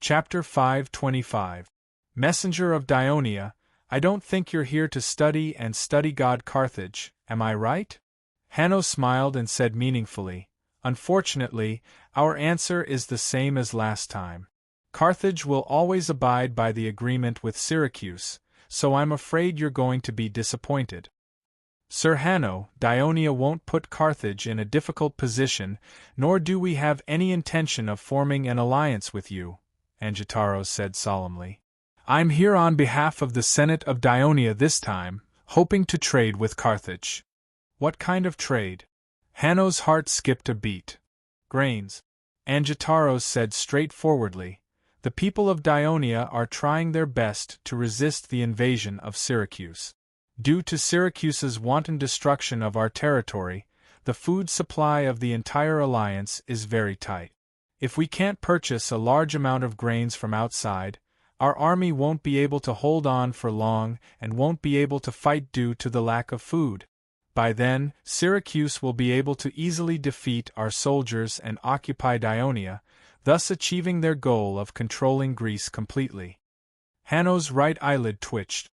Chapter 525. Messenger of Dionia, I don't think you're here to study God Carthage, am I right? Hanno smiled and said meaningfully, Unfortunately, our answer is the same as last time. Carthage will always abide by the agreement with Syracuse, so I'm afraid you're going to be disappointed. Sir Hanno, Dionia won't put Carthage in a difficult position, nor do we have any intention of forming an alliance with you, Anjitaros said solemnly. I'm here on behalf of the Senate of Dionia this time, hoping to trade with Carthage. What kind of trade? Hanno's heart skipped a beat. Grains. Anjitaros said straightforwardly. The people of Dionia are trying their best to resist the invasion of Syracuse. Due to Syracuse's wanton destruction of our territory, the food supply of the entire alliance is very tight. If we can't purchase a large amount of grains from outside, our army won't be able to hold on for long and won't be able to fight due to the lack of food. By then, Syracuse will be able to easily defeat our soldiers and occupy Dionia, thus achieving their goal of controlling Greece completely. Hanno's right eyelid twitched.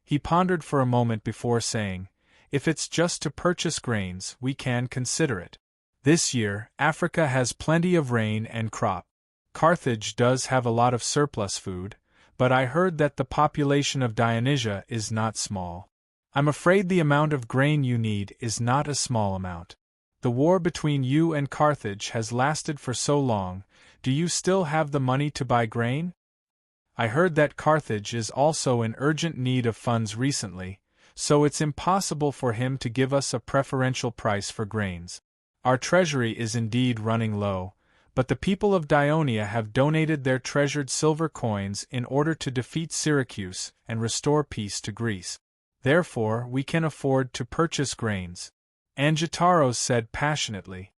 He pondered for a moment before saying, If it's just to purchase grains, we can consider it. This year, Africa has plenty of rain and crop. Carthage does have a lot of surplus food, but I heard that the population of Dionysia is not small. I'm afraid the amount of grain you need is not a small amount. The war between you and Carthage has lasted for so long, do you still have the money to buy grain? I heard that Carthage is also in urgent need of funds recently, so it's impossible for him to give us a preferential price for grains. Our treasury is indeed running low, but the people of Dionia have donated their treasured silver coins in order to defeat Syracuse and restore peace to Greece. Therefore, we can afford to purchase grains, Anjitaros said passionately.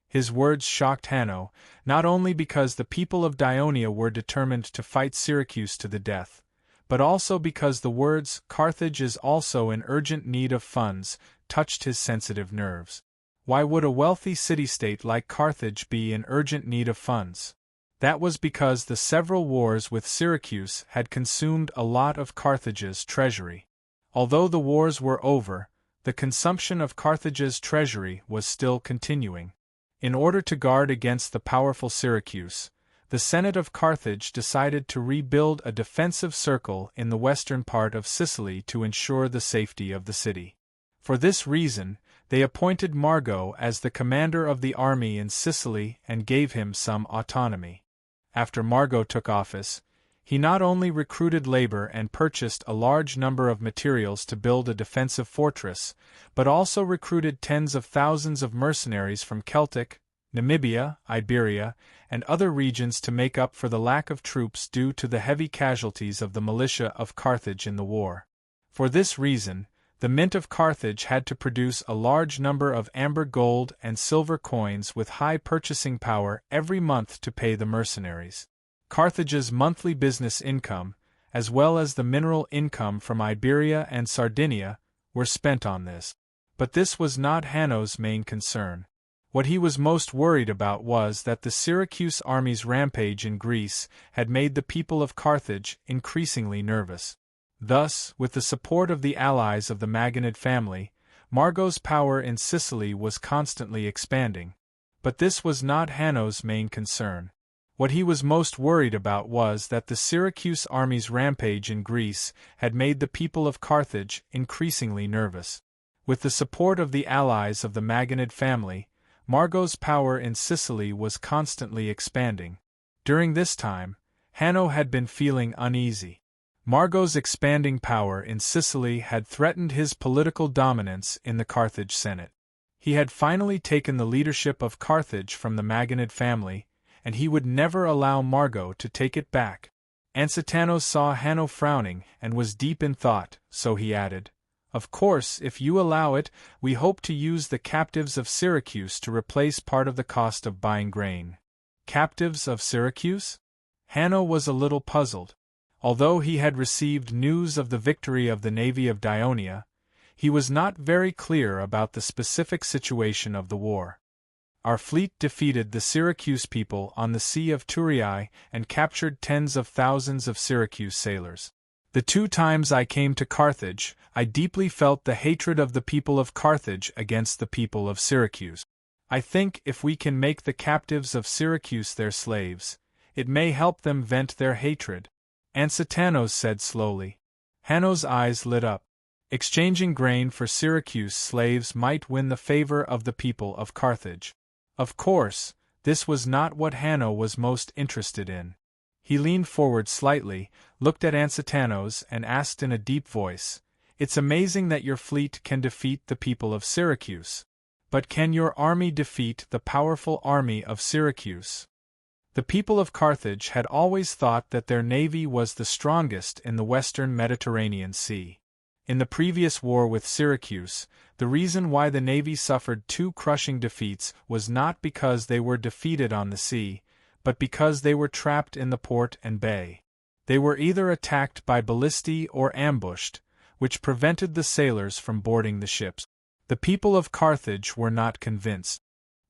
His words shocked Hanno, not only because the people of Dionia were determined to fight Syracuse to the death, but also because the words, Carthage is also in urgent need of funds, touched his sensitive nerves. Why would a wealthy city-state like Carthage be in urgent need of funds? That was because the several wars with Syracuse had consumed a lot of Carthage's treasury. Although the wars were over, the consumption of Carthage's treasury was still continuing. In order to guard against the powerful Syracuse, the Senate of Carthage decided to rebuild a defensive circle in the western part of Sicily to ensure the safety of the city. For this reason, they appointed Margo as the commander of the army in Sicily and gave him some autonomy. After Margo took office, he not only recruited labor and purchased a large number of materials to build a defensive fortress, but also recruited tens of thousands of mercenaries from Celtic, Namibia, Iberia, and other regions to make up for the lack of troops due to the heavy casualties of the militia of Carthage in the war. For this reason, the mint of Carthage had to produce a large number of amber gold and silver coins with high purchasing power every month to pay the mercenaries. Carthage's monthly business income, as well as the mineral income from Iberia and Sardinia, were spent on this. But this was not Hanno's main concern. What he was most worried about was that the Syracuse army's rampage in Greece had made the people of Carthage increasingly nervous. Thus, with the support of the allies of the Maganid family, Margo's power in Sicily was constantly expanding. But this was not Hanno's main concern. What he was most worried about was that the Syracuse army's rampage in Greece had made the people of Carthage increasingly nervous. With the support of the allies of the Maganid family, Margo's power in Sicily was constantly expanding. During this time, Hanno had been feeling uneasy. Margo's expanding power in Sicily had threatened his political dominance in the Carthage Senate. He had finally taken the leadership of Carthage from the Maganid family, and he would never allow Margo to take it back. Anjitaros saw Hanno frowning and was deep in thought, so he added, Of course, if you allow it, we hope to use the captives of Syracuse to replace part of the cost of buying grain. Captives of Syracuse? Hanno was a little puzzled. Although he had received news of the victory of the navy of Dionia, he was not very clear about the specific situation of the war. our fleet defeated the Syracuse people on the Sea of Thurii and captured tens of thousands of Syracuse sailors. The 2 times I came to Carthage, I deeply felt the hatred of the people of Carthage against the people of Syracuse. I think if we can make the captives of Syracuse their slaves, it may help them vent their hatred," Ansitanos said slowly. Hanno's eyes lit up. Exchanging grain for Syracuse slaves might win the favor of the people of Carthage. Of course, this was not what Hanno was most interested in. He leaned forward slightly, looked at Ansitanos, and asked in a deep voice, "It's amazing that your fleet can defeat the people of Syracuse. But can your army defeat the powerful army of Syracuse?" The people of Carthage had always thought that their navy was the strongest in the western Mediterranean Sea. In the previous war with Syracuse, the reason why the navy suffered 2 crushing defeats was not because they were defeated on the sea, but because they were trapped in the port and bay. They were either attacked by ballistae or ambushed, which prevented the sailors from boarding the ships. The people of Carthage were not convinced.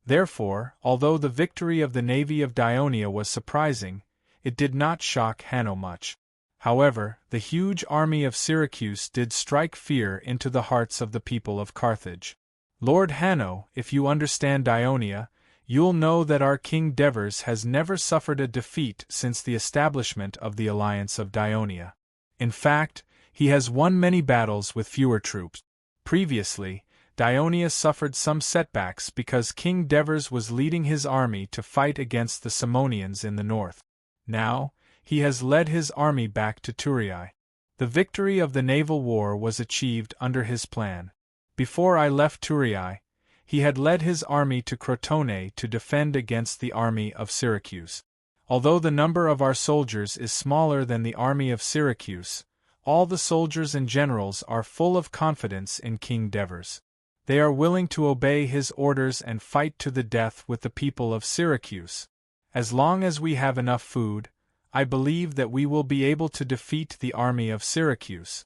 Therefore, although the victory of the navy of Dionia was surprising, it did not shock Hanno much. However, the huge army of Syracuse did strike fear into the hearts of the people of Carthage. "Lord Hanno, if you understand Dionia, you'll know that our King Devers has never suffered a defeat since the establishment of the alliance of Dionia. In fact, he has won many battles with fewer troops. Previously, Dionia suffered some setbacks because King Devers was leading his army to fight against the Simonians in the north. Now, he has led his army back to Thurii. The victory of the naval war was achieved under his plan. Before I left Thurii, he had led his army to Crotone to defend against the army of Syracuse. Although the number of our soldiers is smaller than the army of Syracuse, all the soldiers and generals are full of confidence in King Devers. They are willing to obey his orders and fight to the death with the people of Syracuse. As long as we have enough food, I believe that we will be able to defeat the army of Syracuse."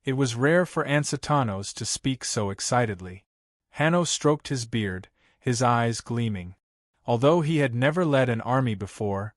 It was rare for Ansitanos to speak so excitedly. Hanno stroked his beard, his eyes gleaming. Although he had never led an army before,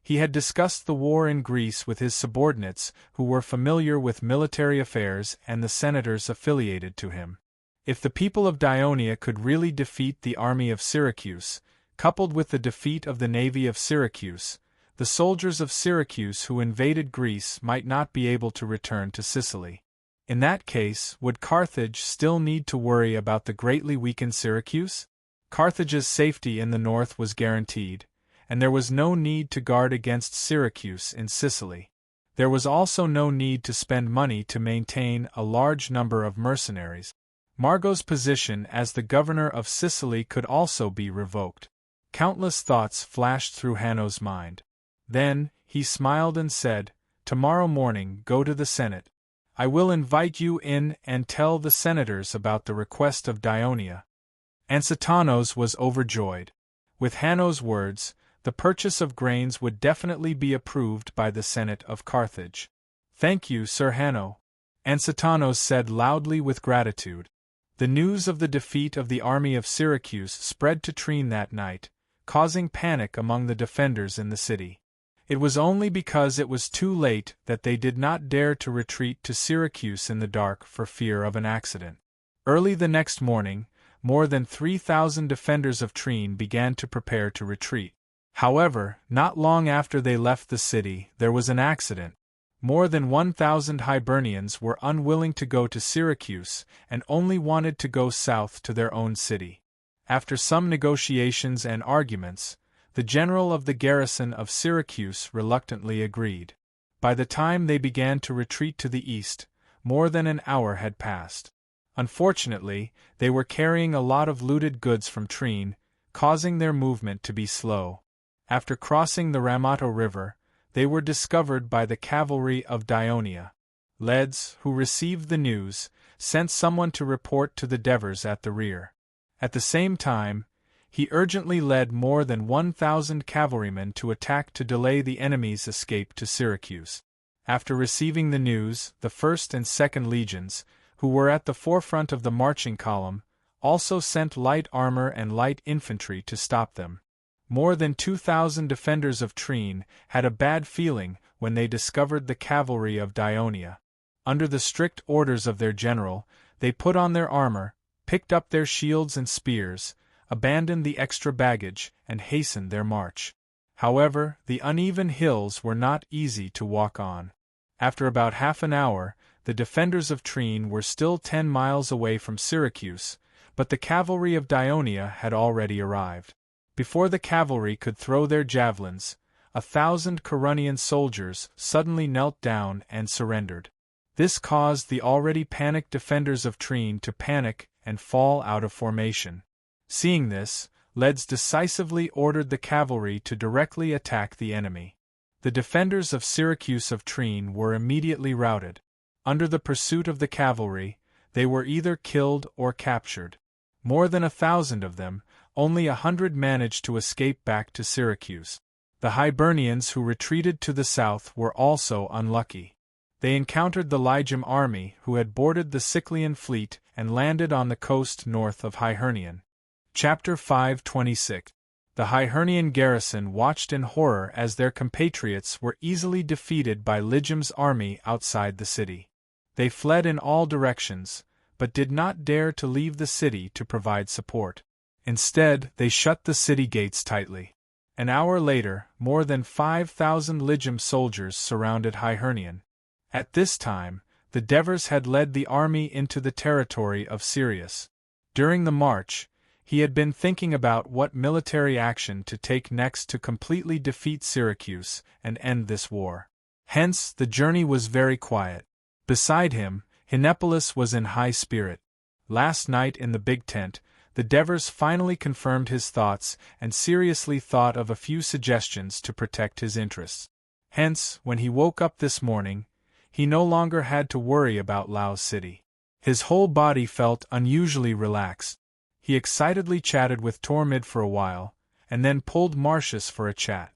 he had discussed the war in Greece with his subordinates who were familiar with military affairs and the senators affiliated to him. If the people of Dionia could really defeat the army of Syracuse, coupled with the defeat of the navy of Syracuse, the soldiers of Syracuse who invaded Greece might not be able to return to Sicily. In that case, would Carthage still need to worry about the greatly weakened Syracuse? Carthage's safety in the north was guaranteed, and there was no need to guard against Syracuse in Sicily. There was also no need to spend money to maintain a large number of mercenaries. Margot's position as the governor of Sicily could also be revoked. Countless thoughts flashed through Hanno's mind. Then, he smiled and said, "Tomorrow morning go to the Senate. I will invite you in and tell the senators about the request of Dionia." Ansitanos was overjoyed. With Hanno's words, the purchase of grains would definitely be approved by the Senate of Carthage. "Thank you, Sir Hanno," Ansitanos said loudly with gratitude. The news of the defeat of the army of Syracuse spread to Trine that night, causing panic among the defenders in the city. It was only because it was too late that they did not dare to retreat to Syracuse in the dark for fear of an accident. Early the next morning, more than 3,000 defenders of Trine began to prepare to retreat. However, not long after they left the city, there was an accident. More than 1,000 Hibernians were unwilling to go to Syracuse and only wanted to go south to their own city. After some negotiations and arguments, the general of the garrison of Syracuse reluctantly agreed. By the time they began to retreat to the east, more than an hour had passed. Unfortunately, they were carrying a lot of looted goods from Trine, causing their movement to be slow. After crossing the Ramato River, they were discovered by the cavalry of Dionia. Leds, who received the news, sent someone to report to the Devers at the rear. At the same time, he urgently led more than 1,000 cavalrymen to attack to delay the enemy's escape to Syracuse. After receiving the news, the 1st and 2nd Legions, who were at the forefront of the marching column, also sent light armor and light infantry to stop them. More than 2,000 defenders of Trine had a bad feeling when they discovered the cavalry of Dionia. Under the strict orders of their general, they put on their armor, picked up their shields and spears, abandoned the extra baggage, and hastened their march. However, the uneven hills were not easy to walk on. After about half an hour, the defenders of Trine were still 10 miles away from Syracuse, but the cavalry of Dionia had already arrived. Before the cavalry could throw their javelins, 1,000 Corunnian soldiers suddenly knelt down and surrendered. This caused the already panicked defenders of Trine to panic and fall out of formation. Seeing this, Leds decisively ordered the cavalry to directly attack the enemy. The defenders of Syracuse of Trine were immediately routed. Under the pursuit of the cavalry, they were either killed or captured. More than 1,000 of them, only 100 managed to escape back to Syracuse. The Hibernians who retreated to the south were also unlucky. They encountered the Lygium army who had boarded the Sicilian fleet and landed on the coast north of Hibernian. Chapter 526. The Hibernian garrison watched in horror as their compatriots were easily defeated by Lygium's army outside the city. They fled in all directions, but did not dare to leave the city to provide support. Instead, they shut the city gates tightly. An hour later, more than 5,000 Lygium soldiers surrounded Hibernian. At this time, the Devers had led the army into the territory of Sirius. During the march, he had been thinking about what military action to take next to completely defeat Syracuse and end this war. Hence, the journey was very quiet. Beside him, Hinepolis was in high spirit. Last night in the big tent, the Devers finally confirmed his thoughts and seriously thought of a few suggestions to protect his interests. Hence, when he woke up this morning, he no longer had to worry about Lau's city. His whole body felt unusually relaxed. He excitedly chatted with Tormid for a while, and then pulled Marcius for a chat.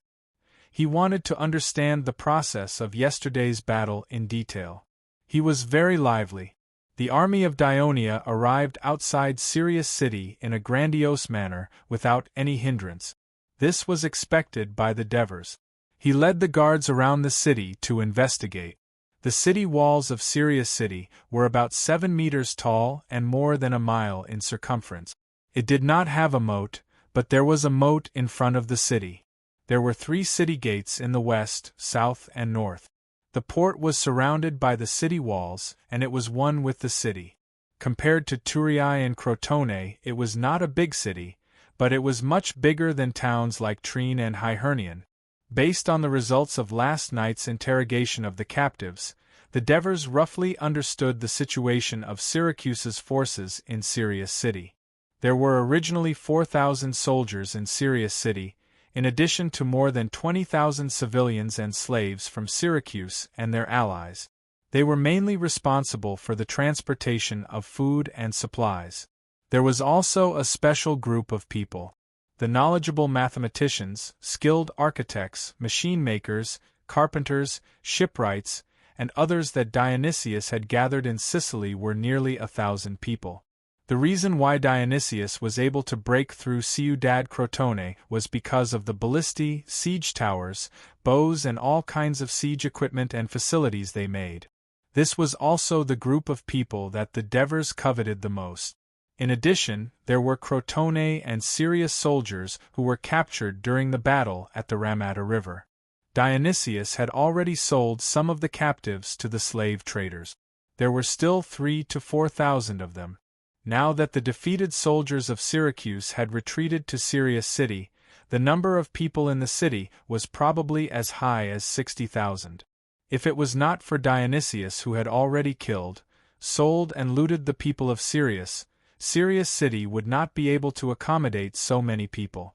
He wanted to understand the process of yesterday's battle in detail. He was very lively. The army of Dionia arrived outside Sirius city in a grandiose manner without any hindrance. This was expected by the Devers. He led the guards around the city to investigate. The city walls of Sirius city were about 7 meters tall and more than a mile in circumference. It did not have a moat, but there was a moat in front of the city. There were 3 city gates in the west, south, and north. The port was surrounded by the city walls, and it was one with the city. Compared to Turiae and Crotone, it was not a big city, but it was much bigger than towns like Trine and Hibernian. Based on the results of last night's interrogation of the captives, the Devers roughly understood the situation of Syracuse's forces in Sirius city. There were originally 4,000 soldiers in Sirius city, in addition to more than 20,000 civilians and slaves from Syracuse and their allies. They were mainly responsible for the transportation of food and supplies. There was also a special group of people. The knowledgeable mathematicians, skilled architects, machine makers, carpenters, shipwrights, and others that Dionysius had gathered in Sicily were nearly 1,000 people. The reason why Dionysius was able to break through Ciudad Crotone was because of the ballistae, siege towers, bows and all kinds of siege equipment and facilities they made. This was also the group of people that the Devers coveted the most. In addition, there were Crotone and Sirius soldiers who were captured during the battle at the Ramata River. Dionysius had already sold some of the captives to the slave traders. There were still 3,000 to 4,000 of them. Now that the defeated soldiers of Syracuse had retreated to Sirius city, the number of people in the city was probably as high as 60,000. If it was not for Dionysius who had already killed, sold and looted the people of Sirius, Sirius city would not be able to accommodate so many people.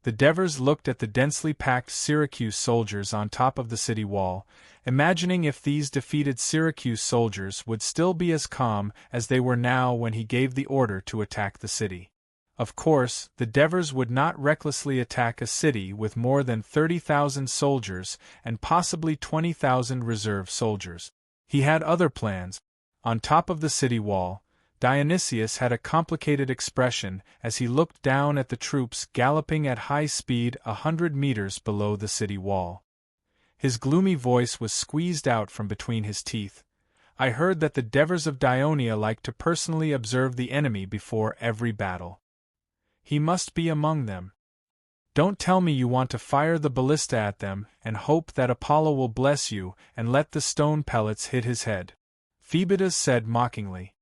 The Devers looked at the densely packed Syracuse soldiers on top of the city wall, imagining if these defeated Syracuse soldiers would still be as calm as they were now when he gave the order to attack the city. Of course, the Devers would not recklessly attack a city with more than 30,000 soldiers and possibly 20,000 reserve soldiers. He had other plans. On top of the city wall, Dionysius had a complicated expression as he looked down at the troops galloping at high speed 100 meters below the city wall. His gloomy voice was squeezed out from between his teeth. I heard that the Devers of Dionia like to personally observe the enemy before every battle. He must be among them. Don't tell me you want to fire the ballista at them and hope that Apollo will bless you and let the stone pellets hit his head, Phoebidas said mockingly.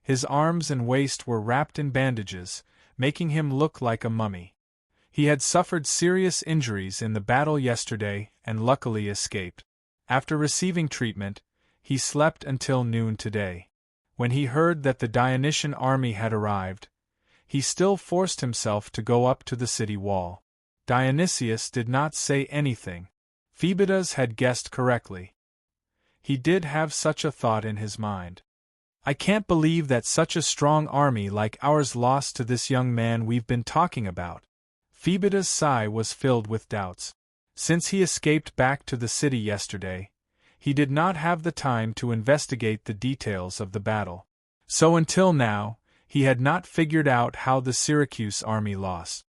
His arms and waist were wrapped in bandages, making him look like a mummy. He had suffered serious injuries in the battle yesterday and luckily escaped. After receiving treatment, he slept until noon today. When he heard that the Dionysian army had arrived, he still forced himself to go up to the city wall. Dionysius did not say anything. Phoebidas had guessed correctly. He did have such a thought in his mind. I can't believe that such a strong army like ours lost to this young man we've been talking about. Phoebidas' sigh was filled with doubts. Since he escaped back to the city yesterday, he did not have the time to investigate the details of the battle. So until now, he had not figured out how the Syracuse army lost.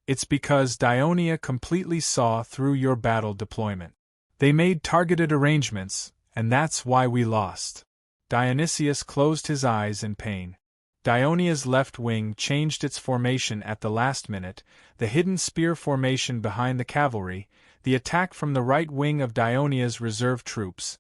It's because Dionia completely saw through your battle deployment. They made targeted arrangements, and that's why we lost. Dionysius closed his eyes in pain. Dionia's left wing changed its formation at the last minute, the hidden spear formation behind the cavalry, the attack from the right wing of Dionia's reserve troops.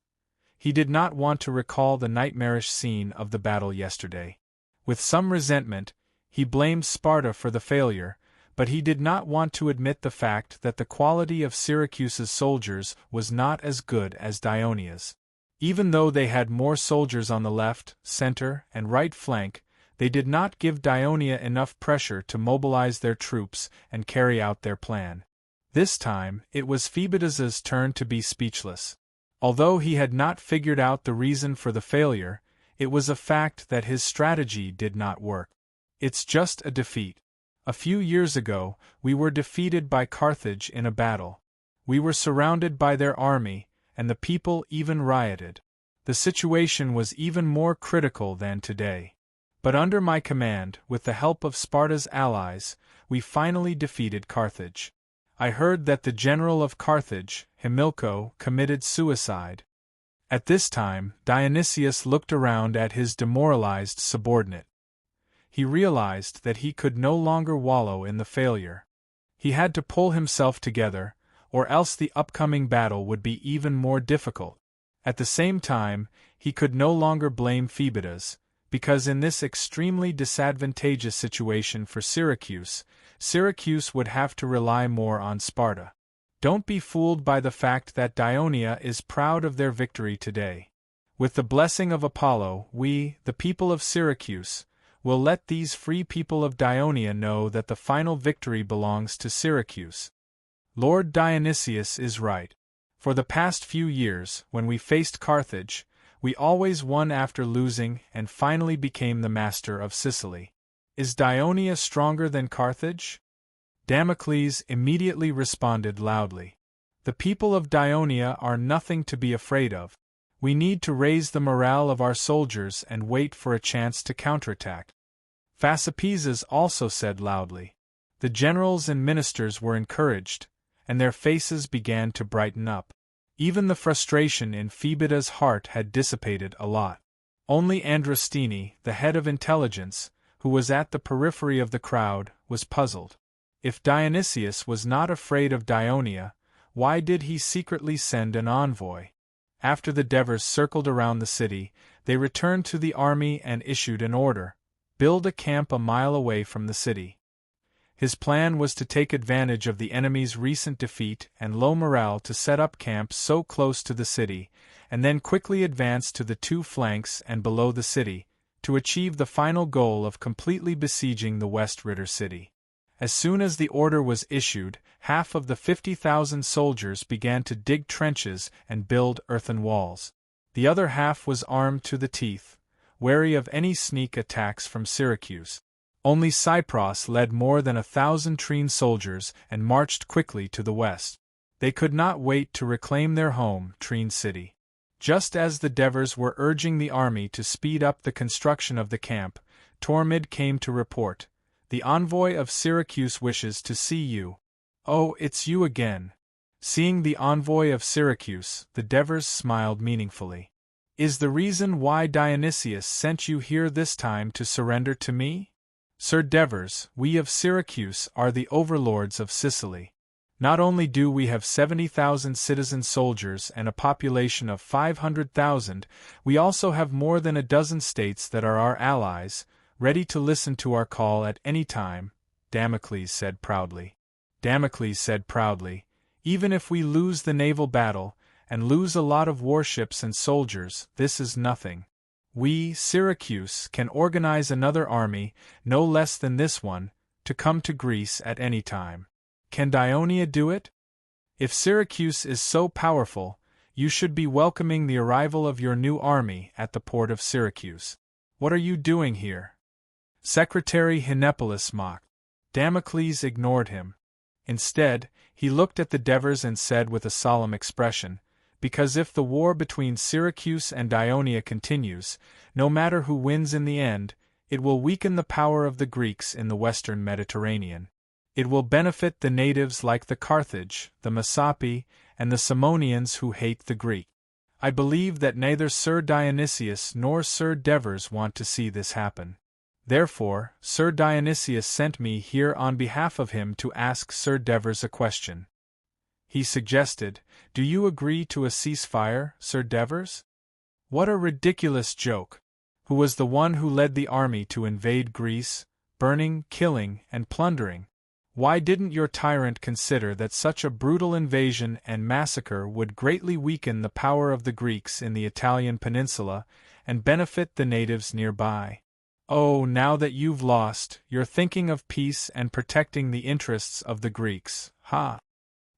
He did not want to recall the nightmarish scene of the battle yesterday. With some resentment, he blamed Sparta for the failure, but he did not want to admit the fact that the quality of Syracuse's soldiers was not as good as Dionia's. Even though they had more soldiers on the left, center, and right flank, they did not give Dionia enough pressure to mobilize their troops and carry out their plan. This time, it was Phoebidas's turn to be speechless. Although he had not figured out the reason for the failure, it was a fact that his strategy did not work. It's just a defeat. A few years ago, we were defeated by Carthage in a battle. We were surrounded by their army, and the people even rioted. The situation was even more critical than today. But under my command, with the help of Sparta's allies, we finally defeated Carthage. I heard that the general of Carthage, Hamilco, committed suicide. At this time, Dionysius looked around at his demoralized subordinate. He realized that he could no longer wallow in the failure. He had to pull himself together, or else the upcoming battle would be even more difficult. At the same time, he could no longer blame Phoebidas, because in this extremely disadvantageous situation for Syracuse, Syracuse would have to rely more on Sparta. Don't be fooled by the fact that Dionia is proud of their victory today. With the blessing of Apollo, we, the people of Syracuse, will let these free people of Dionia know that the final victory belongs to Syracuse. Lord Dionysius is right. For the past few years, when we faced Carthage, we always won after losing and finally became the master of Sicily. Is Dionia stronger than Carthage? Damocles immediately responded loudly. The people of Dionia are nothing to be afraid of. We need to raise the morale of our soldiers and wait for a chance to counterattack. Phasapeses also said loudly. The generals and ministers were encouraged, and their faces began to brighten up. Even the frustration in Phoebidas' heart had dissipated a lot. Only Androstini, the head of intelligence, who was at the periphery of the crowd, was puzzled. If Dionysius was not afraid of Dionia, why did he secretly send an envoy? After the Devers circled around the city, they returned to the army and issued an order: build a camp a mile away from the city. His plan was to take advantage of the enemy's recent defeat and low morale to set up camp so close to the city, and then quickly advance to the two flanks and below the city, to achieve the final goal of completely besieging the West Ritter city. As soon as the order was issued, half of the 50,000 soldiers began to dig trenches and build earthen walls. The other half was armed to the teeth, wary of any sneak attacks from Syracuse. Only Cypros led more than 1,000 trained soldiers and marched quickly to the west. They could not wait to reclaim their home, Trine City. Just as the Devers were urging the army to speed up the construction of the camp, Tormid came to report, "The envoy of Syracuse wishes to see you." "Oh, it's you again." Seeing the envoy of Syracuse, the Devers smiled meaningfully. "Is the reason why Dionysius sent you here this time to surrender to me? Sir Devers, we of Syracuse are the overlords of Sicily. Not only do we have 70,000 citizen soldiers and a population of 500,000, we also have more than a dozen states that are our allies, ready to listen to our call at any time," Damocles said proudly. Damocles said proudly, "Even if we lose the naval battle, and lose a lot of warships and soldiers, this is nothing. We, Syracuse, can organize another army, no less than this one, to come to Greece at any time. Can Dionia do it? If Syracuse is so powerful, you should be welcoming the arrival of your new army at the port of Syracuse. What are you doing here?" Secretary Hinepolis mocked. Damocles ignored him. Instead, he looked at the Devers and said with a solemn expression, "Because if the war between Syracuse and Dionia continues, no matter who wins in the end, it will weaken the power of the Greeks in the western Mediterranean. It will benefit the natives like the Carthage, the Messapi, and the Simonians who hate the Greek. I believe that neither Sir Dionysius nor Sir Devers want to see this happen. Therefore, Sir Dionysius sent me here on behalf of him to ask Sir Devers a question. He suggested, do you agree to a ceasefire, Sir Devers? What a ridiculous joke! Who was the one who led the army to invade Greece, burning, killing, and plundering? Why didn't your tyrant consider that such a brutal invasion and massacre would greatly weaken the power of the Greeks in the Italian peninsula and benefit the natives nearby? Oh, now that you've lost, you're thinking of peace and protecting the interests of the Greeks, ha!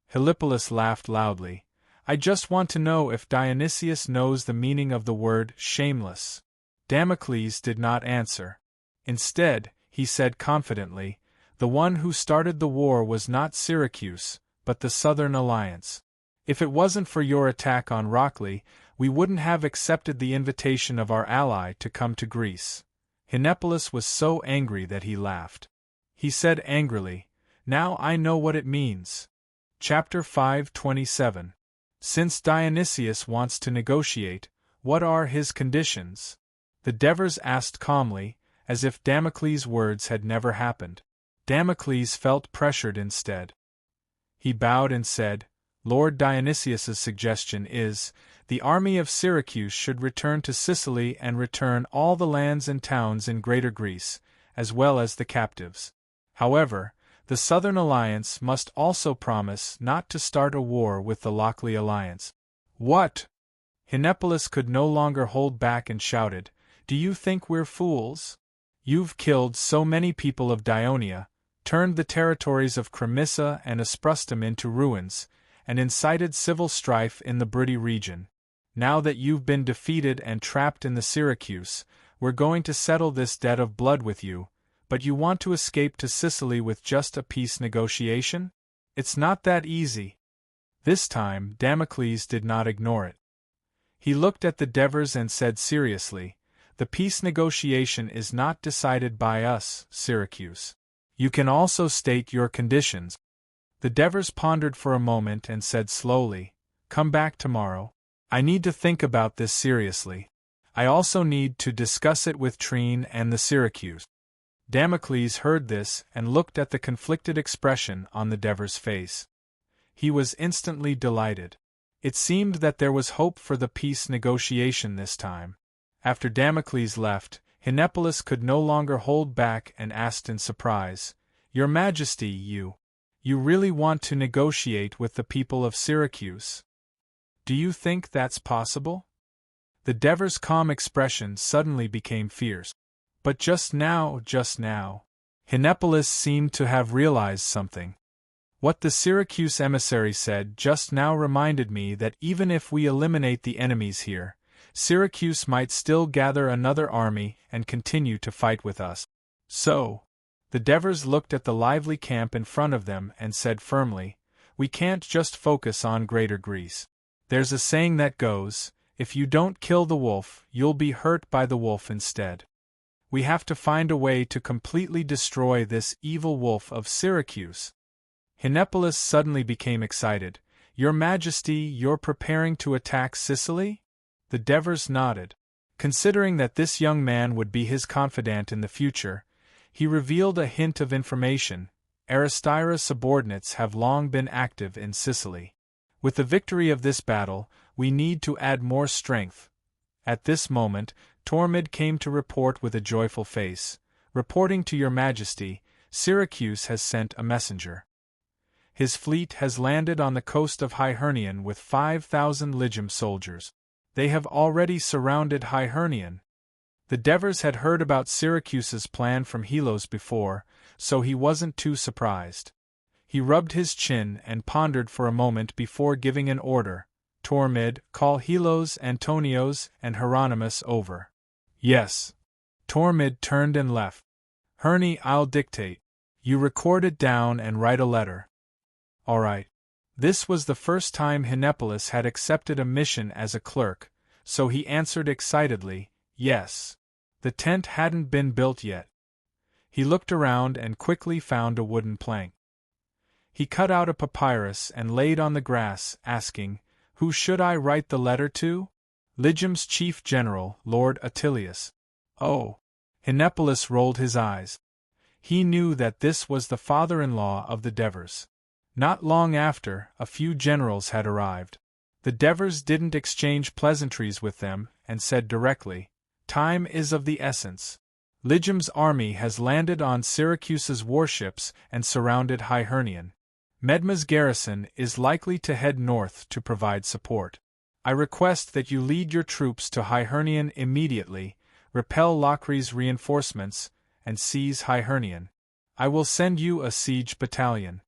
Helipolis laughed loudly. I just want to know if Dionysius knows the meaning of the word shameless. Damocles did not answer. Instead, he said confidently, the one who started the war was not Syracuse, but the Southern Alliance. If it wasn't for your attack on Rockley, we wouldn't have accepted the invitation of our ally to come to Greece. Hinepolis was so angry that he laughed. He said angrily, Now I know what it means. Chapter 527. Since Dionysius wants to negotiate, what are his conditions? The Devers asked calmly, as if Damocles' words had never happened. Damocles felt pressured instead. He bowed and said, Lord Dionysius's suggestion is, the army of Syracuse should return to Sicily and return all the lands and towns in Greater Greece, as well as the captives. However, the Southern Alliance must also promise not to start a war with the Lochley Alliance. What? Hinepolis could no longer hold back and shouted, Do you think we're fools? You've killed so many people of Dionia, turned the territories of Cremissa and Asprustum into ruins, and incited civil strife in the Bruttii region. Now that you've been defeated and trapped in the Syracuse, we're going to settle this debt of blood with you, but you want to escape to Sicily with just a peace negotiation? It's not that easy. This time, Damocles did not ignore it. He looked at the Devers and said seriously, The peace negotiation is not decided by us, Syracuse. You can also state your conditions. The Devers pondered for a moment and said slowly, Come back tomorrow. I need to think about this seriously. I also need to discuss it with Trine and the Syracuse. Damocles heard this and looked at the conflicted expression on the Devers' face. He was instantly delighted. It seemed that there was hope for the peace negotiation this time. After Damocles left, Hinepolis could no longer hold back and asked in surprise, Your Majesty, you really want to negotiate with the people of Syracuse? Do you think that's possible? The Devers' calm expression suddenly became fierce. But just now, Hinepolis seemed to have realized something. What the Syracuse emissary said just now reminded me that even if we eliminate the enemies here, Syracuse might still gather another army and continue to fight with us. So, the Devers looked at the lively camp in front of them and said firmly, We can't just focus on Greater Greece. There's a saying that goes, If you don't kill the wolf, you'll be hurt by the wolf instead. We have to find a way to completely destroy this evil wolf of Syracuse. Hinepolis suddenly became excited. Your Majesty, you're preparing to attack Sicily? The Devers nodded. Considering that this young man would be his confidant in the future, he revealed a hint of information. Aristyra's subordinates have long been active in Sicily. With the victory of this battle, we need to add more strength. At this moment, Tormid came to report with a joyful face. Reporting to your Majesty, Syracuse has sent a messenger. His fleet has landed on the coast of Hibernian with 5,000 Lygium soldiers. They have already surrounded Hibernian. The Devers had heard about Syracuse's plan from Helos before, so he wasn't too surprised. He rubbed his chin and pondered for a moment before giving an order. Tormid, call Helos, Antonios, and Hieronymus over. Yes. Tormid turned and left. Herne, I'll dictate. You record it down and write a letter. All right. This was the first time Hinepolis had accepted a mission as a clerk, so he answered excitedly, yes. The tent hadn't been built yet. He looked around and quickly found a wooden plank. He cut out a papyrus and laid on the grass, asking, who should I write the letter to? Lygium's chief general, Lord Attilius. Oh! Hinepolis rolled his eyes. He knew that this was the father-in-law of the Devers. Not long after, a few generals had arrived. The Devers didn't exchange pleasantries with them, and said directly, time is of the essence. Lygium's army has landed on Syracuse's warships and surrounded Hibernian. Medma's garrison is likely to head north to provide support. I request that you lead your troops to Hibernian immediately, repel Locri's reinforcements, and seize Hibernian. I will send you a siege battalion.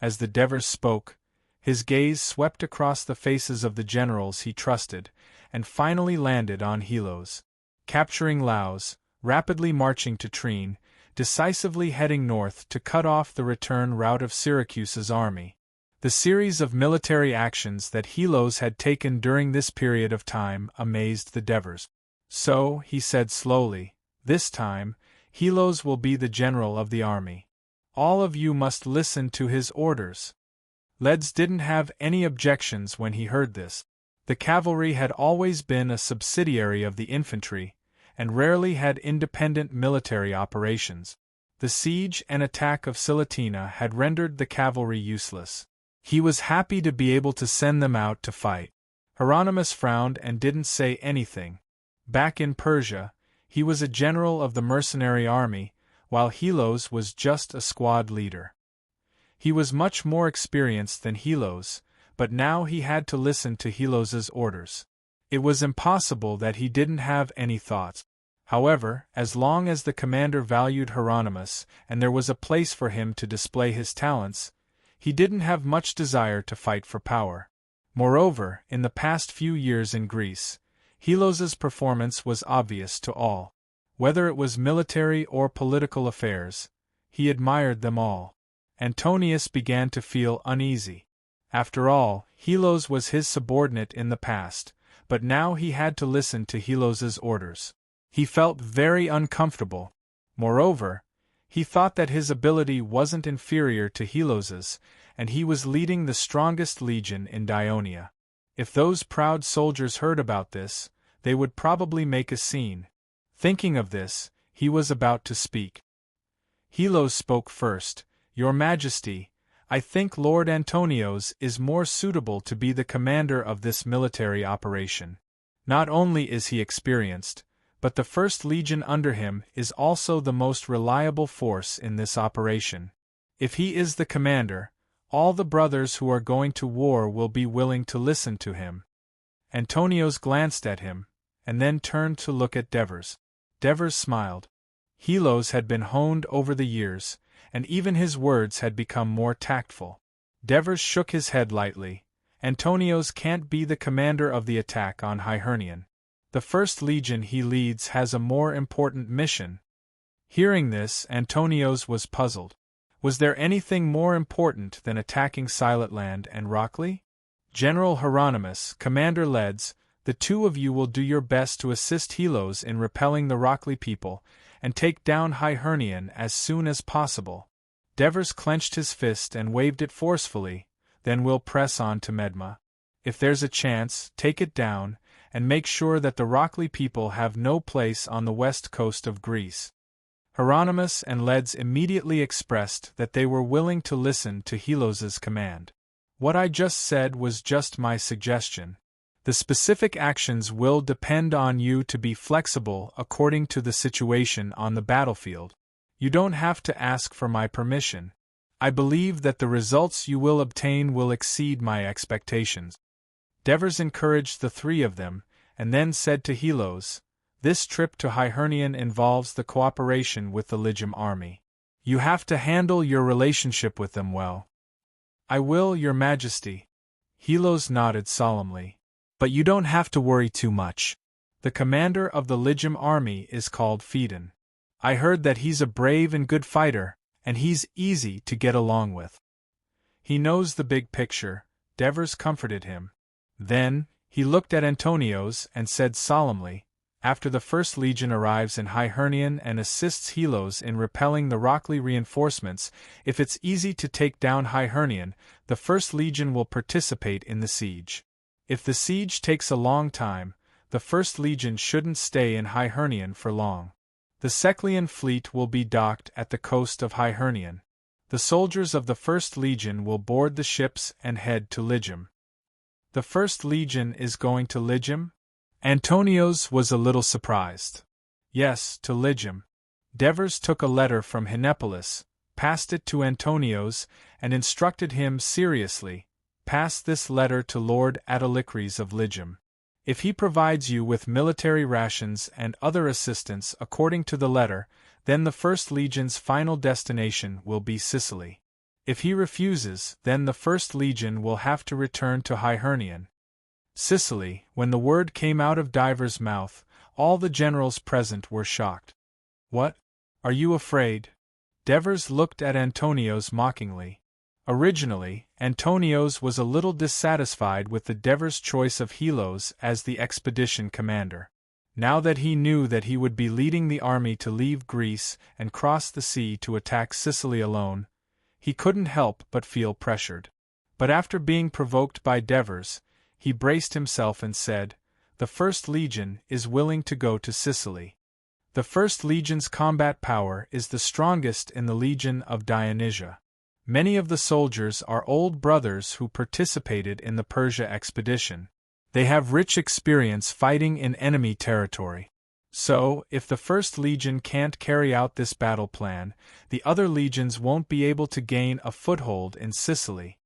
As the Devers spoke, his gaze swept across the faces of the generals he trusted, and finally landed on Helos. Capturing Laus, rapidly marching to Trine, decisively heading north to cut off the return route of Syracuse's army. The series of military actions that Helos had taken during this period of time amazed the Devers. So, he said slowly, this time, Helos will be the general of the army. All of you must listen to his orders. Leds didn't have any objections when he heard this. The cavalry had always been a subsidiary of the infantry, and rarely had independent military operations. The siege and attack of Silatina had rendered the cavalry useless. He was happy to be able to send them out to fight. Hieronymus frowned and didn't say anything. Back in Persia, he was a general of the mercenary army, while Helos was just a squad leader. He was much more experienced than Helos, but now he had to listen to Helos's orders. It was impossible that he didn't have any thoughts. However, as long as the commander valued Hieronymus and there was a place for him to display his talents, he didn't have much desire to fight for power. Moreover, in the past few years in Greece, Helos's performance was obvious to all. Whether it was military or political affairs, he admired them all. Antonius began to feel uneasy. After all, Helos was his subordinate in the past, but now he had to listen to Helos's orders. He felt very uncomfortable. Moreover, he thought that his ability wasn't inferior to Helos's, and he was leading the strongest legion in Dionia. If those proud soldiers heard about this, they would probably make a scene. Thinking of this, he was about to speak. Helos spoke first. Your Majesty, I think Lord Antonios is more suitable to be the commander of this military operation. Not only is he experienced, but the First Legion under him is also the most reliable force in this operation. If he is the commander, all the brothers who are going to war will be willing to listen to him. Antonios glanced at him, and then turned to look at Devers. Devers smiled. Helos had been honed over the years, and even his words had become more tactful. Devers shook his head lightly. Antonios can't be the commander of the attack on Hibernian. The First Legion he leads has a more important mission. Hearing this, Antonios was puzzled. Was there anything more important than attacking Silentland and Rockley? General Hieronymus, Commander Leds, The two of you will do your best to assist Helos in repelling the Rockly people, and take down Hyhernian as soon as possible. Devers clenched his fist and waved it forcefully. Then we'll press on to Medma. If there's a chance, take it down, and make sure that the Rockly people have no place on the west coast of Greece. Hieronymus and Leds immediately expressed that they were willing to listen to Helos's command. What I just said was just my suggestion. The specific actions will depend on you to be flexible according to the situation on the battlefield. You don't have to ask for my permission. I believe that the results you will obtain will exceed my expectations. Devers encouraged the three of them, and then said to Helos, "This trip to Hyhernian involves the cooperation with the Lygium army. You have to handle your relationship with them well." "I will, Your Majesty." Helos nodded solemnly. "But you don't have to worry too much. The commander of the Lygium army is called Phaedon. I heard that he's a brave and good fighter, and he's easy to get along with. He knows the big picture," Devers comforted him. Then, he looked at Antonios and said solemnly, "After the First Legion arrives in Hyhernian and assists Helos in repelling the Rockly reinforcements, if it's easy to take down Hyhernian, the First Legion will participate in the siege. If the siege takes a long time, the First Legion shouldn't stay in Hyhernian for long. The Seclian fleet will be docked at the coast of Hyhernian. The soldiers of the First Legion will board the ships and head to Lygium." "The First Legion is going to Lygium?" Antonios was a little surprised. "Yes, to Lygium." Devers took a letter from Hinepolis, passed it to Antonios, and instructed him seriously, "Pass this letter to Lord Autolycres of Lygium. If he provides you with military rations and other assistance according to the letter, then the First Legion's final destination will be Sicily. If he refuses, then the First Legion will have to return to Hyhernian." Sicily. When the word came out of Divers' mouth, all the generals present were shocked. "What? Are you afraid?" Devers looked at Antonios mockingly. Originally, Antonios was a little dissatisfied with the Devers' choice of Helos as the expedition commander. Now that he knew that he would be leading the army to leave Greece and cross the sea to attack Sicily alone, he couldn't help but feel pressured. But after being provoked by Devers, he braced himself and said, "The First Legion is willing to go to Sicily. The First Legion's combat power is the strongest in the Legion of Dionysia. Many of the soldiers are old brothers who participated in the Persia expedition. They have rich experience fighting in enemy territory. So, if the First Legion can't carry out this battle plan, the other legions won't be able to gain a foothold in Sicily."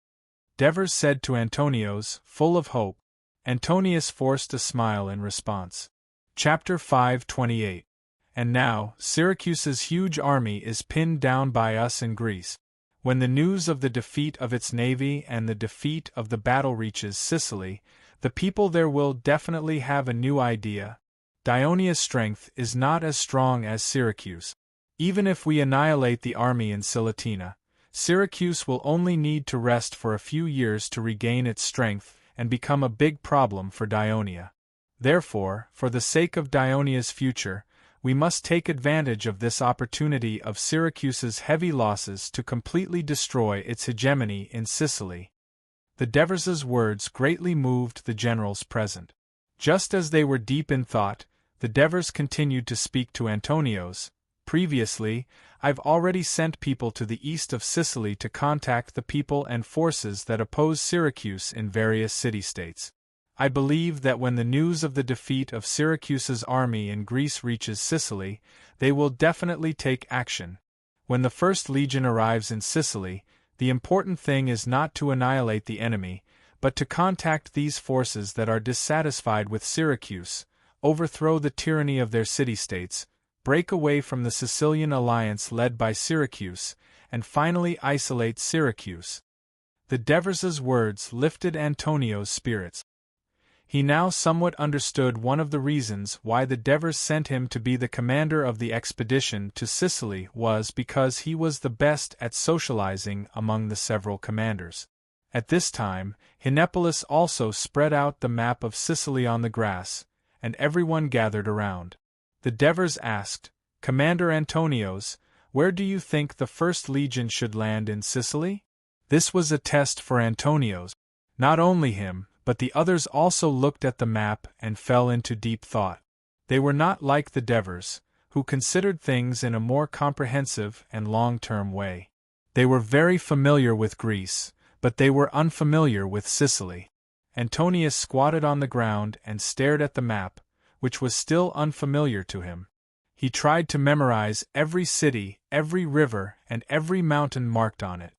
Devers said to Antonios, full of hope. Antonius forced a smile in response. Chapter 5:28. And now, Syracuse's huge army is pinned down by us in Greece. When the news of the defeat of its navy and the defeat of the battle reaches Sicily, the people there will definitely have a new idea. Dionia's strength is not as strong as Syracuse. Even if we annihilate the army in Silatina, Syracuse will only need to rest for a few years to regain its strength and become a big problem for Dionia. Therefore, for the sake of Dionia's future, we must take advantage of this opportunity of Syracuse's heavy losses to completely destroy its hegemony in Sicily. The Devers' words greatly moved the generals present. Just as they were deep in thought, the Devers continued to speak to Antonios. "Previously, I've already sent people to the east of Sicily to contact the people and forces that oppose Syracuse in various city-states. I believe that when the news of the defeat of Syracuse's army in Greece reaches Sicily, they will definitely take action. When the First Legion arrives in Sicily, the important thing is not to annihilate the enemy, but to contact these forces that are dissatisfied with Syracuse, overthrow the tyranny of their city-states, break away from the Sicilian alliance led by Syracuse, and finally isolate Syracuse." The Devers' words lifted Antonio's spirits. He now somewhat understood one of the reasons why the Devers sent him to be the commander of the expedition to Sicily was because he was the best at socializing among the several commanders. At this time, Hinepolis also spread out the map of Sicily on the grass, and everyone gathered around. The Devers asked, "Commander Antonios, where do you think the First Legion should land in Sicily?" This was a test for Antonios. Not only him, but the others also looked at the map and fell into deep thought. They were not like the Devers, who considered things in a more comprehensive and long-term way. They were very familiar with Greece, but they were unfamiliar with Sicily. Antonius squatted on the ground and stared at the map, which was still unfamiliar to him. He tried to memorize every city, every river, and every mountain marked on it.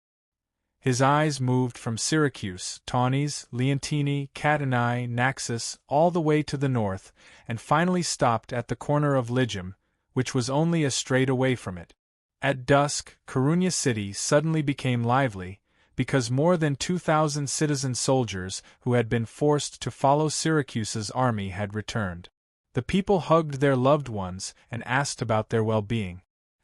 His eyes moved from Syracuse, Taunus, Leontini, Catanae, Naxos, all the way to the north, and finally stopped at the corner of Lygum, which was only a strait away from it. At dusk, Carunia city suddenly became lively, because more than 2,000 citizen soldiers who had been forced to follow Syracuse's army had returned. The people hugged their loved ones and asked about their well-being.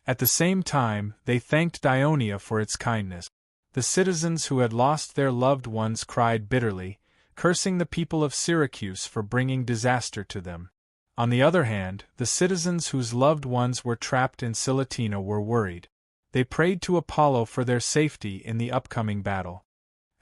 At the same time, they thanked Daionia for its kindness. The citizens who had lost their loved ones cried bitterly, cursing the people of Syracuse for bringing disaster to them. On the other hand, the citizens whose loved ones were trapped in Silatina were worried. They prayed to Apollo for their safety in the upcoming battle.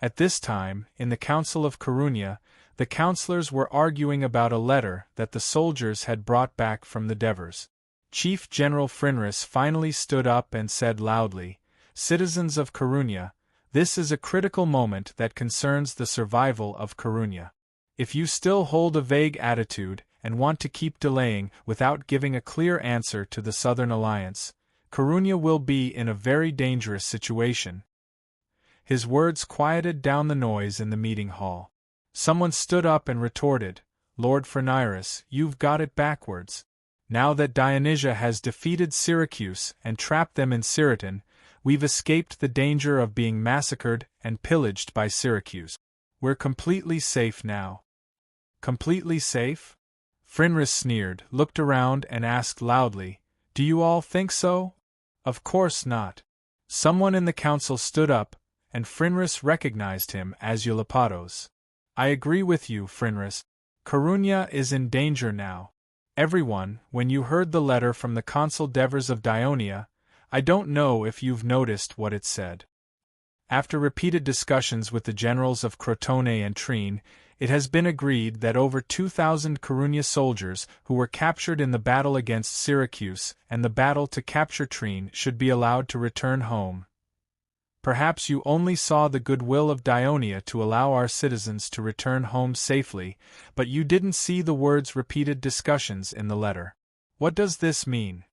At this time, in the Council of Carunia, the councillors were arguing about a letter that the soldiers had brought back from the Devers. Chief General Frinrus finally stood up and said loudly, "Citizens of Carunia, this is a critical moment that concerns the survival of Carunia. If you still hold a vague attitude and want to keep delaying without giving a clear answer to the Southern Alliance, Carunia will be in a very dangerous situation." His words quieted down the noise in the meeting hall. Someone stood up and retorted, "Lord Frinirus, you've got it backwards. Now that Dionysia has defeated Syracuse and trapped them in Siriton, we've escaped the danger of being massacred and pillaged by Syracuse. We're completely safe now." "Completely safe?" Frinrus sneered, looked around and asked loudly, "Do you all think so?" "Of course not." Someone in the council stood up, and Frinrus recognized him as Eulopatos. "I agree with you, Frinrus. Carunia is in danger now. Everyone, when you heard the letter from the consul Devers of Daionia, I don't know if you've noticed what it said. After repeated discussions with the generals of Crotone and Trine, it has been agreed that over 2,000 Carunia soldiers who were captured in the battle against Syracuse and the battle to capture Trine should be allowed to return home. Perhaps you only saw the goodwill of Daionia to allow our citizens to return home safely, but you didn't see the words repeated discussions in the letter. What does this mean?"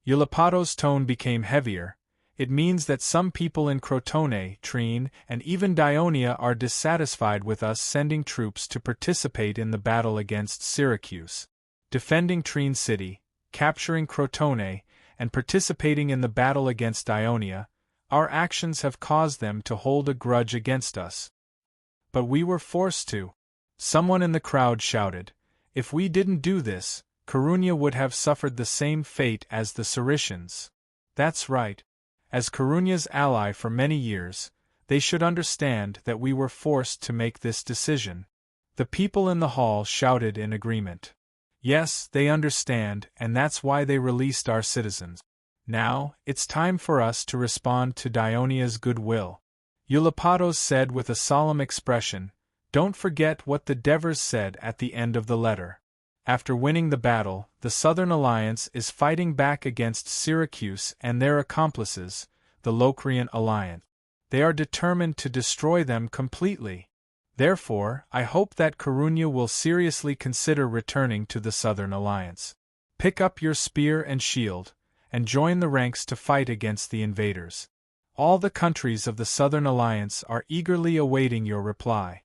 Eulopatos' tone became heavier. "It means that some people in Crotone, Trine, and even Daionia are dissatisfied with us sending troops to participate in the battle against Syracuse. Defending Trine city, capturing Crotone, and participating in the battle against Daionia, our actions have caused them to hold a grudge against us. But we were forced to." Someone in the crowd shouted, "If we didn't do this, Carunia would have suffered the same fate as the Saricians." "That's right. As Carunia's ally for many years, they should understand that we were forced to make this decision." The people in the hall shouted in agreement. "Yes, they understand, and that's why they released our citizens. Now, it's time for us to respond to Daonia's goodwill." Eulopatos said with a solemn expression, "Don't forget what the Devers said at the end of the letter. After winning the battle, the Southern Alliance is fighting back against Syracuse and their accomplices, the Locrian Alliance. They are determined to destroy them completely. Therefore, I hope that Carunia will seriously consider returning to the Southern Alliance. Pick up your spear and shield, and join the ranks to fight against the invaders. All the countries of the Southern Alliance are eagerly awaiting your reply."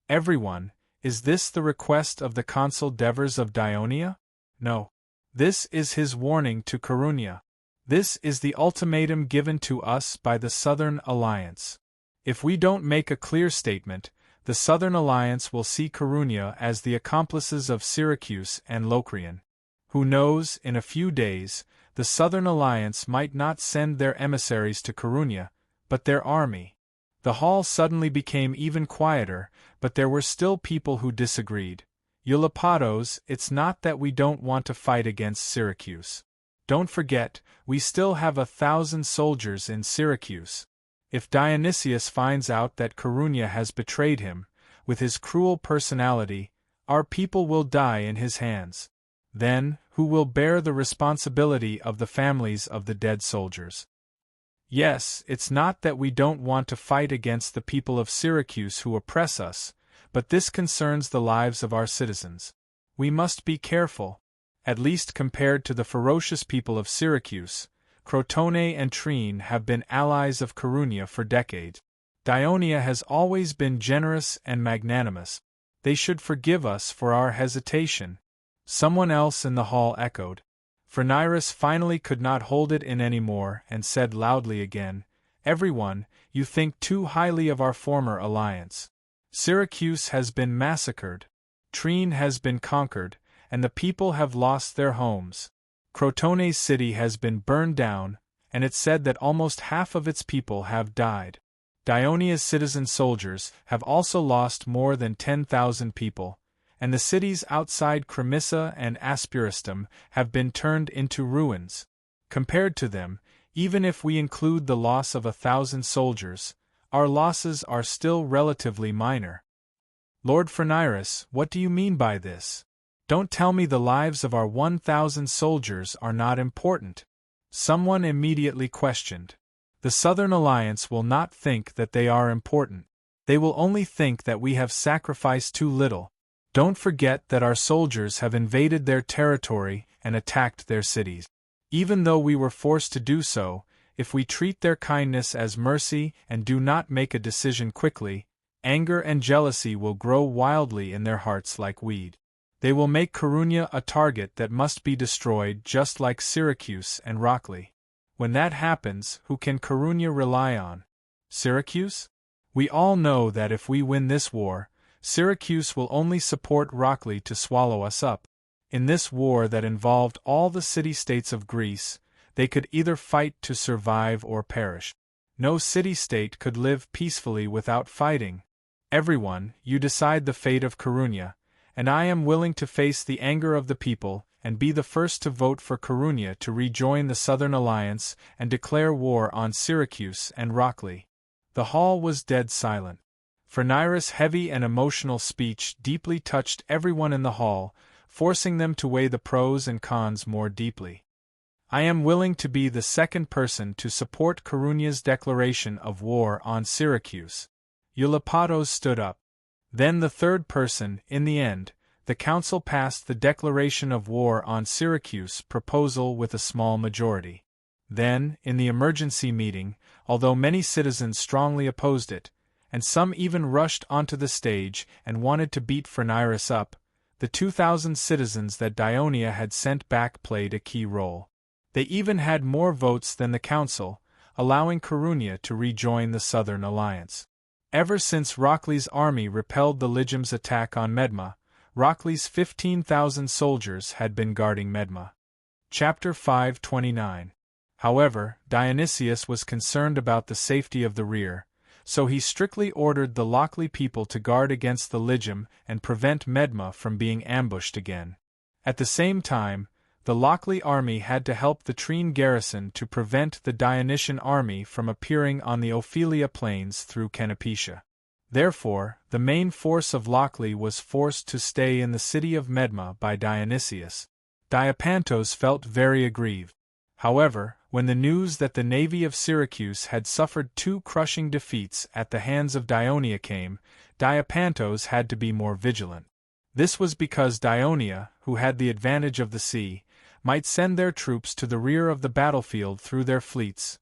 "Everyone, is this the request of the consul Devers of Daionia? No. This is his warning to Carunia. This is the ultimatum given to us by the Southern Alliance. If we don't make a clear statement, the Southern Alliance will see Carunia as the accomplices of Syracuse and Locrian. Who knows, in a few days, the Southern Alliance might not send their emissaries to Carunia, but their army. The hall suddenly became even quieter, but there were still people who disagreed. Eulopatos, it's not that we don't want to fight against Syracuse. Don't forget, we still have 1,000 soldiers in Syracuse. If Dionysius finds out that Corunia has betrayed him, with his cruel personality, our people will die in his hands. Then, who will bear the responsibility of the families of the dead soldiers? Yes, it's not that we don't want to fight against the people of Syracuse who oppress us, but this concerns the lives of our citizens. We must be careful. At least compared to the ferocious people of Syracuse, Crotone and Trine have been allies of Corunia for decades. Dionia has always been generous and magnanimous. They should forgive us for our hesitation. Someone else in the hall echoed. Phreniris finally could not hold it in any more and said loudly again, "Everyone, you think too highly of our former alliance. Syracuse has been massacred. Trine has been conquered, and the people have lost their homes. Crotone's city has been burned down, and it's said that almost half of its people have died. Dionia's citizen soldiers have also lost more than 10,000 people, and the cities outside Cremissa and Aspirustum have been turned into ruins. Compared to them, even if we include the loss of 1,000 soldiers, our losses are still relatively minor." "Lord Phreniris, what do you mean by this? Don't tell me the lives of our 1,000 soldiers are not important," someone immediately questioned. "The Southern Alliance will not think that they are important. They will only think that we have sacrificed too little. Don't forget that our soldiers have invaded their territory and attacked their cities. Even though we were forced to do so, if we treat their kindness as mercy and do not make a decision quickly, anger and jealousy will grow wildly in their hearts like weed. They will make Corunia a target that must be destroyed, just like Syracuse and Rockley. When that happens, who can Corunia rely on? Syracuse? We all know that if we win this war, Syracuse will only support Rockley to swallow us up. In this war that involved all the city-states of Greece, they could either fight to survive or perish. No city-state could live peacefully without fighting. Everyone, you decide the fate of Corunia, and I am willing to face the anger of the people and be the first to vote for Corunia to rejoin the Southern Alliance and declare war on Syracuse and Rockley." The hall was dead silent. Phreniris' heavy and emotional speech deeply touched everyone in the hall, forcing them to weigh the pros and cons more deeply. "I am willing to be the second person to support Corunia's declaration of war on Syracuse." Eulopatos stood up. Then the third person. In the end, the council passed the declaration of war on Syracuse proposal with a small majority. Then, in the emergency meeting, although many citizens strongly opposed it, and some even rushed onto the stage and wanted to beat Phreniris up, the 2,000 citizens that Dionia had sent back played a key role. They even had more votes than the council, allowing Corunia to rejoin the Southern Alliance. Ever since Rockley's army repelled the Lygium's attack on Medma, Rockley's 15,000 soldiers had been guarding Medma. Chapter 529. However, Dionysius was concerned about the safety of the rear, so he strictly ordered the Lockley people to guard against the Lygium and prevent Medma from being ambushed again. At the same time, the Lockley army had to help the Trine garrison to prevent the Dionysian army from appearing on the Ophelia plains through Canopetia. Therefore, the main force of Lockley was forced to stay in the city of Medma by Dionysius. Diapantos felt very aggrieved. However, when the news that the navy of Syracuse had suffered 2 crushing defeats at the hands of Dionia came, Diapantos had to be more vigilant. This was because Dionia, who had the advantage of the sea, might send their troops to the rear of the battlefield through their fleets,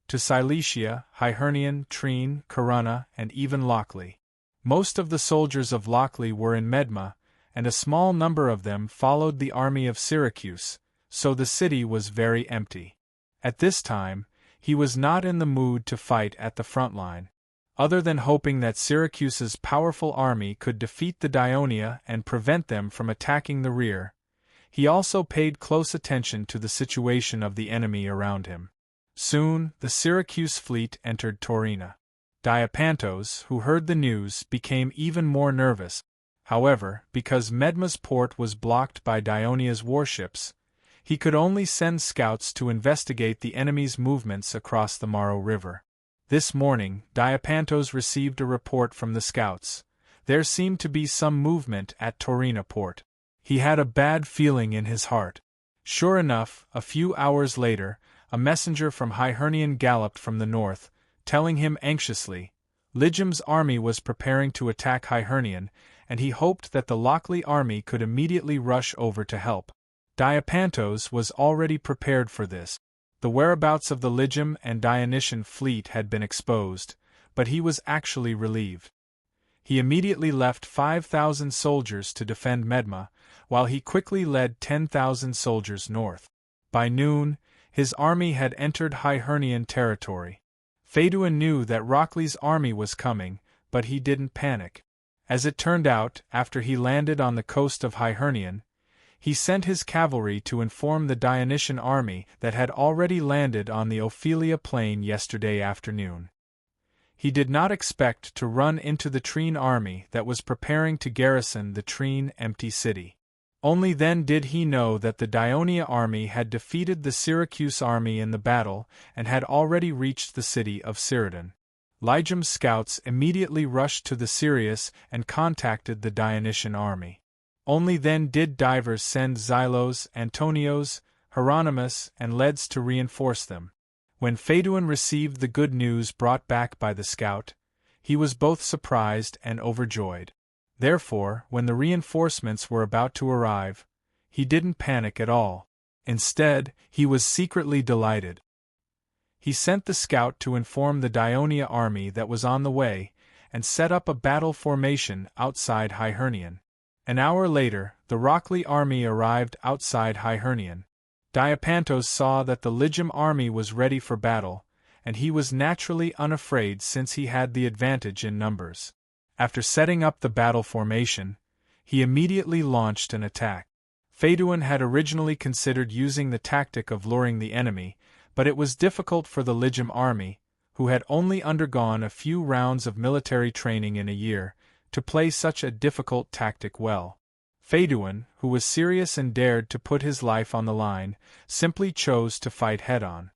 to Cilicia, Hyhernion, Trine, Corunna, and even Lockley. Most of the soldiers of Lockley were in Medma, and a small number of them followed the army of Syracuse, so the city was very empty. At this time, he was not in the mood to fight at the front line. Other than hoping that Syracuse's powerful army could defeat the Dionia and prevent them from attacking the rear, he also paid close attention to the situation of the enemy around him. Soon, the Syracuse fleet entered Taurina. Diapantos, who heard the news, became even more nervous. However, because Medma's port was blocked by Dionia's warships, he could only send scouts to investigate the enemy's movements across the Maro River. This morning, Diapantos received a report from the scouts. There seemed to be some movement at Torina port. He had a bad feeling in his heart. Sure enough, a few hours later, a messenger from Hyhernian galloped from the north, telling him anxiously, Lygium's army was preparing to attack Hyhernian, and he hoped that the Lochley army could immediately rush over to help. Diapantos was already prepared for this. The whereabouts of the Lygium and Dionysian fleet had been exposed, but he was actually relieved. He immediately left 5,000 soldiers to defend Medma, while he quickly led 10,000 soldiers north. By noon, his army had entered Hyhernian territory. Phaeduin knew that Rockley's army was coming, but he didn't panic. As it turned out, after he landed on the coast of Hyhernian, he sent his cavalry to inform the Dionysian army that had already landed on the Ophelia plain yesterday afternoon. He did not expect to run into the Trine army that was preparing to garrison the Trine empty city. Only then did he know that the Dionia army had defeated the Syracuse army in the battle and had already reached the city of Cyrene. Lygium's scouts immediately rushed to the Sirius and contacted the Dionysian army. Only then did divers send Xylos, Antonios, Hieronymus, and Leds to reinforce them. When Phaeduin received the good news brought back by the scout, he was both surprised and overjoyed. Therefore, when the reinforcements were about to arrive, he didn't panic at all. Instead, he was secretly delighted. He sent the scout to inform the Dionia army that was on the way, and set up a battle formation outside Hyhernian. An hour later, the Rockley army arrived outside Hyhernian. Diapantos saw that the Lygium army was ready for battle, and he was naturally unafraid since he had the advantage in numbers. After setting up the battle formation, he immediately launched an attack. Phaeduin had originally considered using the tactic of luring the enemy, but it was difficult for the Lygium army, who had only undergone a few rounds of military training in a year, to play such a difficult tactic well. Phaeduin, who was serious and dared to put his life on the line, simply chose to fight head-on.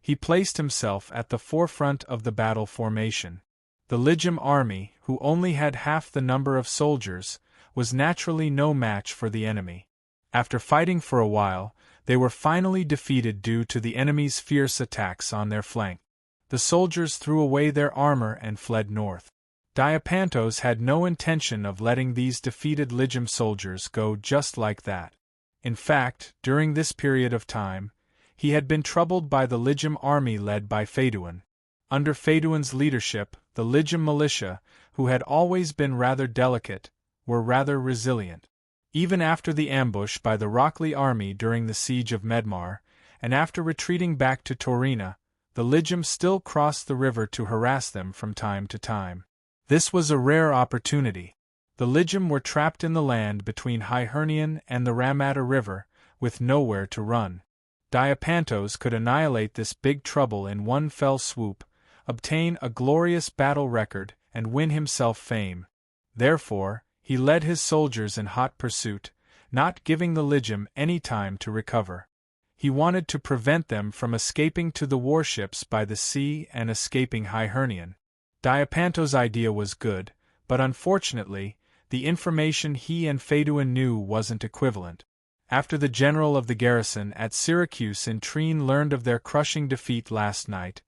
He placed himself at the forefront of the battle formation. The Lygium army, who only had half the number of soldiers, was naturally no match for the enemy. After fighting for a while, they were finally defeated due to the enemy's fierce attacks on their flank. The soldiers threw away their armor and fled north. Diapantos had no intention of letting these defeated Lygium soldiers go just like that. In fact, during this period of time, he had been troubled by the Lygium army led by Phaeduin. Under Phaeduin's leadership, the Lygium militia, who had always been rather delicate, were rather resilient. Even after the ambush by the Rockley army during the siege of Medmar, and after retreating back to Torina, the Lygium still crossed the river to harass them from time to time. This was a rare opportunity. The Lygium were trapped in the land between Hyhernian and the Ramata River, with nowhere to run. Diapantos could annihilate this big trouble in one fell swoop, obtain a glorious battle record, and win himself fame. Therefore, he led his soldiers in hot pursuit, not giving the Lygium any time to recover. He wanted to prevent them from escaping to the warships by the sea and escaping Hyhernian. Diapantos' idea was good, but unfortunately, the information he and Phaeduin knew wasn't equivalent. After the general of the garrison at Syracuse in Trine learned of their crushing defeat last night,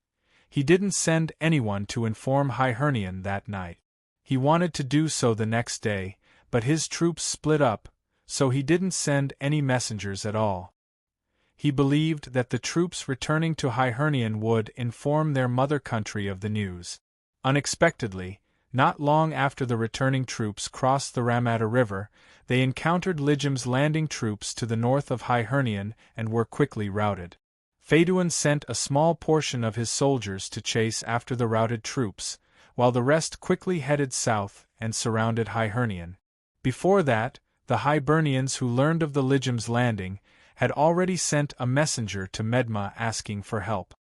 he didn't send anyone to inform Hyhernian that night. He wanted to do so the next day, but his troops split up, so he didn't send any messengers at all. He believed that the troops returning to Hyhernian would inform their mother country of the news. Unexpectedly, not long after the returning troops crossed the Ramata River, they encountered Lygium's landing troops to the north of Hyhernian and were quickly routed. Phaeduin sent a small portion of his soldiers to chase after the routed troops, while the rest quickly headed south and surrounded Hyhernian. Before that, the Hibernians who learned of the Lygium's landing had already sent a messenger to Medma asking for help.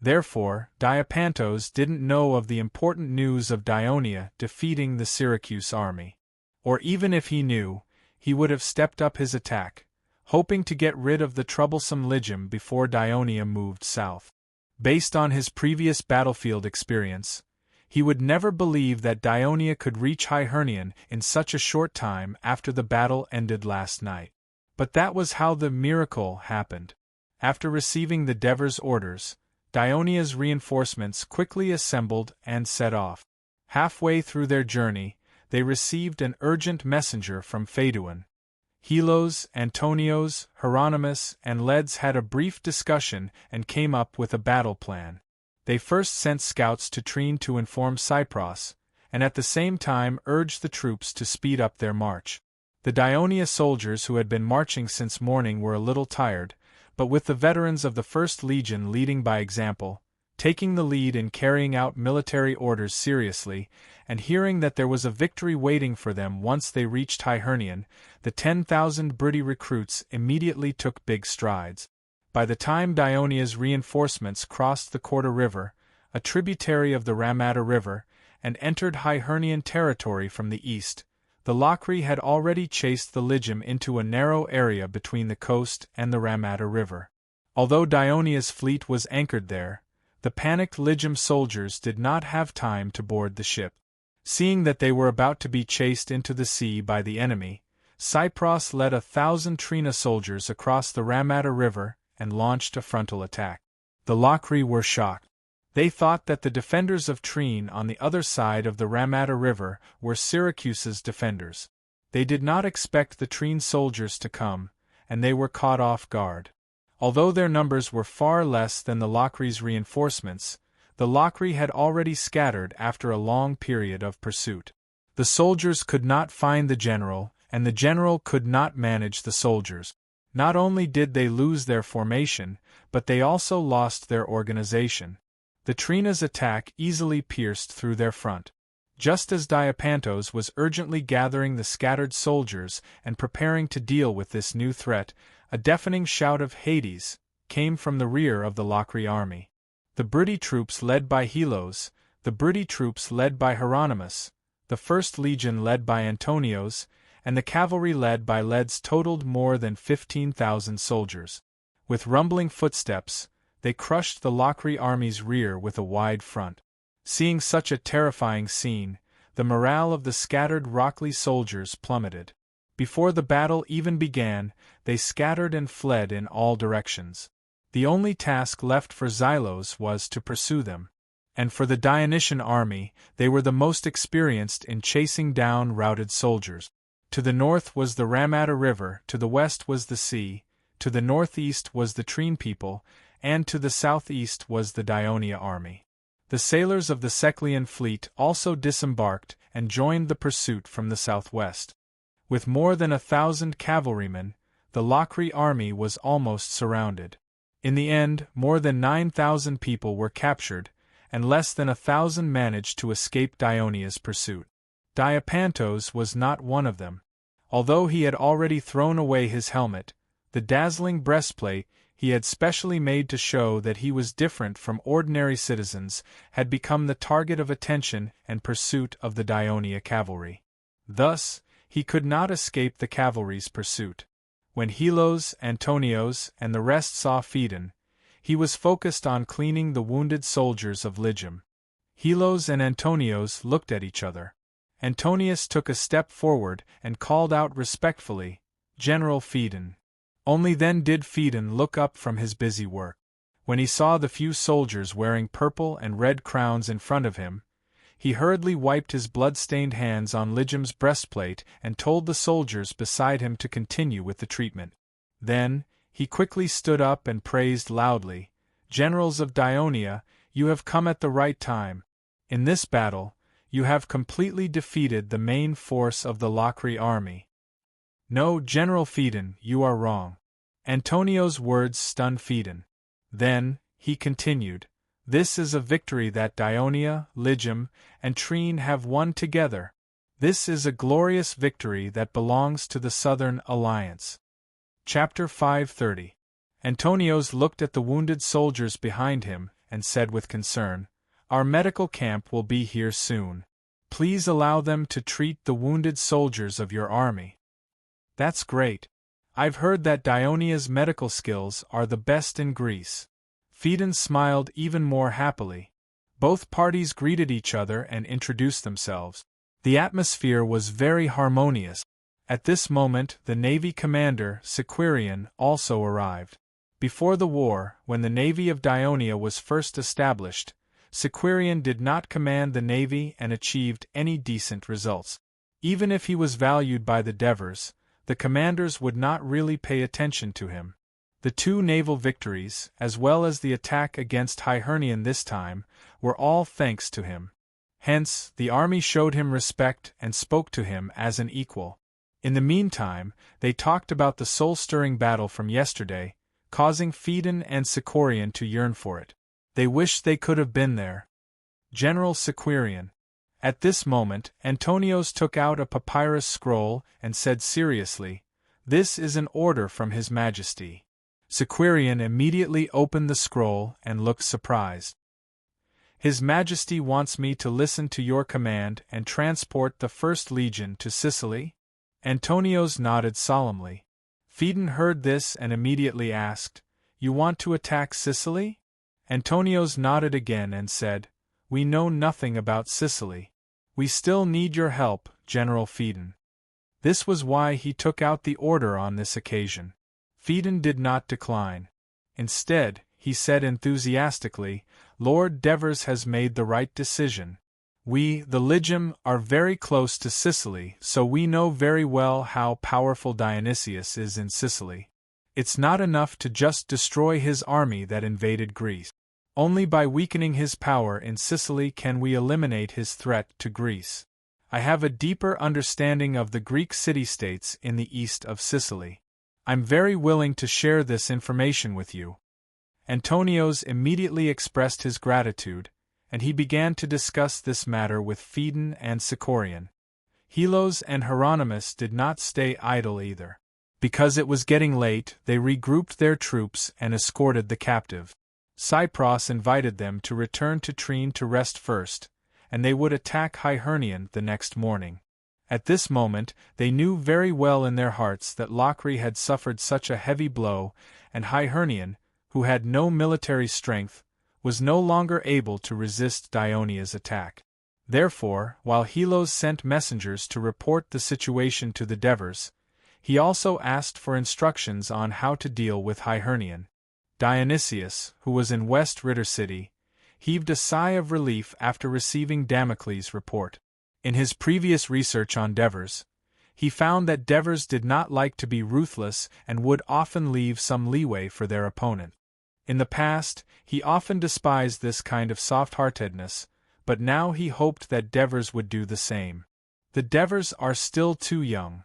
Therefore, Diapantos didn't know of the important news of Dionia defeating the Syracuse army. Or even if he knew, he would have stepped up his attack, hoping to get rid of the troublesome Lygium before Dionia moved south. Based on his previous battlefield experience, he would never believe that Dionia could reach Hiernion in such a short time after the battle ended last night. But that was how the miracle happened. After receiving the Devor's orders, Dionia's reinforcements quickly assembled and set off. Halfway through their journey, they received an urgent messenger from Phaeduan. Helos, Antonios, Hieronymus, and Leds had a brief discussion and came up with a battle plan. They first sent scouts to Trine to inform Cypros, and at the same time urged the troops to speed up their march. The Dionia soldiers who had been marching since morning were a little tired, but with the veterans of the First Legion leading by example, taking the lead in carrying out military orders seriously, and hearing that there was a victory waiting for them once they reached Hiernion, the 10,000 Briti recruits immediately took big strides. By the time Dionia's reinforcements crossed the Korda River, a tributary of the Ramata River, and entered Hiernion territory from the east, the Locri had already chased the Lygium into a narrow area between the coast and the Ramata River. Although Dionia's fleet was anchored there, the panicked Lygium soldiers did not have time to board the ship. Seeing that they were about to be chased into the sea by the enemy, Cypros led 1,000 Trina soldiers across the Ramata River and launched a frontal attack. The Locri were shocked. They thought that the defenders of Trine on the other side of the Ramata River were Syracuse's defenders. They did not expect the Trine soldiers to come, and they were caught off guard. Although their numbers were far less than the Locri's reinforcements, the Locri had already scattered after a long period of pursuit. The soldiers could not find the general, and the general could not manage the soldiers. Not only did they lose their formation, but they also lost their organization. The Trina's attack easily pierced through their front. Just as Diapantos was urgently gathering the scattered soldiers and preparing to deal with this new threat, a deafening shout of Hades came from the rear of the Locri army. The Briti troops led by Helos, the Briti troops led by Hieronymus, the First Legion led by Antonios, and the cavalry led by Leds totaled more than 15,000 soldiers. With rumbling footsteps, they crushed the Locri army's rear with a wide front. Seeing such a terrifying scene, the morale of the scattered Rockley soldiers plummeted. Before the battle even began, they scattered and fled in all directions. The only task left for Xylos was to pursue them. And for the Dionysian army, they were the most experienced in chasing down routed soldiers. To the north was the Ramata River, to the west was the sea, to the northeast was the Trine people, and to the southeast was the Dionia army. The sailors of the Seclian fleet also disembarked and joined the pursuit from the southwest. With more than 1,000 cavalrymen, the Locri army was almost surrounded. In the end, more than 9,000 people were captured, and less than 1,000 managed to escape Dionia's pursuit. Diapantos was not one of them. Although he had already thrown away his helmet, the dazzling breastplate he had specially made to show that he was different from ordinary citizens had become the target of attention and pursuit of the Dionia cavalry. Thus, he could not escape the cavalry's pursuit. When Helos, Antonios, and the rest saw Phaedon, he was focused on cleaning the wounded soldiers of Lygium. Helos and Antonios looked at each other. Antonius took a step forward and called out respectfully, "General Phaedon." Only then did Phaedon look up from his busy work. When he saw the few soldiers wearing purple and red crowns in front of him, he hurriedly wiped his blood-stained hands on Lygium's breastplate and told the soldiers beside him to continue with the treatment. Then, he quickly stood up and praised loudly, "Generals of Dionia, you have come at the right time. In this battle, you have completely defeated the main force of the Locri army." "No, General Phaedon, you are wrong." Antonio's words stunned Phaedon. Then, he continued, "This is a victory that Dionia, Lygium, and Trine have won together. This is a glorious victory that belongs to the Southern Alliance." Chapter 530. Antonios looked at the wounded soldiers behind him and said with concern, "Our medical camp will be here soon. Please allow them to treat the wounded soldiers of your army." "That's great. I've heard that Dionia's medical skills are the best in Greece." Phaedon smiled even more happily. Both parties greeted each other and introduced themselves. The atmosphere was very harmonious. At this moment, the Navy commander, Sequirion, also arrived. Before the war, when the Navy of Dionia was first established, Sequirion did not command the Navy and achieved any decent results. Even if he was valued by the Devers, the commanders would not really pay attention to him. The 2 naval victories, as well as the attack against Hyhernion this time, were all thanks to him. Hence, the army showed him respect and spoke to him as an equal. In the meantime, they talked about the soul-stirring battle from yesterday, causing Phaedon and Sequirion to yearn for it. They wished they could have been there. General Sequirion. At this moment, Antonios took out a papyrus scroll and said seriously, "This is an order from His Majesty." Sequirion immediately opened the scroll and looked surprised. "His Majesty wants me to listen to your command and transport the First Legion to Sicily?" Antonios nodded solemnly. Phaedon heard this and immediately asked, "You want to attack Sicily?" Antonios nodded again and said, "We know nothing about Sicily. We still need your help, General Phaedon." This was why he took out the order on this occasion. Phaedon did not decline. Instead, he said enthusiastically, "Lord Devers has made the right decision. We, the Legion, are very close to Sicily, so we know very well how powerful Dionysius is in Sicily. It's not enough to just destroy his army that invaded Greece. Only by weakening his power in Sicily can we eliminate his threat to Greece. I have a deeper understanding of the Greek city-states in the east of Sicily. I'm very willing to share this information with you." Antonios immediately expressed his gratitude, and he began to discuss this matter with Phaedon and Sequirion. Helos and Hieronymus did not stay idle either. Because it was getting late, they regrouped their troops and escorted the captive. Cypros invited them to return to Trine to rest first, and they would attack Hyhernion the next morning. At this moment, they knew very well in their hearts that Locri had suffered such a heavy blow, and Hyhernion, who had no military strength, was no longer able to resist Dionia's attack. Therefore, while Helos sent messengers to report the situation to the Devers, he also asked for instructions on how to deal with Hyhernion. Dionysius, who was in West Ritter City, heaved a sigh of relief after receiving Damocles' report. In his previous research on Devers, he found that Devers did not like to be ruthless and would often leave some leeway for their opponent. In the past, he often despised this kind of soft-heartedness, but now he hoped that Devers would do the same. The Devers are still too young.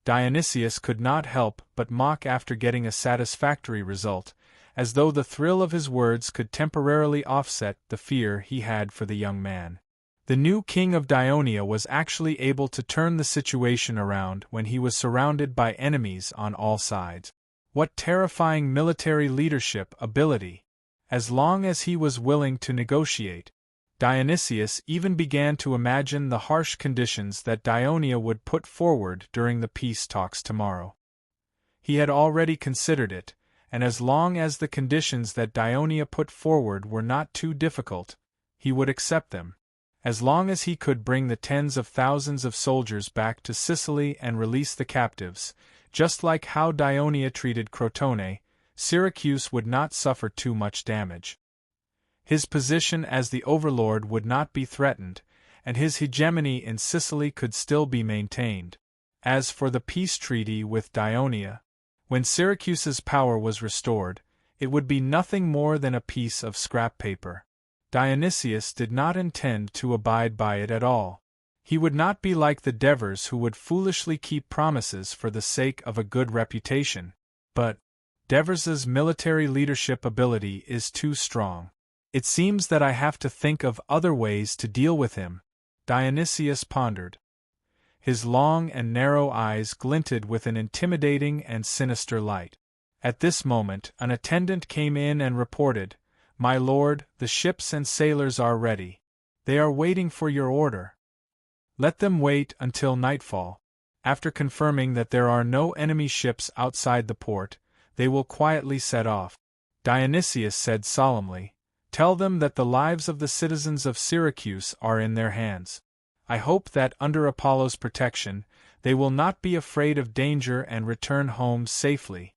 Dionysius could not help but mock after getting a satisfactory result, as though the thrill of his words could temporarily offset the fear he had for the young man. The new king of Dionia was actually able to turn the situation around when he was surrounded by enemies on all sides. What terrifying military leadership ability! As long as he was willing to negotiate, Dionysius even began to imagine the harsh conditions that Dionia would put forward during the peace talks tomorrow. He had already considered it, and as long as the conditions that Dionia put forward were not too difficult, he would accept them. As long as he could bring the tens of thousands of soldiers back to Sicily and release the captives, just like how Dionia treated Crotone, Syracuse would not suffer too much damage. His position as the Overlord would not be threatened, and his hegemony in Sicily could still be maintained. As for the peace treaty with Dionia, when Syracuse's power was restored, it would be nothing more than a piece of scrap paper. Dionysius did not intend to abide by it at all. He would not be like the Devers who would foolishly keep promises for the sake of a good reputation, but Devers's military leadership ability is too strong. It seems that I have to think of other ways to deal with him, Dionysius pondered. His long and narrow eyes glinted with an intimidating and sinister light. At this moment, an attendant came in and reported, "My lord, the ships and sailors are ready. They are waiting for your order. Let them wait until nightfall. After confirming that there are no enemy ships outside the port, they will quietly set off." Dionysius said solemnly, "Tell them that the lives of the citizens of Syracuse are in their hands. I hope that, under Apollo's protection, they will not be afraid of danger and return home safely."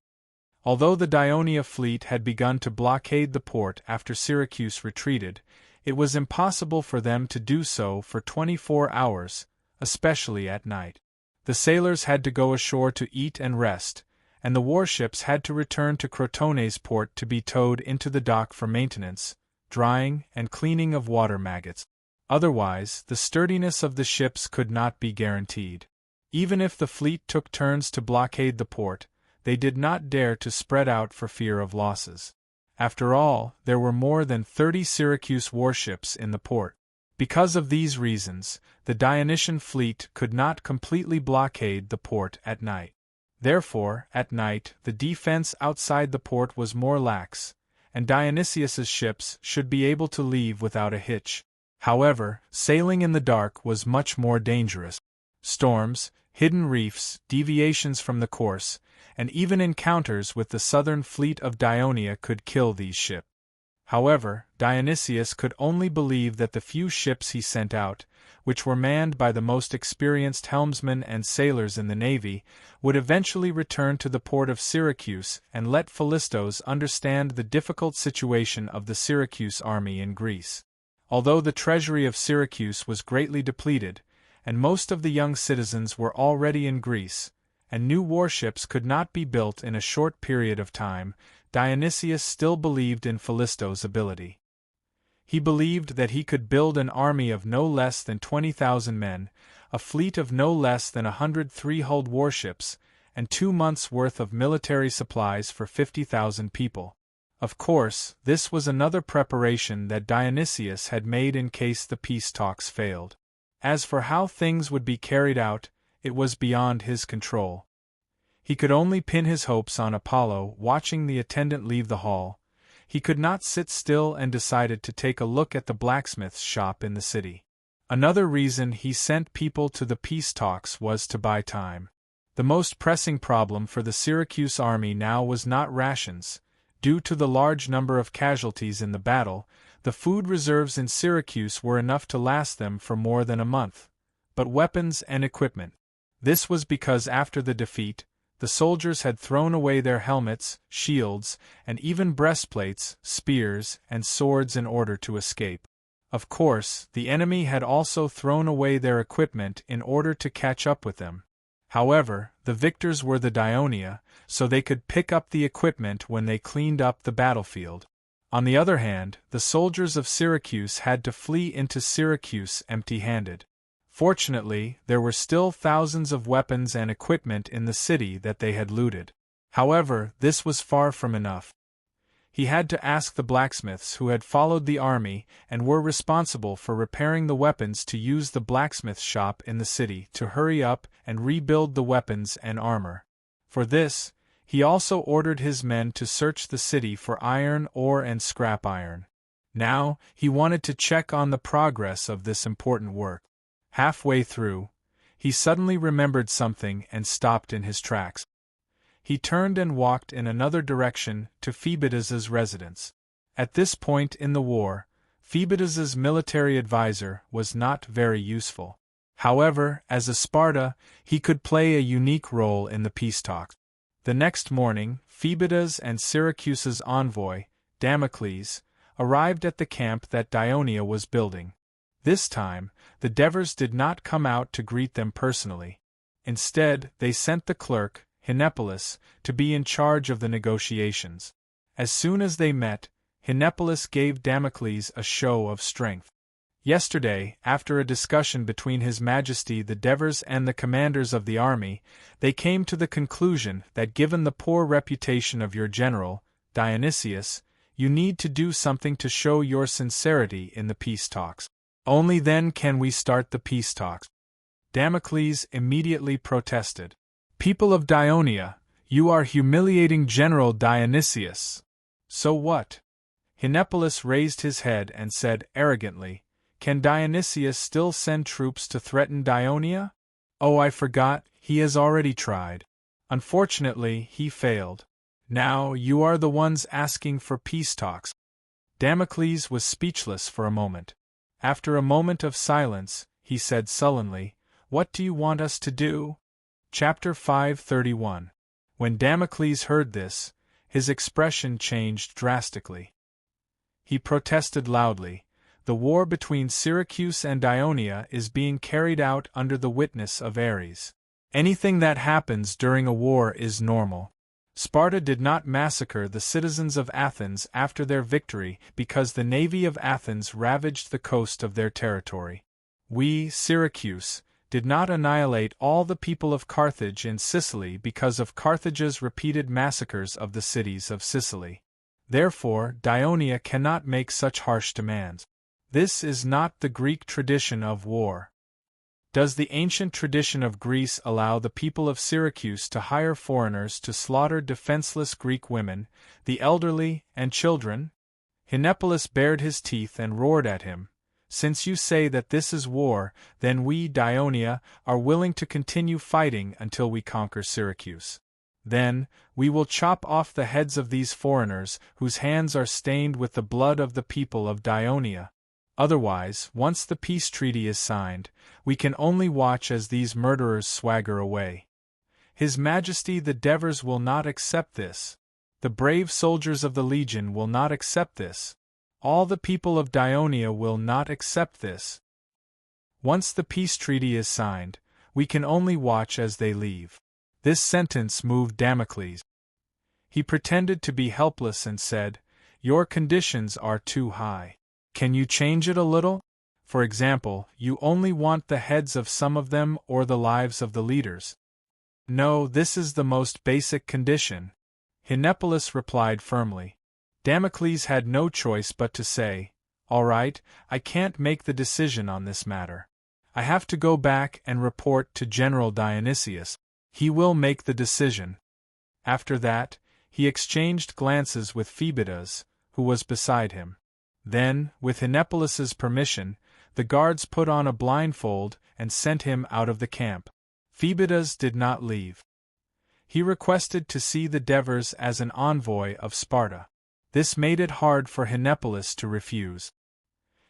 Although the Dionia fleet had begun to blockade the port after Syracuse retreated, it was impossible for them to do so for 24 hours, especially at night. The sailors had to go ashore to eat and rest, and the warships had to return to Crotone's port to be towed into the dock for maintenance, drying, and cleaning of water maggots. Otherwise, the sturdiness of the ships could not be guaranteed. Even if the fleet took turns to blockade the port, they did not dare to spread out for fear of losses. After all, there were more than 30 Syracuse warships in the port. Because of these reasons, the Dionysian fleet could not completely blockade the port at night. Therefore, at night, the defense outside the port was more lax, and Dionysius's ships should be able to leave without a hitch. However, sailing in the dark was much more dangerous. Storms, hidden reefs, deviations from the course, and even encounters with the southern fleet of Dionia could kill these ships. However, Dionysius could only believe that the few ships he sent out, which were manned by the most experienced helmsmen and sailors in the navy, would eventually return to the port of Syracuse and let Philistos understand the difficult situation of the Syracuse army in Greece. Although the treasury of Syracuse was greatly depleted, and most of the young citizens were already in Greece, and new warships could not be built in a short period of time, Dionysius still believed in Philistos' ability. He believed that he could build an army of no less than 20,000 men, a fleet of no less than 100 three-hulled warships, and 2 months' worth of military supplies for 50,000 people. Of course, this was another preparation that Dionysius had made in case the peace talks failed. As for how things would be carried out, it was beyond his control. He could only pin his hopes on Apollo watching the attendant leave the hall. He could not sit still and decided to take a look at the blacksmith's shop in the city. Another reason he sent people to the peace talks was to buy time. The most pressing problem for the Syracuse army now was not rations. Due to the large number of casualties in the battle, the food reserves in Syracuse were enough to last them for more than a month. But weapons and equipment. This was because after the defeat, the soldiers had thrown away their helmets, shields, and even breastplates, spears, and swords in order to escape. Of course, the enemy had also thrown away their equipment in order to catch up with them. However, the victors were the Dionia, so they could pick up the equipment when they cleaned up the battlefield. On the other hand, the soldiers of Syracuse had to flee into Syracuse empty-handed. Fortunately, there were still thousands of weapons and equipment in the city that they had looted. However, this was far from enough. He had to ask the blacksmiths who had followed the army and were responsible for repairing the weapons to use the blacksmith shop in the city to hurry up and rebuild the weapons and armor. For this, he also ordered his men to search the city for iron ore and scrap iron. Now, he wanted to check on the progress of this important work. Halfway through, he suddenly remembered something and stopped in his tracks. He turned and walked in another direction to Phoebidas's residence. At this point in the war, Phoebidas's military advisor was not very useful. However, as a Sparta, he could play a unique role in the peace talks. The next morning, Phoebidas and Syracuse's envoy, Damocles, arrived at the camp that Dionia was building. This time, the Devers did not come out to greet them personally. Instead, they sent the clerk, Hinepolis, to be in charge of the negotiations. As soon as they met, Hinepolis gave Damocles a show of strength. Yesterday, after a discussion between His Majesty the Devers and the commanders of the army, they came to the conclusion that given the poor reputation of your general, Dionysius, you need to do something to show your sincerity in the peace talks. Only then can we start the peace talks. Damocles immediately protested. People of Dionia, you are humiliating General Dionysius. So what? Hinepolis raised his head and said arrogantly, "Can Dionysius still send troops to threaten Dionia? Oh, I forgot, he has already tried. Unfortunately, he failed. Now, you are the ones asking for peace talks." Damocles was speechless for a moment. After a moment of silence, he said sullenly, "What do you want us to do?" Chapter 531. When Damocles heard this, his expression changed drastically. He protested loudly, "The war between Syracuse and Ionia is being carried out under the witness of Ares. Anything that happens during a war is normal. Sparta did not massacre the citizens of Athens after their victory because the navy of Athens ravaged the coast of their territory. We, Syracuse, did not annihilate all the people of Carthage in Sicily because of Carthage's repeated massacres of the cities of Sicily. Therefore, Dionia cannot make such harsh demands. This is not the Greek tradition of war. Does the ancient tradition of Greece allow the people of Syracuse to hire foreigners to slaughter defenseless Greek women, the elderly, and children?" Hinepolis bared his teeth and roared at him, "Since you say that this is war, then we, Dionia, are willing to continue fighting until we conquer Syracuse. Then, we will chop off the heads of these foreigners whose hands are stained with the blood of the people of Dionia. Otherwise, once the peace treaty is signed, we can only watch as these murderers swagger away. His Majesty the Devers will not accept this. The brave soldiers of the Legion will not accept this. All the people of Dionia will not accept this. Once the peace treaty is signed, we can only watch as they leave." This sentence moved Damocles. He pretended to be helpless and said, "Your conditions are too high. Can you change it a little? For example, you only want the heads of some of them or the lives of the leaders." "No, this is the most basic condition," Hinepolis replied firmly. Damocles had no choice but to say, "All right, I can't make the decision on this matter. I have to go back and report to General Dionysius. He will make the decision." After that, he exchanged glances with Phoebidas, who was beside him. Then, with Hinepolis's permission, the guards put on a blindfold and sent him out of the camp. Phoebidas did not leave. He requested to see the Devers as an envoy of Sparta. This made it hard for Hinepolis to refuse.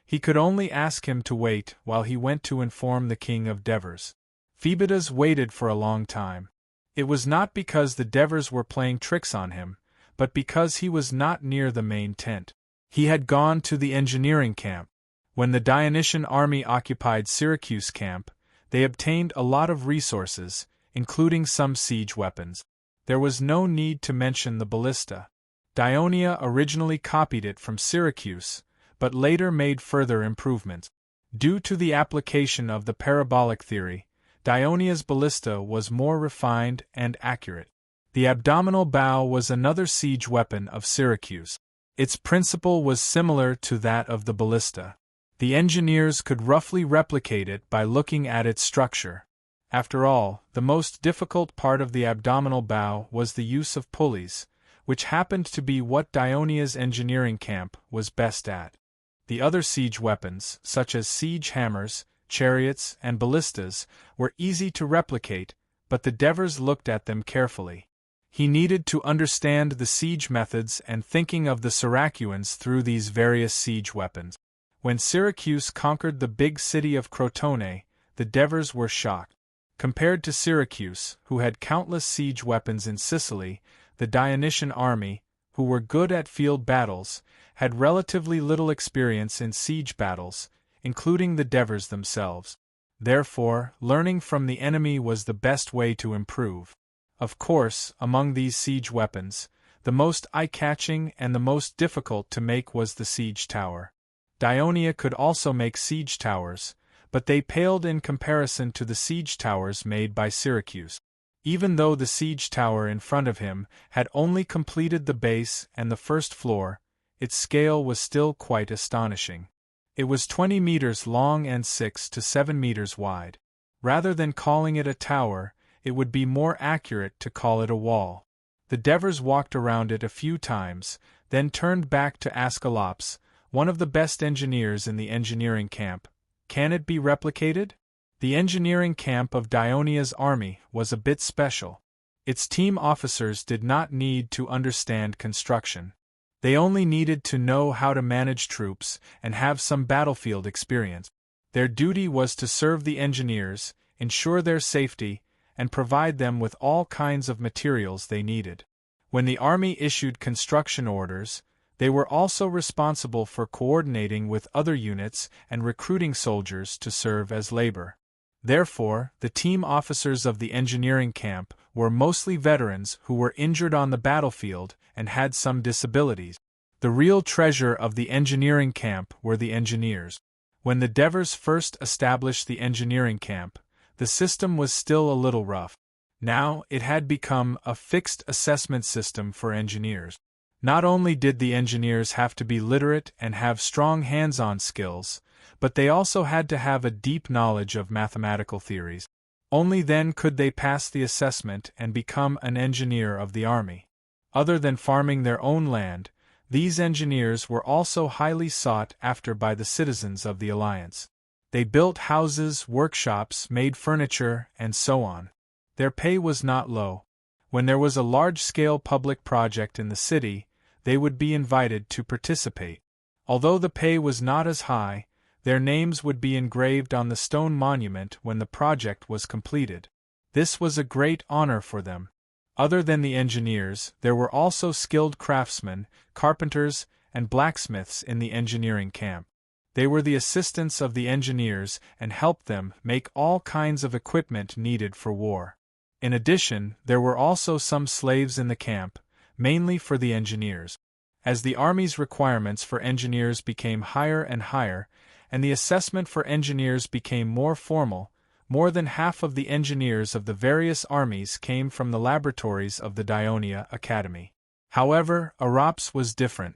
He could only ask him to wait while he went to inform the king of Devers. Phoebidas waited for a long time. It was not because the Devers were playing tricks on him, but because he was not near the main tent. He had gone to the engineering camp. When the Dionysian army occupied Syracuse camp, they obtained a lot of resources, including some siege weapons. There was no need to mention the ballista. Dionia originally copied it from Syracuse, but later made further improvements. Due to the application of the parabolic theory, Dionia's ballista was more refined and accurate. The abdominal bow was another siege weapon of Syracuse. Its principle was similar to that of the ballista. The engineers could roughly replicate it by looking at its structure. After all, the most difficult part of the abdominal bow was the use of pulleys, which happened to be what Dionia's engineering camp was best at. The other siege weapons, such as siege hammers, chariots, and ballistas, were easy to replicate, but the Devers looked at them carefully. He needed to understand the siege methods and thinking of the Syracuans through these various siege weapons. When Syracuse conquered the big city of Crotone, the Devers were shocked. Compared to Syracuse, who had countless siege weapons in Sicily, the Dionysian army, who were good at field battles, had relatively little experience in siege battles, including the Devers themselves. Therefore, learning from the enemy was the best way to improve. Of course, among these siege weapons, the most eye-catching and the most difficult to make was the siege tower. Dionia could also make siege towers, but they paled in comparison to the siege towers made by Syracuse. Even though the siege tower in front of him had only completed the base and the first floor, its scale was still quite astonishing. It was 20 meters long and 6 to 7 meters wide. Rather than calling it a tower, it would be more accurate to call it a wall. The Devers walked around it a few times, then turned back to Asclepius, one of the best engineers in the engineering camp. Can it be replicated? The engineering camp of Dionia's army was a bit special. Its team officers did not need to understand construction. They only needed to know how to manage troops and have some battlefield experience. Their duty was to serve the engineers, ensure their safety, and provide them with all kinds of materials they needed. When the army issued construction orders, they were also responsible for coordinating with other units and recruiting soldiers to serve as labor. Therefore, the team officers of the engineering camp were mostly veterans who were injured on the battlefield and had some disabilities. The real treasure of the engineering camp were the engineers. When the Devers first established the engineering camp, the system was still a little rough. Now, it had become a fixed assessment system for engineers. Not only did the engineers have to be literate and have strong hands-on skills, but they also had to have a deep knowledge of mathematical theories. Only then could they pass the assessment and become an engineer of the army. Other than farming their own land, these engineers were also highly sought after by the citizens of the Alliance. They built houses, workshops, made furniture, and so on. Their pay was not low. When there was a large-scale public project in the city, they would be invited to participate. Although the pay was not as high, their names would be engraved on the stone monument when the project was completed. This was a great honor for them. Other than the engineers, there were also skilled craftsmen, carpenters, and blacksmiths in the engineering camp. They were the assistants of the engineers and helped them make all kinds of equipment needed for war. In addition, there were also some slaves in the camp, mainly for the engineers. As the army's requirements for engineers became higher and higher, and the assessment for engineers became more formal, more than half of the engineers of the various armies came from the laboratories of the Dionia Academy. However, Araps was different.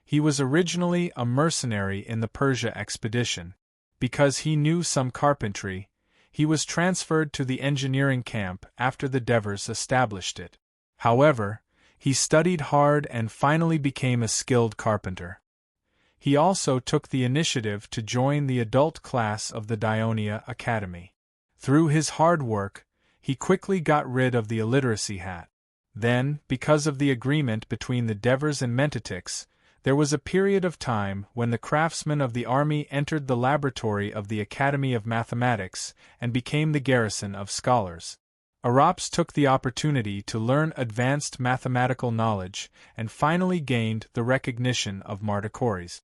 He was originally a mercenary in the Persia expedition. Because he knew some carpentry, he was transferred to the engineering camp after the Devers established it. However, he studied hard and finally became a skilled carpenter. He also took the initiative to join the adult class of the Dionia Academy. Through his hard work, he quickly got rid of the illiteracy hat. Then, because of the agreement between the Devers and Mentatics, there was a period of time when the craftsmen of the army entered the laboratory of the Academy of Mathematics and became the garrison of scholars. Araps took the opportunity to learn advanced mathematical knowledge and finally gained the recognition of Martocores.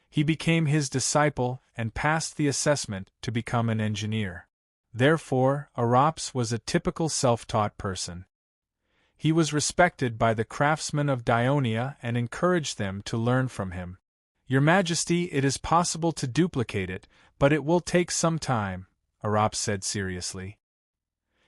He became his disciple and passed the assessment to become an engineer. Therefore, Araps was a typical self-taught person. He was respected by the craftsmen of Dionia and encouraged them to learn from him. "Your Majesty, it is possible to duplicate it, but it will take some time," Araps said seriously.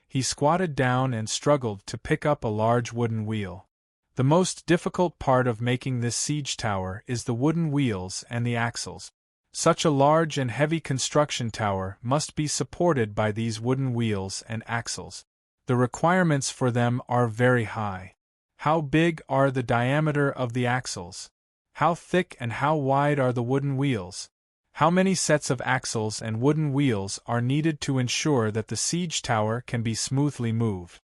He squatted down and struggled to pick up a large wooden wheel. The most difficult part of making this siege tower is the wooden wheels and the axles. Such a large and heavy construction tower must be supported by these wooden wheels and axles. The requirements for them are very high. How big are the diameter of the axles? How thick and how wide are the wooden wheels? How many sets of axles and wooden wheels are needed to ensure that the siege tower can be smoothly moved?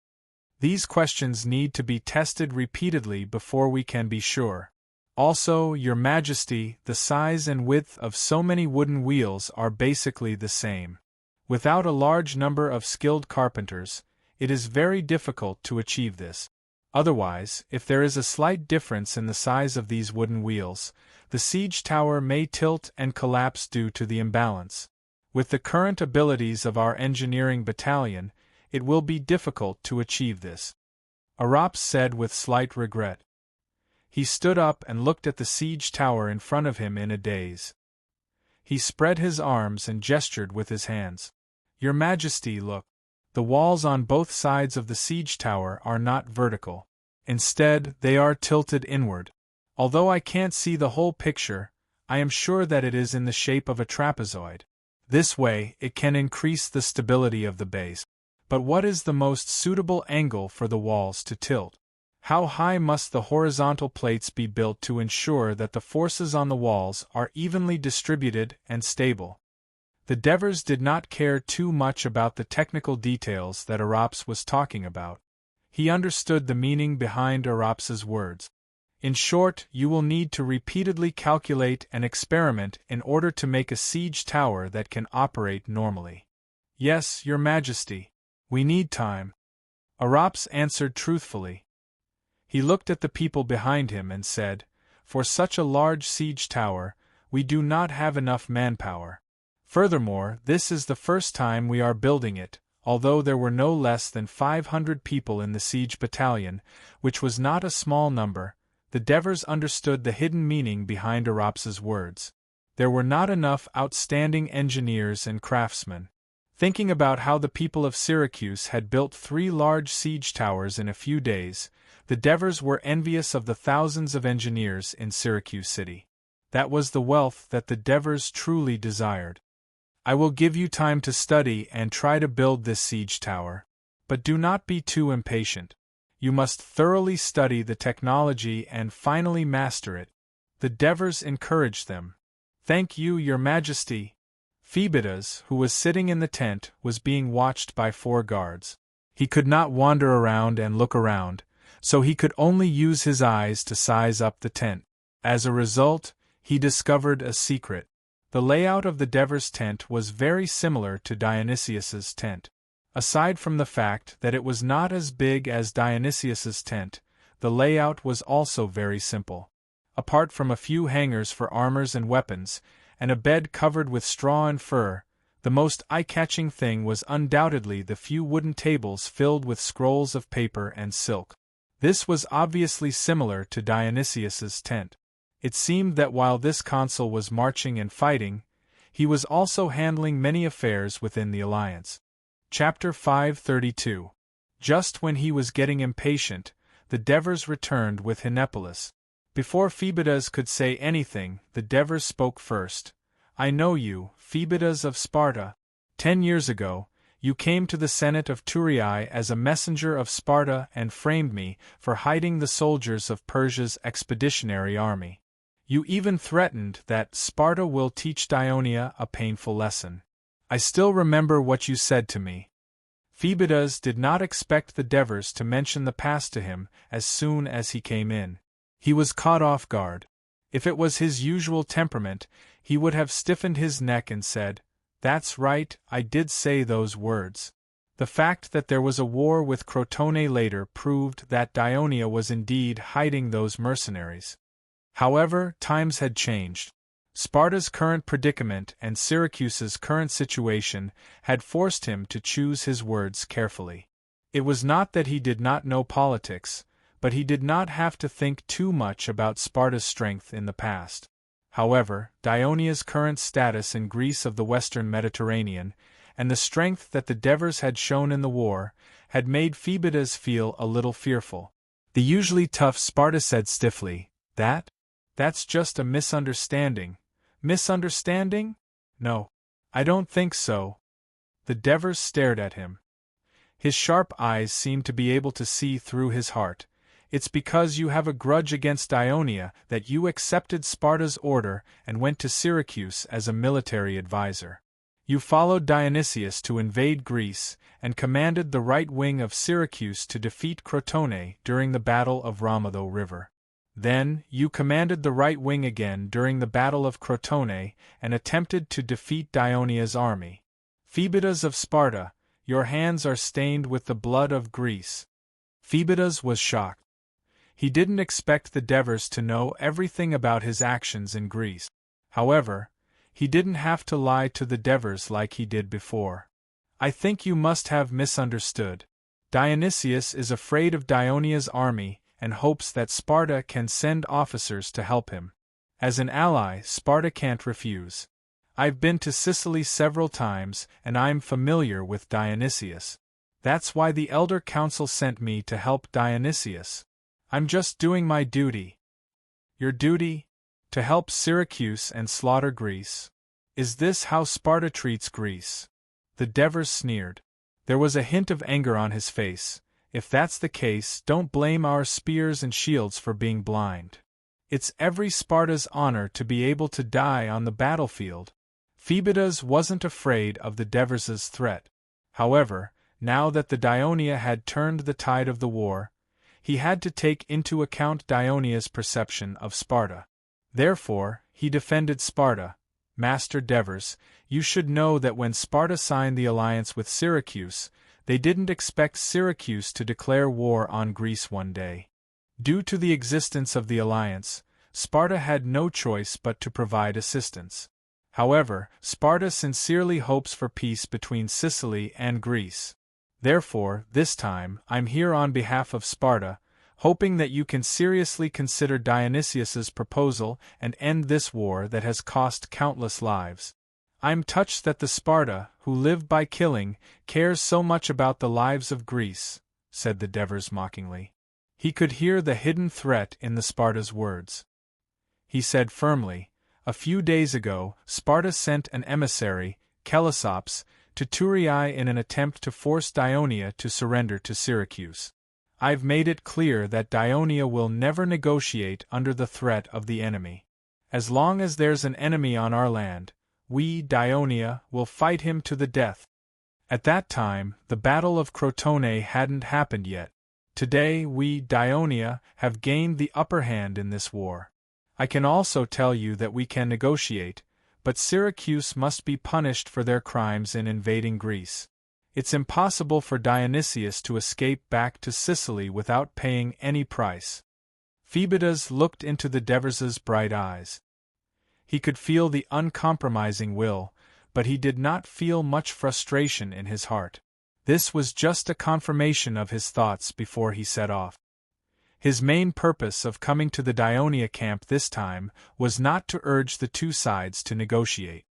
These questions need to be tested repeatedly before we can be sure. Also, Your Majesty, the size and width of so many wooden wheels are basically the same. Without a large number of skilled carpenters, it is very difficult to achieve this. Otherwise, if there is a slight difference in the size of these wooden wheels, the siege tower may tilt and collapse due to the imbalance. With the current abilities of our engineering battalion, it will be difficult to achieve this," Araps said with slight regret. He stood up and looked at the siege tower in front of him in a daze. He spread his arms and gestured with his hands. "Your Majesty, look. The walls on both sides of the siege tower are not vertical. Instead, they are tilted inward. Although I can't see the whole picture, I am sure that it is in the shape of a trapezoid. This way, it can increase the stability of the base. But what is the most suitable angle for the walls to tilt? How high must the horizontal plates be built to ensure that the forces on the walls are evenly distributed and stable? The Devers did not care too much about the technical details that Arops was talking about. He understood the meaning behind Arops's words. In short, you will need to repeatedly calculate and experiment in order to make a siege tower that can operate normally. Yes, Your Majesty. We need time. Arops answered truthfully. He looked at the people behind him and said, "For such a large siege tower, we do not have enough manpower. Furthermore, this is the first time we are building it, although there were no less than 500 people in the siege battalion, which was not a small number." The Devers understood the hidden meaning behind Arops's words. There were not enough outstanding engineers and craftsmen. Thinking about how the people of Syracuse had built 3 large siege towers in a few days, the Devers were envious of the thousands of engineers in Syracuse City. That was the wealth that the Devers truly desired. I will give you time to study and try to build this siege tower. But do not be too impatient. You must thoroughly study the technology and finally master it. The Devers encouraged them. Thank you, Your Majesty. Phoebidas, who was sitting in the tent, was being watched by 4 guards. He could not wander around and look around, so he could only use his eyes to size up the tent. As a result, he discovered a secret. The layout of the Devers' tent was very similar to Dionysius's tent. Aside from the fact that it was not as big as Dionysius's tent, the layout was also very simple. Apart from a few hangars for armors and weapons, and a bed covered with straw and fur, the most eye-catching thing was undoubtedly the few wooden tables filled with scrolls of paper and silk. This was obviously similar to Dionysius's tent. It seemed that while this consul was marching and fighting, he was also handling many affairs within the alliance. Chapter 532. Just when he was getting impatient, the Devers returned with Hinepolis. Before Phoebidas could say anything, the Devers spoke first. I know you, Phoebidas of Sparta. 10 years ago, you came to the Senate of Thurii as a messenger of Sparta and framed me for hiding the soldiers of Persia's expeditionary army. You even threatened that Sparta will teach Dionia a painful lesson. I still remember what you said to me. Phoebidas did not expect the Devers to mention the past to him as soon as he came in. He was caught off guard. If it was his usual temperament, he would have stiffened his neck and said, "That's right, I did say those words." The fact that there was a war with Crotone later proved that Dionia was indeed hiding those mercenaries. However, times had changed. Sparta's current predicament and Syracuse's current situation had forced him to choose his words carefully. It was not that he did not know politics, but he did not have to think too much about Sparta's strength in the past. However, Dionia's current status in Greece of the Western Mediterranean, and the strength that the Devers had shown in the war, had made Phoebidas feel a little fearful. The usually tough Sparta said stiffly, That's just a misunderstanding." Misunderstanding? No. I don't think so. The Devers stared at him. His sharp eyes seemed to be able to see through his heart. It's because you have a grudge against Dionia that you accepted Sparta's order and went to Syracuse as a military advisor. You followed Dionysius to invade Greece and commanded the right wing of Syracuse to defeat Crotone during the Battle of Ramatho River. Then, you commanded the right wing again during the Battle of Crotone and attempted to defeat Dionia's army. Phoebidas of Sparta, your hands are stained with the blood of Greece. Phoebidas was shocked. He didn't expect the Devers to know everything about his actions in Greece. However, he didn't have to lie to the Devers like he did before. I think you must have misunderstood. Dionysius is afraid of Dionia's army and hopes that Sparta can send officers to help him. As an ally, Sparta can't refuse. I've been to Sicily several times and I'm familiar with Dionysius. That's why the Elder Council sent me to help Dionysius. I'm just doing my duty. Your duty? To help Syracuse and slaughter Greece? Is this how Sparta treats Greece? The Devers sneered. There was a hint of anger on his face, If that's the case, don't blame our spears and shields for being blind. It's every Sparta's honor to be able to die on the battlefield. Phoebidas wasn't afraid of the Devers' threat. However, now that the Dionia had turned the tide of the war, he had to take into account Dionia's perception of Sparta. Therefore, he defended Sparta. Master Devers, you should know that when Sparta signed the alliance with Syracuse, they didn't expect Syracuse to declare war on Greece one day. Due to the existence of the alliance, Sparta had no choice but to provide assistance. However, Sparta sincerely hopes for peace between Sicily and Greece. Therefore, this time, I'm here on behalf of Sparta, hoping that you can seriously consider Dionysius's proposal and end this war that has cost countless lives. I'm touched that the Sparta, who live by killing, cares so much about the lives of Greece, said the Devers mockingly. He could hear the hidden threat in the Sparta's words. He said firmly, a few days ago, Sparta sent an emissary, Chelisops, to Thurii in an attempt to force Dionia to surrender to Syracuse. I've made it clear that Dionia will never negotiate under the threat of the enemy. As long as there's an enemy on our land, we, Dionia, will fight him to the death. At that time, the Battle of Crotone hadn't happened yet. Today we, Dionia, have gained the upper hand in this war. I can also tell you that we can negotiate, but Syracuse must be punished for their crimes in invading Greece. It's impossible for Dionysius to escape back to Sicily without paying any price. Phoebidas looked into the Devers' bright eyes. He could feel the uncompromising will, but he did not feel much frustration in his heart. This was just a confirmation of his thoughts before he set off. His main purpose of coming to the Dionia camp this time was not to urge the two sides to negotiate.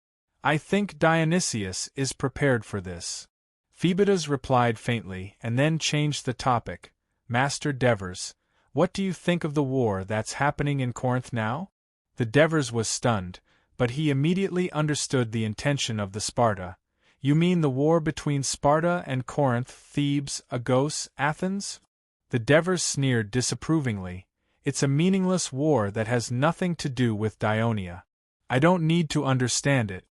I think Dionysius is prepared for this. Phoebidas replied faintly and then changed the topic. Master Devers, what do you think of the war that's happening in Corinth now? The Devers was stunned, but he immediately understood the intention of the Sparta. You mean the war between Sparta and Corinth, Thebes, Argos, Athens? The Devers sneered disapprovingly. It's a meaningless war that has nothing to do with Dionia. I don't need to understand it.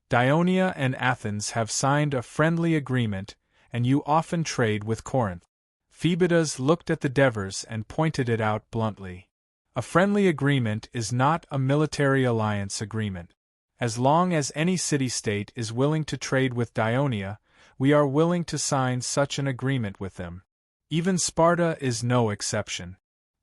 Dionia and Athens have signed a friendly agreement, and you often trade with Corinth. Phoebidas looked at the Devers and pointed it out bluntly. A friendly agreement is not a military alliance agreement. As long as any city-state is willing to trade with Dionia, we are willing to sign such an agreement with them. Even Sparta is no exception.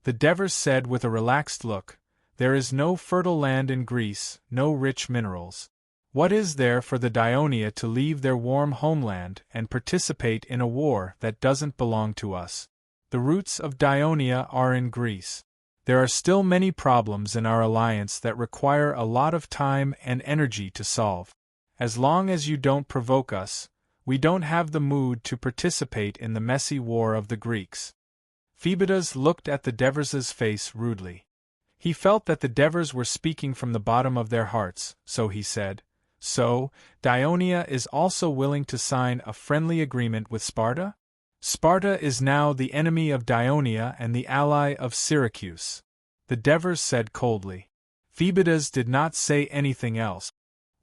The Devers said with a relaxed look, there is no fertile land in Greece, no rich minerals. What is there for the Dionia to leave their warm homeland and participate in a war that doesn't belong to us? The roots of Dionia are in Greece. There are still many problems in our alliance that require a lot of time and energy to solve. As long as you don't provoke us, we don't have the mood to participate in the messy war of the Greeks. Phoebidas looked at the Devers' face rudely. He felt that the Devers were speaking from the bottom of their hearts, so he said, So, Dionia is also willing to sign a friendly agreement with Sparta? Sparta is now the enemy of Dionia and the ally of Syracuse. The Devers said coldly. Phoebidas did not say anything else.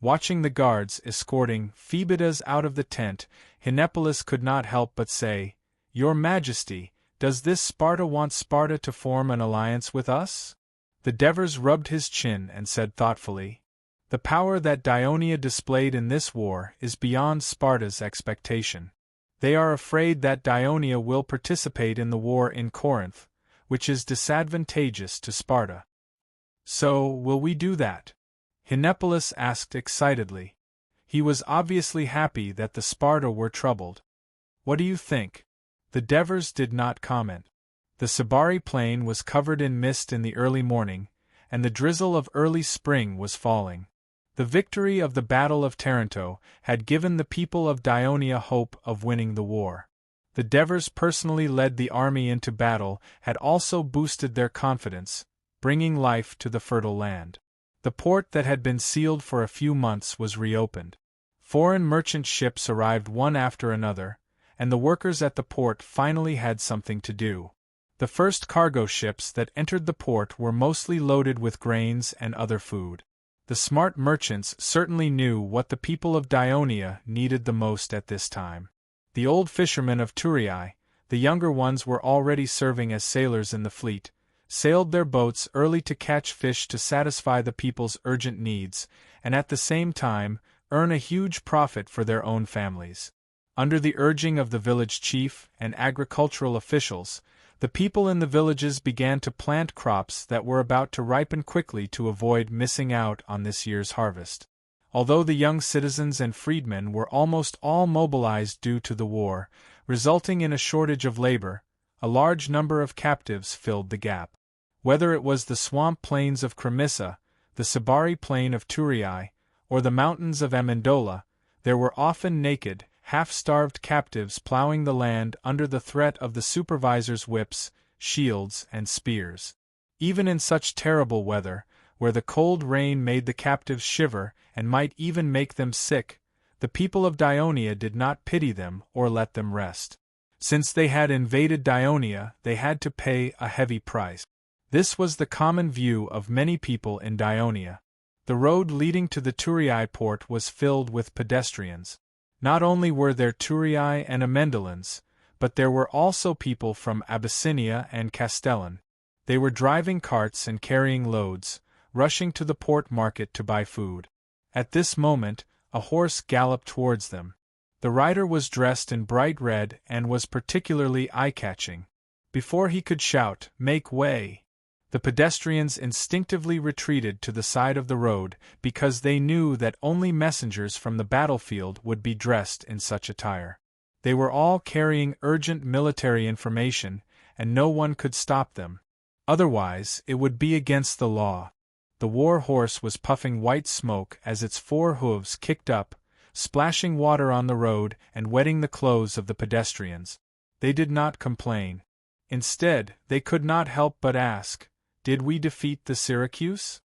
Watching the guards escorting Phoebidas out of the tent, Hinepolis could not help but say, Your Majesty, does this Sparta want Sparta to form an alliance with us? The Devers rubbed his chin and said thoughtfully, The power that Dionia displayed in this war is beyond Sparta's expectation. They are afraid that Dionia will participate in the war in Corinth, which is disadvantageous to Sparta. So, will we do that? Hinepolis asked excitedly. He was obviously happy that the Sparta were troubled. What do you think? The Devers did not comment. The Sabari plain was covered in mist in the early morning, and the drizzle of early spring was falling. The victory of the Battle of Taranto had given the people of Dionia hope of winning the war. The Devers personally led the army into battle had also boosted their confidence, bringing life to the fertile land. The port that had been sealed for a few months was reopened. Foreign merchant ships arrived one after another, and the workers at the port finally had something to do. The first cargo ships that entered the port were mostly loaded with grains and other food. The smart merchants certainly knew what the people of Dionia needed the most at this time. The old fishermen of Turii, the younger ones were already serving as sailors in the fleet, sailed their boats early to catch fish to satisfy the people's urgent needs, and at the same time, earn a huge profit for their own families. Under the urging of the village chief and agricultural officials, the people in the villages began to plant crops that were about to ripen quickly to avoid missing out on this year's harvest. Although the young citizens and freedmen were almost all mobilized due to the war, resulting in a shortage of labor, a large number of captives filled the gap. Whether it was the swamp plains of Cremissa, the Sabari plain of Turii, or the mountains of Amendola, there were often naked, half-starved captives plowing the land under the threat of the supervisor's whips, shields, and spears. Even in such terrible weather, where the cold rain made the captives shiver and might even make them sick, the people of Dionia did not pity them or let them rest. Since they had invaded Dionia, they had to pay a heavy price. This was the common view of many people in Dionia. The road leading to the Turii port was filled with pedestrians. Not only were there Turii and Amendolans, but there were also people from Abyssinia and Castellan. They were driving carts and carrying loads, rushing to the port market to buy food. At this moment, a horse galloped towards them. The rider was dressed in bright red and was particularly eye-catching. Before he could shout, "Make way!" the pedestrians instinctively retreated to the side of the road because they knew that only messengers from the battlefield would be dressed in such attire. They were all carrying urgent military information, and no one could stop them. Otherwise, it would be against the law. The war horse was puffing white smoke as its 4 hooves kicked up, splashing water on the road and wetting the clothes of the pedestrians. They did not complain. Instead, they could not help but ask, "Did we defeat the Syracuse?"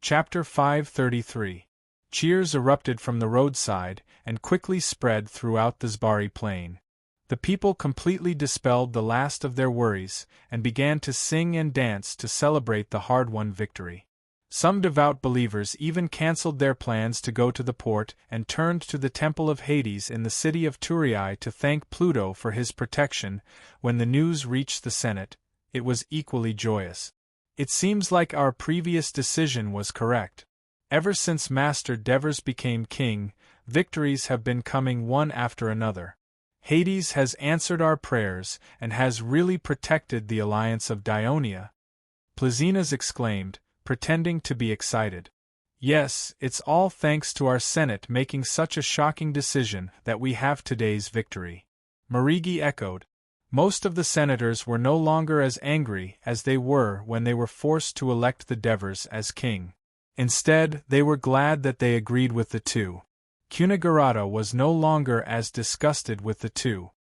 Chapter 533. Cheers erupted from the roadside and quickly spread throughout the Zbari plain. The people completely dispelled the last of their worries and began to sing and dance to celebrate the hard-won victory. Some devout believers even cancelled their plans to go to the port and turned to the Temple of Hades in the city of Turii to thank Pluto for his protection. When the news reached the Senate, it was equally joyous. It seems like our previous decision was correct. Ever since Master Devers became king, victories have been coming one after another. Hades has answered our prayers and has really protected the alliance of Dionia. Plazinas exclaimed, pretending to be excited. Yes, it's all thanks to our Senate making such a shocking decision that we have today's victory. Marigi echoed. Most of the senators were no longer as angry as they were when they were forced to elect the Devers as king. Instead, they were glad that they agreed with the two. Cunigarata was no longer as disgusted with the two.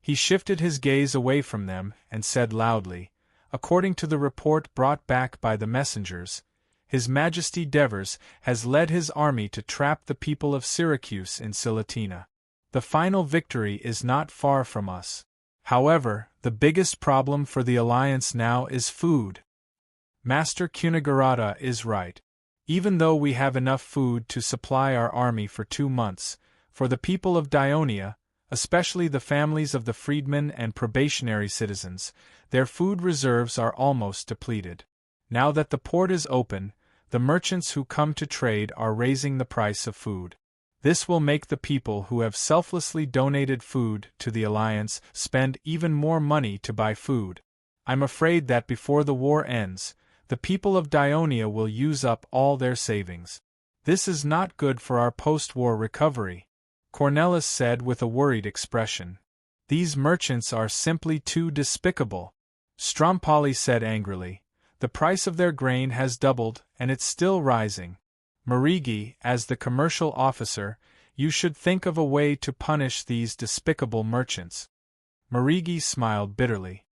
He shifted his gaze away from them and said loudly, according to the report brought back by the messengers, His Majesty Devers has led his army to trap the people of Syracuse in Silatina. The final victory is not far from us. However, the biggest problem for the alliance now is food. Master Cunigarata is right. Even though we have enough food to supply our army for 2 months, for the people of Dionia, especially the families of the freedmen and probationary citizens, their food reserves are almost depleted. Now that the port is open, the merchants who come to trade are raising the price of food. This will make the people who have selflessly donated food to the alliance spend even more money to buy food. I'm afraid that before the war ends, the people of Dionia will use up all their savings. This is not good for our post-war recovery, Cornelis said with a worried expression. These merchants are simply too despicable. Strompoli said angrily. The price of their grain has doubled, and it's still rising. Marigi, as the commercial officer, you should think of a way to punish these despicable merchants. Marigi smiled bitterly.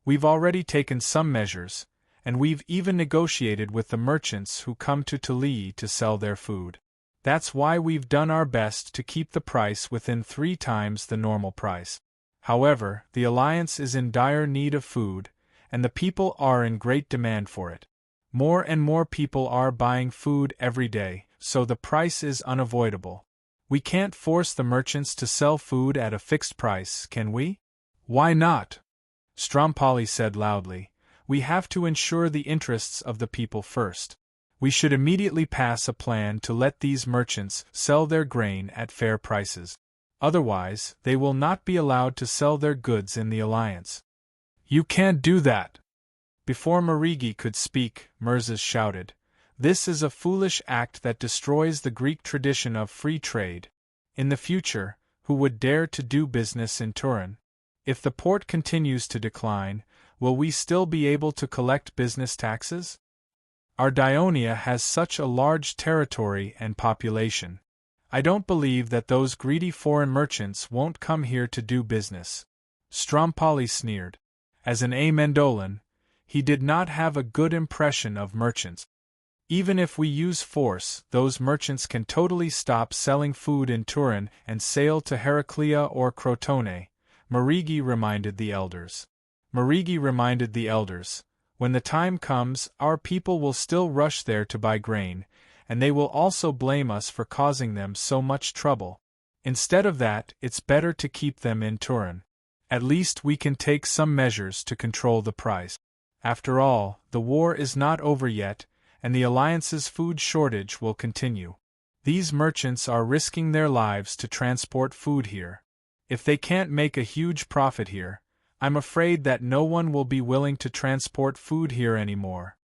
We've already taken some measures, and we've even negotiated with the merchants who come to Tulii to sell their food. That's why we've done our best to keep the price within 3 times the normal price. However, the alliance is in dire need of food, and the people are in great demand for it. More and more people are buying food every day, so the price is unavoidable. We can't force the merchants to sell food at a fixed price, can we? Why not? Strompoli said loudly. We have to ensure the interests of the people first. We should immediately pass a plan to let these merchants sell their grain at fair prices. Otherwise, they will not be allowed to sell their goods in the alliance. You can't do that! Before Marigi could speak, Mirza shouted. This is a foolish act that destroys the Greek tradition of free trade. In the future, who would dare to do business in Turin? If the port continues to decline, will we still be able to collect business taxes? Our Dionia has such a large territory and population. I don't believe that those greedy foreign merchants won't come here to do business. Strompoli sneered. As an Amendolan, he did not have a good impression of merchants. Even if we use force, those merchants can totally stop selling food in Turin and sail to Heraclea or Crotone, Marigi reminded the elders. When the time comes, our people will still rush there to buy grain, and they will also blame us for causing them so much trouble. Instead of that, it's better to keep them in Turin. At least we can take some measures to control the price. After all, the war is not over yet, and the alliance's food shortage will continue. These merchants are risking their lives to transport food here. If they can't make a huge profit here, I'm afraid that no one will be willing to transport food here anymore.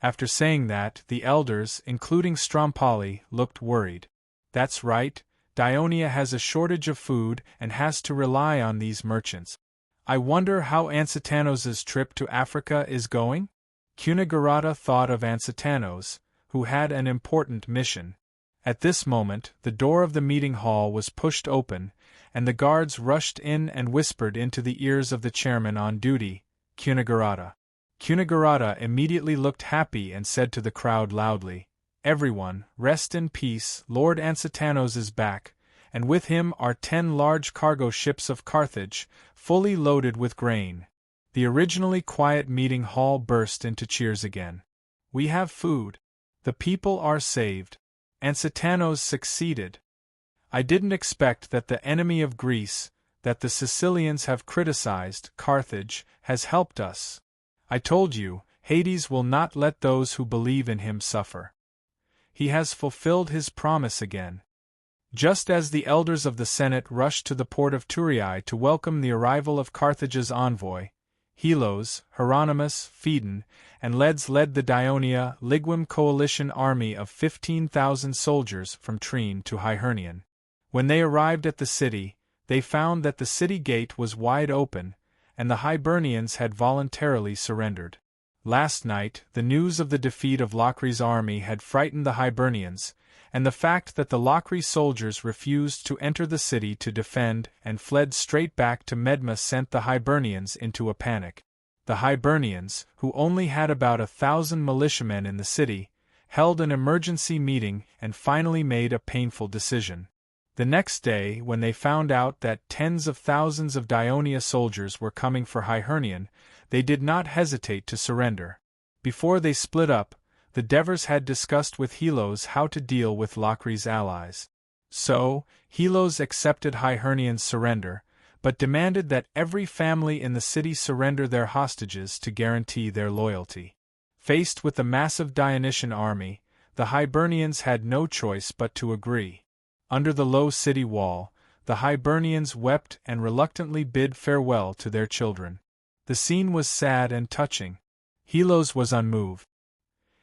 After saying that, the elders, including Strompoli, looked worried. That's right, Dionia has a shortage of food and has to rely on these merchants. I wonder how Ansitanos's trip to Africa is going? Cunagurata thought of Ansitanos, who had an important mission. At this moment, the door of the meeting hall was pushed open, and the guards rushed in and whispered into the ears of the chairman on duty, Cunagurata. Cunagurata immediately looked happy and said to the crowd loudly, Everyone, rest in peace, Lord Ansitanos is back, and with him are 10 large cargo ships of Carthage, fully loaded with grain. The originally quiet meeting hall burst into cheers again. We have food. The people are saved. Ansitanos succeeded. I didn't expect that the enemy of Greece, that the Sicilians have criticized, Carthage, has helped us. I told you, Hades will not let those who believe in him suffer. He has fulfilled his promise again. Just as the elders of the Senate rushed to the port of Turiae to welcome the arrival of Carthage's envoy, Helos, Hieronymus, Phaedon, and Leds led the Dionia Ligum coalition army of 15,000 soldiers from Trine to Hiernion. When they arrived at the city, they found that the city gate was wide open, and the Hibernians had voluntarily surrendered. Last night, the news of the defeat of Locri's army had frightened the Hibernians, and the fact that the Locri soldiers refused to enter the city to defend and fled straight back to Medma sent the Hibernians into a panic. The Hibernians, who only had about 1,000 militiamen in the city, held an emergency meeting and finally made a painful decision. The next day, when they found out that tens of thousands of Dionia soldiers were coming for Hiernion, they did not hesitate to surrender. Before they split up, the Devers had discussed with Helos how to deal with Locri's allies. So, Helos accepted Hiernian's surrender, but demanded that every family in the city surrender their hostages to guarantee their loyalty. Faced with the massive Dionysian army, the Hibernians had no choice but to agree. Under the low city wall, the Hibernians wept and reluctantly bid farewell to their children. The scene was sad and touching. Helos was unmoved.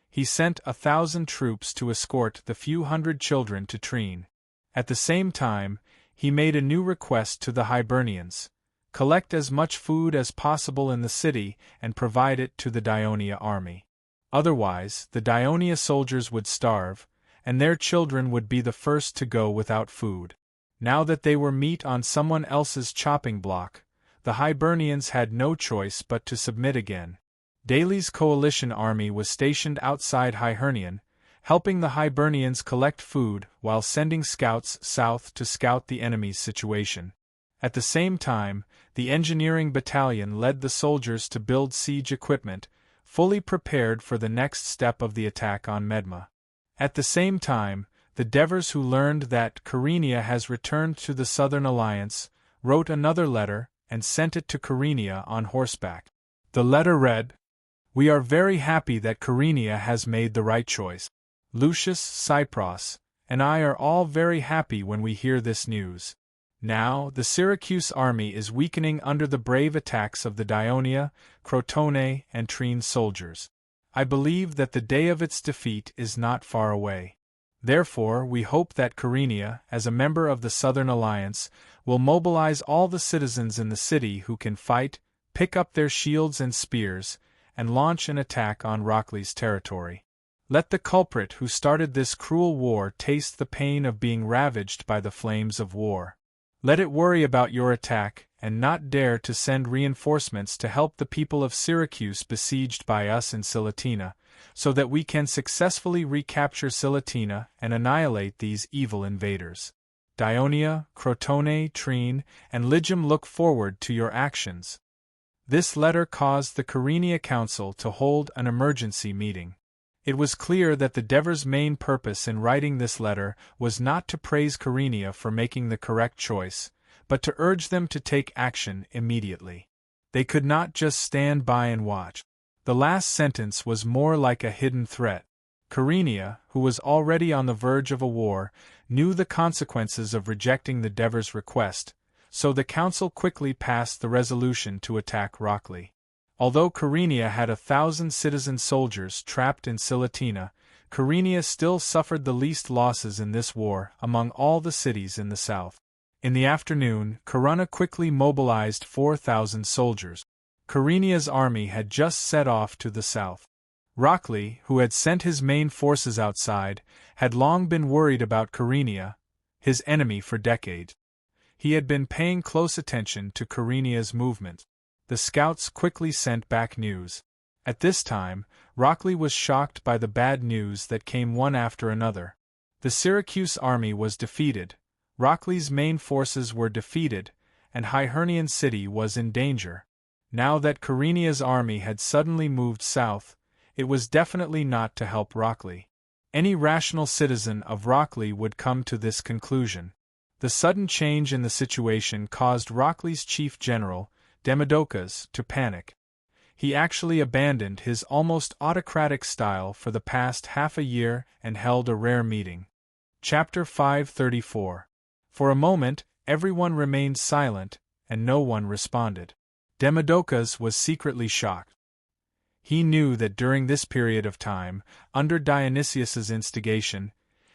He sent 1,000 troops to escort the few hundred children to Trine. At the same time, he made a new request to the Hibernians: collect as much food as possible in the city and provide it to the Dionia army. Otherwise, the Dionia soldiers would starve, and their children would be the first to go without food. Now that they were meat on someone else's chopping block, the Hibernians had no choice but to submit again. Daly's coalition army was stationed outside Hiernion, helping the Hibernians collect food while sending scouts south to scout the enemy's situation. At the same time, the engineering battalion led the soldiers to build siege equipment, fully prepared for the next step of the attack on Medma. At the same time, the Devers, who learned that Kyrenia has returned to the Southern Alliance, wrote another letter and sent it to Kyrenia on horseback. The letter read, "We are very happy that Kyrenia has made the right choice. Lucius, Cypros, and I are all very happy when we hear this news. Now, the Syracuse army is weakening under the brave attacks of the Daionia, Crotone, and Trine soldiers. I believe that the day of its defeat is not far away. Therefore, we hope that Kyrenia, as a member of the Southern Alliance, will mobilize all the citizens in the city who can fight, pick up their shields and spears, and launch an attack on Rockley's territory. Let the culprit who started this cruel war taste the pain of being ravaged by the flames of war. Let it worry about your attack, and not dare to send reinforcements to help the people of Syracuse besieged by us in Silatina, so that we can successfully recapture Silatina and annihilate these evil invaders. Daionia, Crotone, Trine, and Lygium look forward to your actions." This letter caused the Kyrenia Council to hold an emergency meeting. It was clear that the Devers' main purpose in writing this letter was not to praise Kyrenia for making the correct choice, but to urge them to take action immediately. They could not just stand by and watch. The last sentence was more like a hidden threat. Kyrenia, who was already on the verge of a war, knew the consequences of rejecting the Devers' request, so the council quickly passed the resolution to attack Rockley. Although Kyrenia had 1,000 citizen soldiers trapped in Silatina, Kyrenia still suffered the least losses in this war among all the cities in the south. In the afternoon, Corunna quickly mobilized 4,000 soldiers. Kyrenia's army had just set off to the south. Rockley, who had sent his main forces outside, had long been worried about Kyrenia, his enemy for decades. He had been paying close attention to Kyrenia's movement. The scouts quickly sent back news. At this time, Rockley was shocked by the bad news that came one after another. The Syracuse army was defeated, Rockley's main forces were defeated, and Hibernian City was in danger. Now that Kyrenia's army had suddenly moved south, it was definitely not to help Rockley. Any rational citizen of Rockley would come to this conclusion. The sudden change in the situation caused Rockley's chief general, Demodocus, to panic. He actually abandoned his almost autocratic style for the past half a year and held a rare meeting. Chapter 534. For a moment, everyone remained silent, and no one responded. Demodocus was secretly shocked. He knew that during this period of time, under Dionysius's instigation,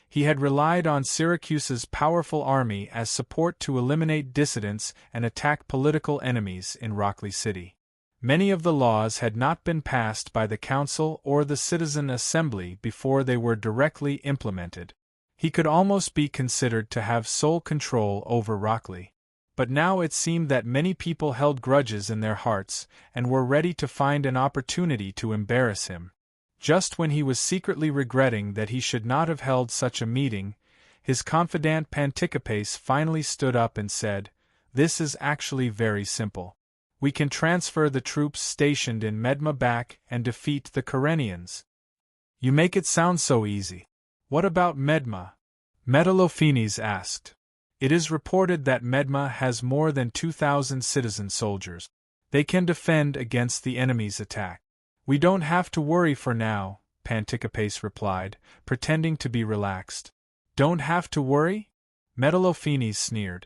he had relied on Syracuse's powerful army as support to eliminate dissidents and attack political enemies in Rockley City. Many of the laws had not been passed by the council or the citizen assembly before they were directly implemented. He could almost be considered to have sole control over Rockley. But now it seemed that many people held grudges in their hearts and were ready to find an opportunity to embarrass him. Just when he was secretly regretting that he should not have held such a meeting, his confidant Panticipates finally stood up and said, "This is actually very simple. We can transfer the troops stationed in Medma back and defeat the Kyrenians." "You make it sound so easy. What about Medma?" Metallophenes asked. "It is reported that Medma has more than 2,000 citizen soldiers. They can defend against the enemy's attack." "We don't have to worry for now," Panticipates replied, pretending to be relaxed. "Don't have to worry?" Metallophenes sneered.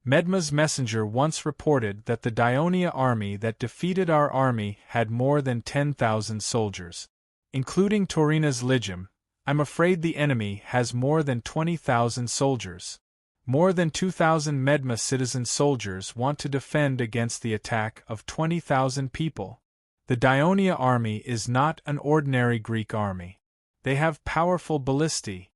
"Medma's messenger once reported that the Daionia army that defeated our army had more than 10,000 soldiers. Including Taurina's Lygium, I'm afraid the enemy has more than 20,000 soldiers. More than 2,000 Medma citizen soldiers want to defend against the attack of 20,000 people. The Daionia army is not an ordinary Greek army. They have powerful ballistae."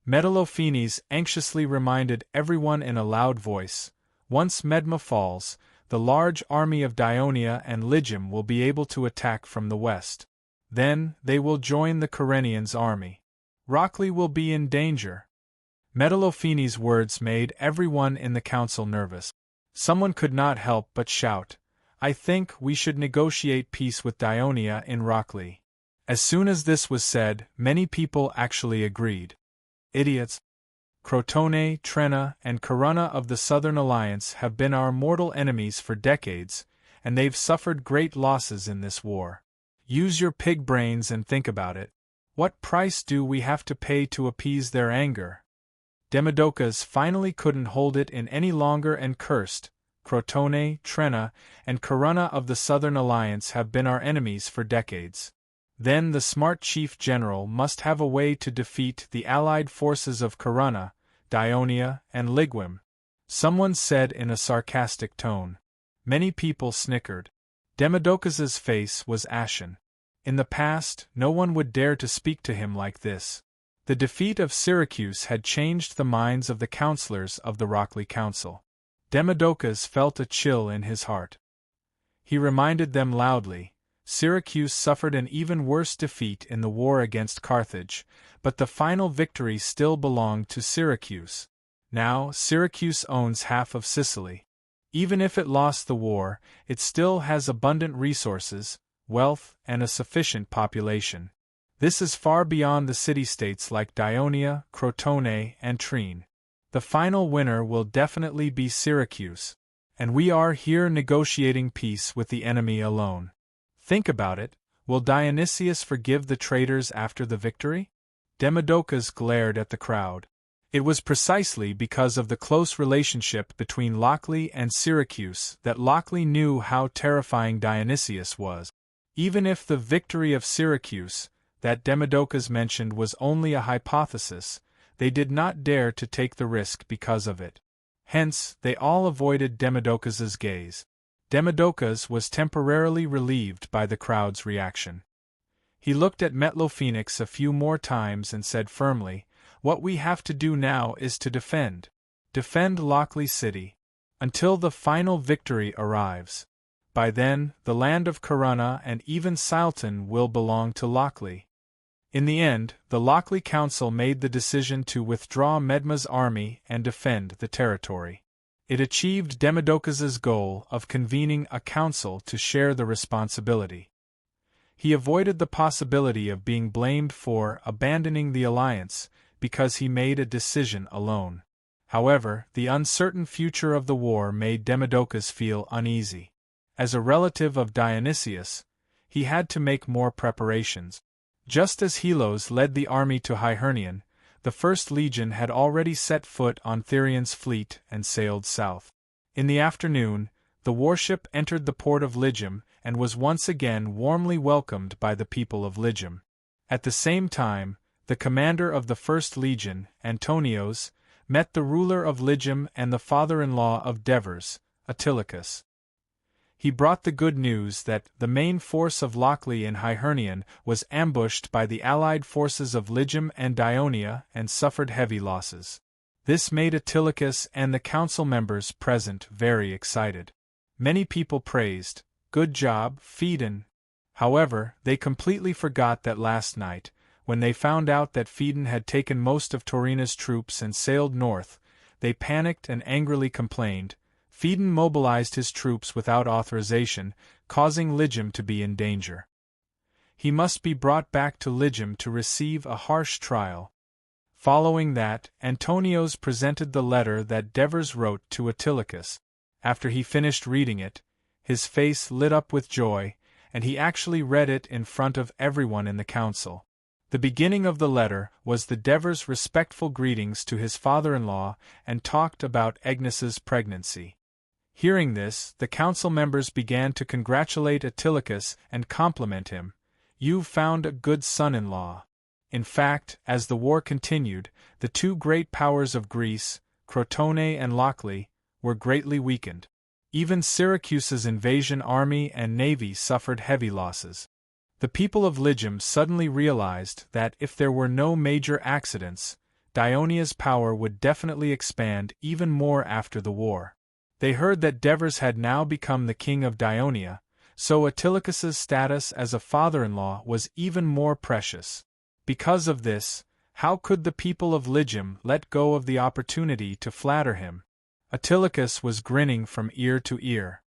Metallophenes anxiously reminded everyone in a loud voice, "Once Medma falls, the large army of Daionia and Lygium will be able to attack from the west. Then, they will join the Kyrenians' army. Rockley will be in danger." Metallophenes' words made everyone in the council nervous. Someone could not help but shout, "I think we should negotiate peace with Dionia in Rockley." As soon as this was said, many people actually agreed. Idiots! Crotone, Trenna, and Corunna of the Southern Alliance have been our mortal enemies for decades, and they've suffered great losses in this war. Use your pig brains and think about it. What price do we have to pay to appease their anger? Demodocus finally couldn't hold it in any longer and cursed, Crotone, Trenna, and Corunna of the Southern Alliance have been our enemies for decades. Then the smart chief general must have a way to defeat the allied forces of Corunna, Dionia, and Ligwim, someone said in a sarcastic tone. Many people snickered. Demodocus's face was ashen. In the past, no one would dare to speak to him like this. The defeat of Syracuse had changed the minds of the counselors of the Rockley Council. Demodocus felt a chill in his heart. He reminded them loudly, Syracuse suffered an even worse defeat in the war against Carthage, but the final victory still belonged to Syracuse. Now, Syracuse owns half of Sicily. Even if it lost the war, it still has abundant resources, wealth, and a sufficient population. This is far beyond the city-states like Dionia, Crotone, and Trine. The final winner will definitely be Syracuse. And we are here negotiating peace with the enemy alone. Think about it, will Dionysius forgive the traitors after the victory? Demodocus glared at the crowd. It was precisely because of the close relationship between Lochley and Syracuse that Lochley knew how terrifying Dionysius was. Even if the victory of Syracuse, that Demodocus mentioned, was only a hypothesis, they did not dare to take the risk because of it. Hence, they all avoided Demodocus's gaze. Demodocus was temporarily relieved by the crowd's reaction. He looked at Metlophoenix a few more times and said firmly, "What we have to do now is to defend. Defend Lochley City. Until the final victory arrives. By then, the land of Corunna and even Silton will belong to Lochley." In the end, the Lochley Council made the decision to withdraw Medma's army and defend the territory. It achieved Demodocus's goal of convening a council to share the responsibility. He avoided the possibility of being blamed for abandoning the alliance, because he made a decision alone. However, the uncertain future of the war made Demodocus feel uneasy. As a relative of Dionysius, he had to make more preparations. Just as Helos led the army to Hyhernion, the First Legion had already set foot on Therion's fleet and sailed south. In the afternoon, the warship entered the port of Lygum and was once again warmly welcomed by the people of Lygum. At the same time, the commander of the First Legion, Antonios, met the ruler of Lygum and the father-in-law of Devers, Antilochus. He brought the good news that the main force of Lochley in Hyhernion was ambushed by the allied forces of Lygum and Dionia and suffered heavy losses. This made Antilochus and the council members present very excited. Many people praised, "Good job, Phaedon." However, they completely forgot that last night, when they found out that Phaedon had taken most of Taurina's troops and sailed north, they panicked and angrily complained. Phaedon mobilized his troops without authorization, causing Lygum to be in danger. He must be brought back to Lygum to receive a harsh trial. Following that, Antonios presented the letter that Devers wrote to Antilochus. After he finished reading it, his face lit up with joy, and he actually read it in front of everyone in the council. The beginning of the letter was the Devers' respectful greetings to his father-in-law and talked about Agnes's pregnancy. Hearing this, the council members began to congratulate Antilochus and compliment him. "You've found a good son-in-law." In fact, as the war continued, the two great powers of Greece, Crotone and Lochley, were greatly weakened. Even Syracuse's invasion army and navy suffered heavy losses. The people of Lygum suddenly realized that if there were no major accidents, Dionia's power would definitely expand even more after the war. They heard that Devers had now become the king of Dionia, so Antilochus's status as a father-in-law was even more precious. Because of this, how could the people of Lygum let go of the opportunity to flatter him? Autolycus was grinning from ear to ear.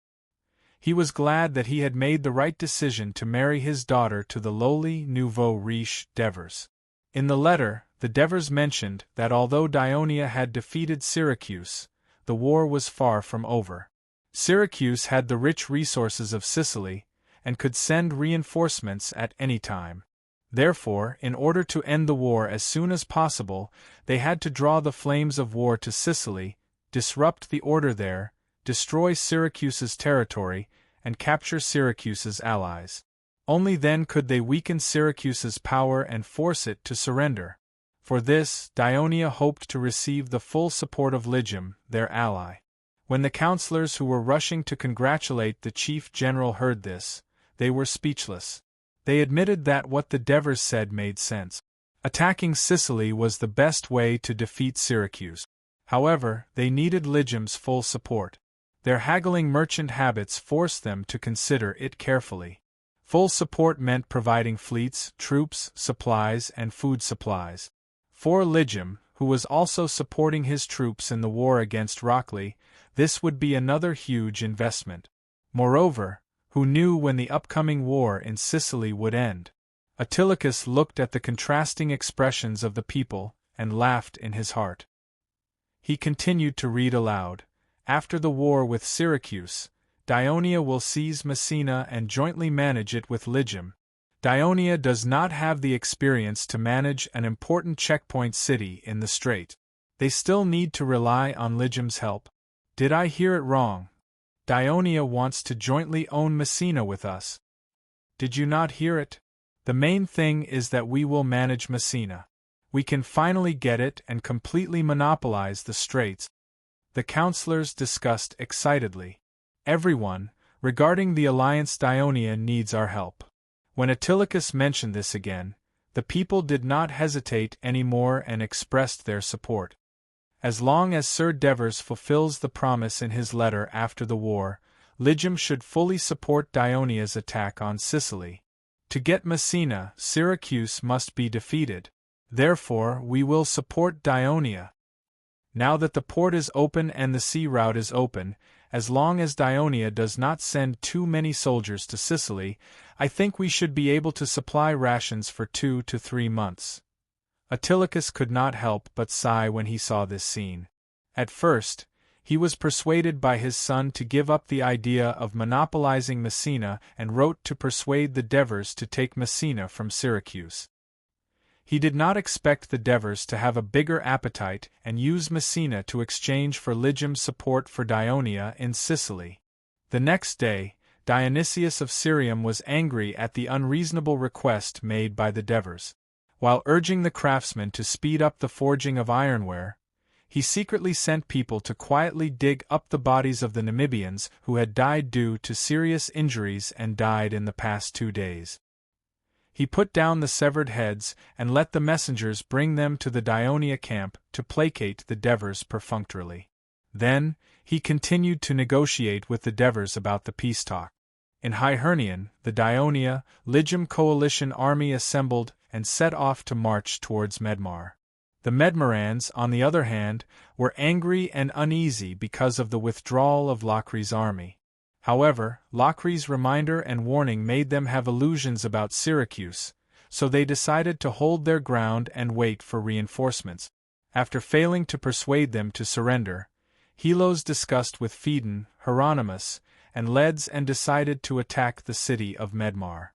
He was glad that he had made the right decision to marry his daughter to the lowly nouveau riche Devers. In the letter, the Devers mentioned that although Dionia had defeated Syracuse, the war was far from over. Syracuse had the rich resources of Sicily, and could send reinforcements at any time. Therefore, in order to end the war as soon as possible, they had to draw the flames of war to Sicily, disrupt the order there, destroy Syracuse's territory, and capture Syracuse's allies. Only then could they weaken Syracuse's power and force it to surrender. For this, Dionia hoped to receive the full support of Lygium, their ally. When the counselors who were rushing to congratulate the chief general heard this, they were speechless. They admitted that what the Devers said made sense. Attacking Sicily was the best way to defeat Syracuse. However, they needed Lygium's full support. Their haggling merchant habits forced them to consider it carefully. Full support meant providing fleets, troops, supplies, and food supplies. For Lygium, who was also supporting his troops in the war against Rockley, this would be another huge investment. Moreover, who knew when the upcoming war in Sicily would end? Autolycus looked at the contrasting expressions of the people, and laughed in his heart. He continued to read aloud. After the war with Syracuse, Dionia will seize Messina and jointly manage it with Lygium. Dionia does not have the experience to manage an important checkpoint city in the strait. They still need to rely on Lygium's help. Did I hear it wrong? Dionia wants to jointly own Messina with us. Did you not hear it? The main thing is that we will manage Messina. We can finally get it and completely monopolize the straits. The counselors discussed excitedly. Everyone, regarding the alliance, Dionia needs our help. When Autolycus mentioned this again, the people did not hesitate any more and expressed their support. As long as Sir Devers fulfills the promise in his letter after the war, Lygium should fully support Dionia's attack on Sicily. To get Messina, Syracuse must be defeated. Therefore, we will support Dionia. Now that the port is open and the sea route is open, as long as Dionia does not send too many soldiers to Sicily, I think we should be able to supply rations for 2 to 3 months. Autolycus could not help but sigh when he saw this scene. At first, he was persuaded by his son to give up the idea of monopolizing Messina and wrote to persuade the Devers to take Messina from Syracuse. He did not expect the Devers to have a bigger appetite and use Messina to exchange for Lygium's support for Dionia in Sicily. The next day, Dionysius of Cirium was angry at the unreasonable request made by the Devers. While urging the craftsmen to speed up the forging of ironware, he secretly sent people to quietly dig up the bodies of the Namibians who had died due to serious injuries and died in the past 2 days. He put down the severed heads and let the messengers bring them to the Dionia camp to placate the Devers perfunctorily. Then, he continued to negotiate with the Devers about the peace talk. In Hibernian, the Dionia, Lygium coalition army assembled and set off to march towards Medmar. The Medmarans, on the other hand, were angry and uneasy because of the withdrawal of Locri's army. However, Locri's reminder and warning made them have illusions about Syracuse, so they decided to hold their ground and wait for reinforcements. After failing to persuade them to surrender, Helos discussed with Phaedon, Hieronymus, and Leds and decided to attack the city of Medmar.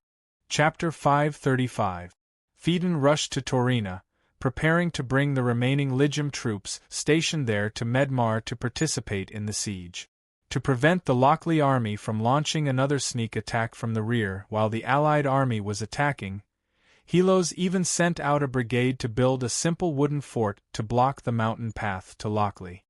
Chapter 535. Phaedon rushed to Taurina, preparing to bring the remaining Lygium troops stationed there to Medmar to participate in the siege. To prevent the Lochley army from launching another sneak attack from the rear while the Allied army was attacking, Helos even sent out a brigade to build a simple wooden fort to block the mountain path to Lochley.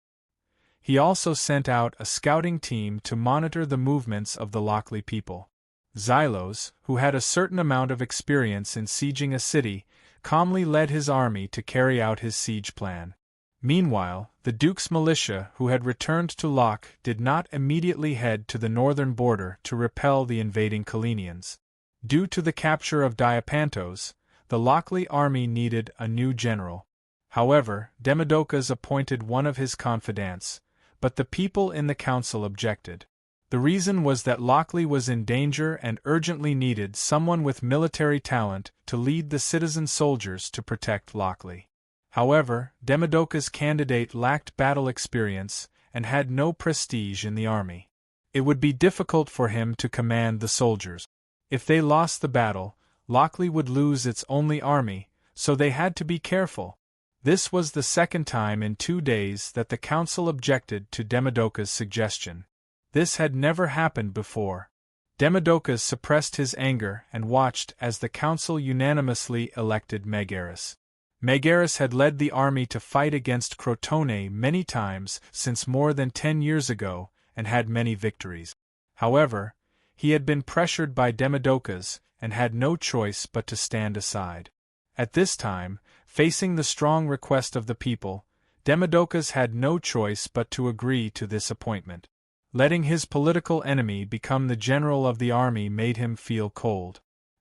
He also sent out a scouting team to monitor the movements of the Lochley people. Xylos, who had a certain amount of experience in sieging a city, calmly led his army to carry out his siege plan. Meanwhile, the Duke's militia who had returned to Locke did not immediately head to the northern border to repel the invading Collinians. Due to the capture of Diapantos, the Lochley army needed a new general. However, Demodocus appointed one of his confidants, but the people in the council objected. The reason was that Lochley was in danger and urgently needed someone with military talent to lead the citizen soldiers to protect Lochley. However, Demodocus's candidate lacked battle experience and had no prestige in the army. It would be difficult for him to command the soldiers. If they lost the battle, Lochley would lose its only army, so they had to be careful. This was the second time in 2 days that the council objected to Demodocus's suggestion. This had never happened before. Demodocus suppressed his anger and watched as the council unanimously elected Megaris. Megaris had led the army to fight against Crotone many times since more than 10 years ago and had many victories. However, he had been pressured by Demodocus and had no choice but to stand aside. At this time, facing the strong request of the people, Demodocus had no choice but to agree to this appointment. Letting his political enemy become the general of the army made him feel cold.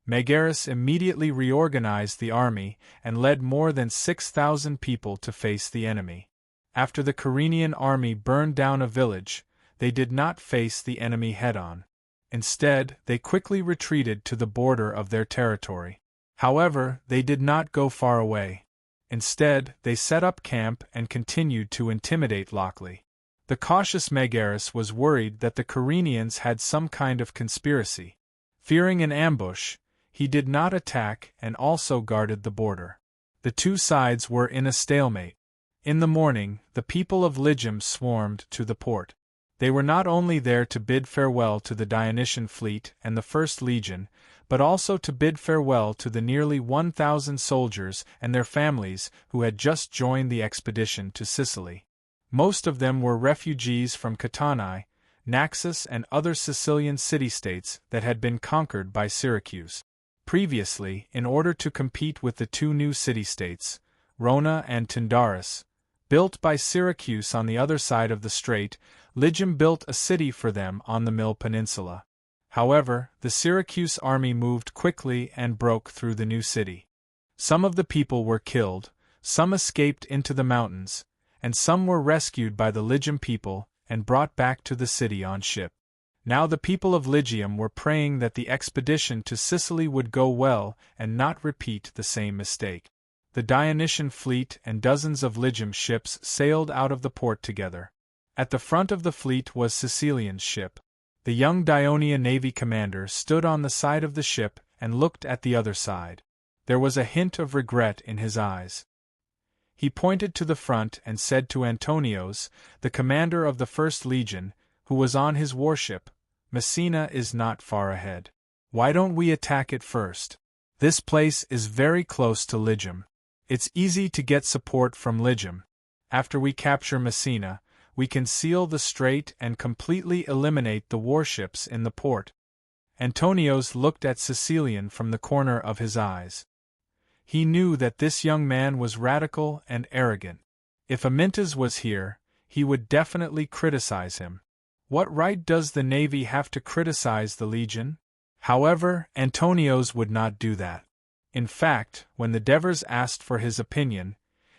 Megaris immediately reorganized the army and led more than 6,000 people to face the enemy. After the Kyrenian army burned down a village, they did not face the enemy head-on. Instead, they quickly retreated to the border of their territory. However, they did not go far away. Instead, they set up camp and continued to intimidate Lochley. The cautious Megaris was worried that the Kyrenians had some kind of conspiracy. Fearing an ambush, he did not attack and also guarded the border. The two sides were in a stalemate. In the morning, the people of Lygum swarmed to the port. They were not only there to bid farewell to the Dionysian fleet and the First Legion, but also to bid farewell to the nearly 1,000 soldiers and their families who had just joined the expedition to Sicily. Most of them were refugees from Catanae, Naxos and other Sicilian city-states that had been conquered by Syracuse. Previously, in order to compete with the two new city-states, Rhona and Tyndaris, built by Syracuse on the other side of the strait, Lygum built a city for them on the Mill Peninsula. However, the Syracuse army moved quickly and broke through the new city. Some of the people were killed, some escaped into the mountains, and some were rescued by the Lygum people and brought back to the city on ship. Now the people of Lygum were praying that the expedition to Sicily would go well and not repeat the same mistake. The Dionysian fleet and dozens of Lygum ships sailed out of the port together. At the front of the fleet was Sicilian's ship. The young Dionia navy commander stood on the side of the ship and looked at the other side. There was a hint of regret in his eyes. He pointed to the front and said to Antonios, the commander of the First Legion, who was on his warship, "Messina is not far ahead. Why don't we attack it first? This place is very close to Lygum. It's easy to get support from Lygum. After we capture Messina, we can seal the strait and completely eliminate the warships in the port." Antonios looked at Sicilian from the corner of his eyes. He knew that this young man was radical and arrogant. If Amyntas was here, he would definitely criticize him. What right does the navy have to criticize the legion? However, Antonios would not do that. In fact, when the Devers asked for his opinion,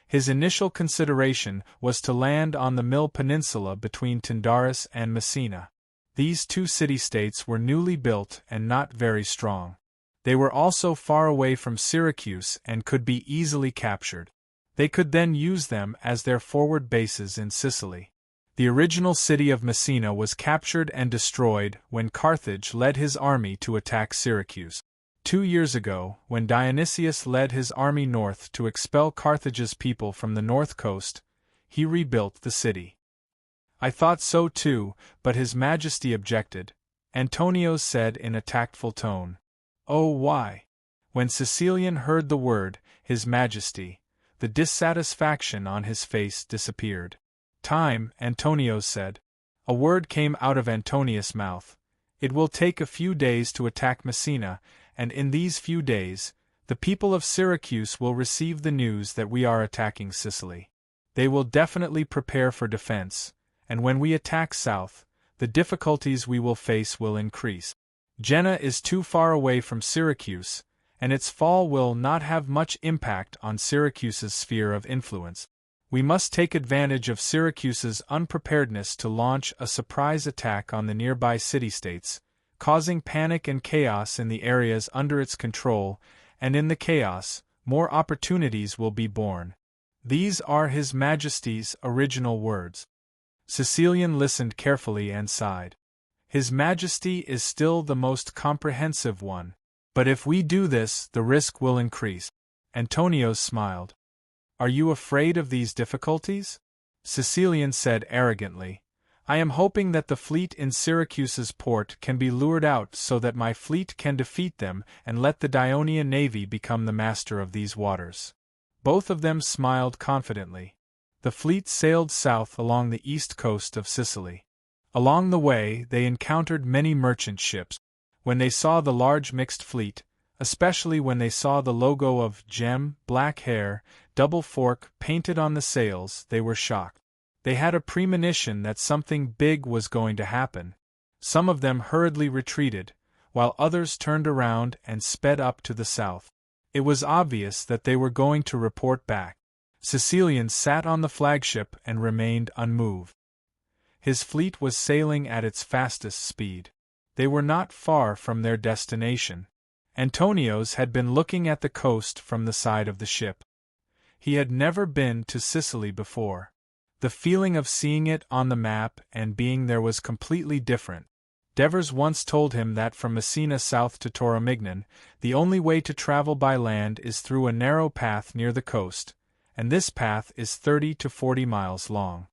his initial consideration was to land on the Mill Peninsula between Tyndaris and Messina. These two city-states were newly built and not very strong. They were also far away from Syracuse and could be easily captured. They could then use them as their forward bases in Sicily. The original city of Messina was captured and destroyed when Carthage led his army to attack Syracuse. 2 years ago, when Dionysius led his army north to expel Carthage's people from the north coast, he rebuilt the city. "I thought so too, but His Majesty objected," Antonios said in a tactful tone. "Oh, why?" When Sicilian heard the word, His Majesty, the dissatisfaction on his face disappeared. "Time," Antonios said. A word came out of Antonius' mouth. "It will take a few days to attack Messina, and in these few days, the people of Syracuse will receive the news that we are attacking Sicily. They will definitely prepare for defense, and when we attack south, the difficulties we will face will increase. Jena is too far away from Syracuse, and its fall will not have much impact on Syracuse's sphere of influence. We must take advantage of Syracuse's unpreparedness to launch a surprise attack on the nearby city-states, causing panic and chaos in the areas under its control, and in the chaos, more opportunities will be born. These are His Majesty's original words. Sicilian listened carefully and sighed. His Majesty is still the most comprehensive one. But if we do this, the risk will increase. Antonio smiled. Are you afraid of these difficulties? Sicilian said arrogantly. I am hoping that the fleet in Syracuse's port can be lured out so that my fleet can defeat them and let the Dionian navy become the master of these waters. Both of them smiled confidently. The fleet sailed south along the east coast of Sicily. Along the way, they encountered many merchant ships. When they saw the large mixed fleet, especially when they saw the logo of Gem, Black Hair, Double Fork painted on the sails, they were shocked. They had a premonition that something big was going to happen. Some of them hurriedly retreated, while others turned around and sped up to the south. It was obvious that they were going to report back. Sicilian sat on the flagship and remained unmoved. His fleet was sailing at its fastest speed. They were not far from their destination. Antonio's had been looking at the coast from the side of the ship. He had never been to Sicily before. The feeling of seeing it on the map and being there was completely different. Devers once told him that from Messina south to Taormignan, the only way to travel by land is through a narrow path near the coast, and this path is 30 to 40 miles long.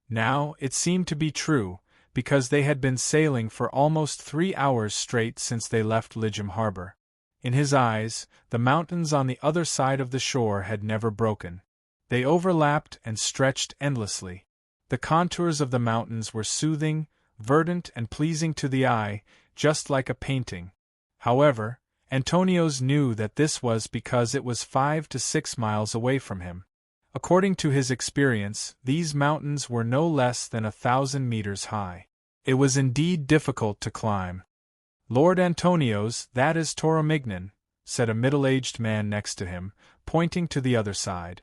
Now, it seemed to be true, because they had been sailing for almost 3 hours straight since they left Ligeum harbor. In his eyes, the mountains on the other side of the shore had never broken. They overlapped and stretched endlessly. The contours of the mountains were soothing, verdant and pleasing to the eye, just like a painting. However, Antonio's knew that this was because it was 5 to 6 miles away from him. According to his experience, these mountains were no less than 1,000 meters high. It was indeed difficult to climb. Lord Antonio's, that is Taormignan, said a middle-aged man next to him, pointing to the other side.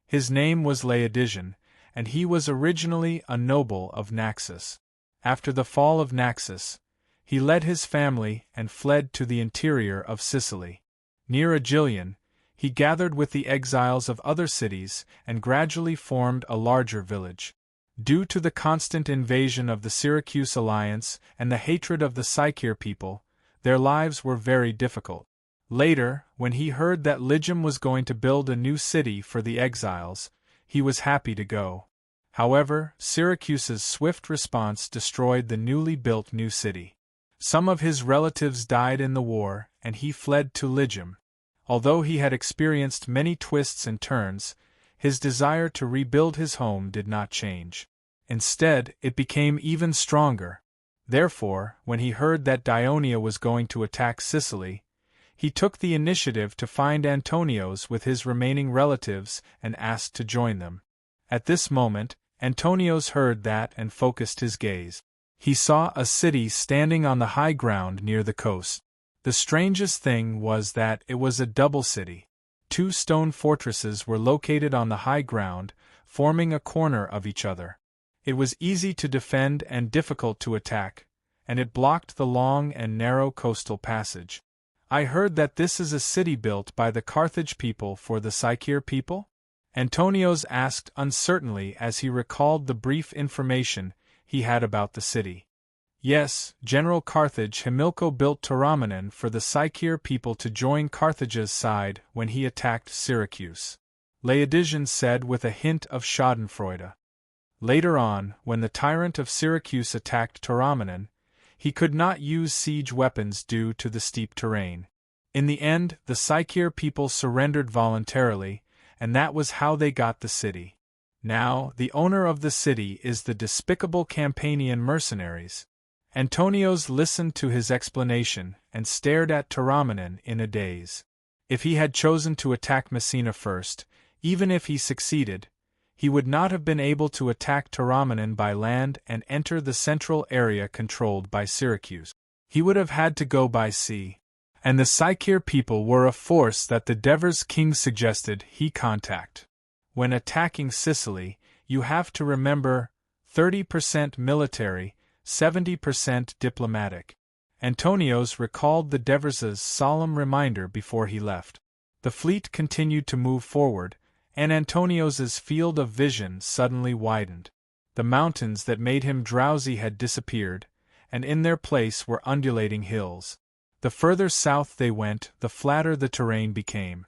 His name was Laodigian, and he was originally a noble of Naxos. After the fall of Naxos, he led his family and fled to the interior of Sicily. Near Aegilion, he gathered with the exiles of other cities and gradually formed a larger village. Due to the constant invasion of the Syracuse alliance and the hatred of the Sicyer people, their lives were very difficult. Later, when he heard that Ligeum was going to build a new city for the exiles, he was happy to go. However, Syracuse's swift response destroyed the newly built new city. Some of his relatives died in the war, and he fled to Ligeum. Although he had experienced many twists and turns, his desire to rebuild his home did not change. Instead, it became even stronger. Therefore, when he heard that Dionia was going to attack Sicily, he took the initiative to find Antonio's with his remaining relatives and asked to join them. At this moment, Antonio's heard that and focused his gaze. He saw a city standing on the high ground near the coast. The strangest thing was that it was a double city. 2 stone fortresses were located on the high ground, forming a corner of each other. It was easy to defend and difficult to attack, and it blocked the long and narrow coastal passage. I heard that this is a city built by the Carthage people for the Sicyer people? Antonios asked uncertainly as he recalled the brief information he had about the city. Yes, General Carthage Hamilco built Taormignan for the Sicyer people to join Carthage's side when he attacked Syracuse. Laodigian said with a hint of schadenfreude. Later on, when the tyrant of Syracuse attacked Taormignan, he could not use siege weapons due to the steep terrain. In the end, the Sicyer people surrendered voluntarily, and that was how they got the city. Now, the owner of the city is the despicable Campanian mercenaries. Antonios listened to his explanation and stared at Taormignan in a daze. If he had chosen to attack Messina first, even if he succeeded, he would not have been able to attack Taormignan by land and enter the central area controlled by Syracuse. He would have had to go by sea. And the Sicyer people were a force that the Devers king suggested he contact. When attacking Sicily, you have to remember 30% military, 70% diplomatic. Antonios recalled the Devers' solemn reminder before he left. The fleet continued to move forward, and Antonios's field of vision suddenly widened. The mountains that made him drowsy had disappeared, and in their place were undulating hills. The further south they went, the flatter the terrain became.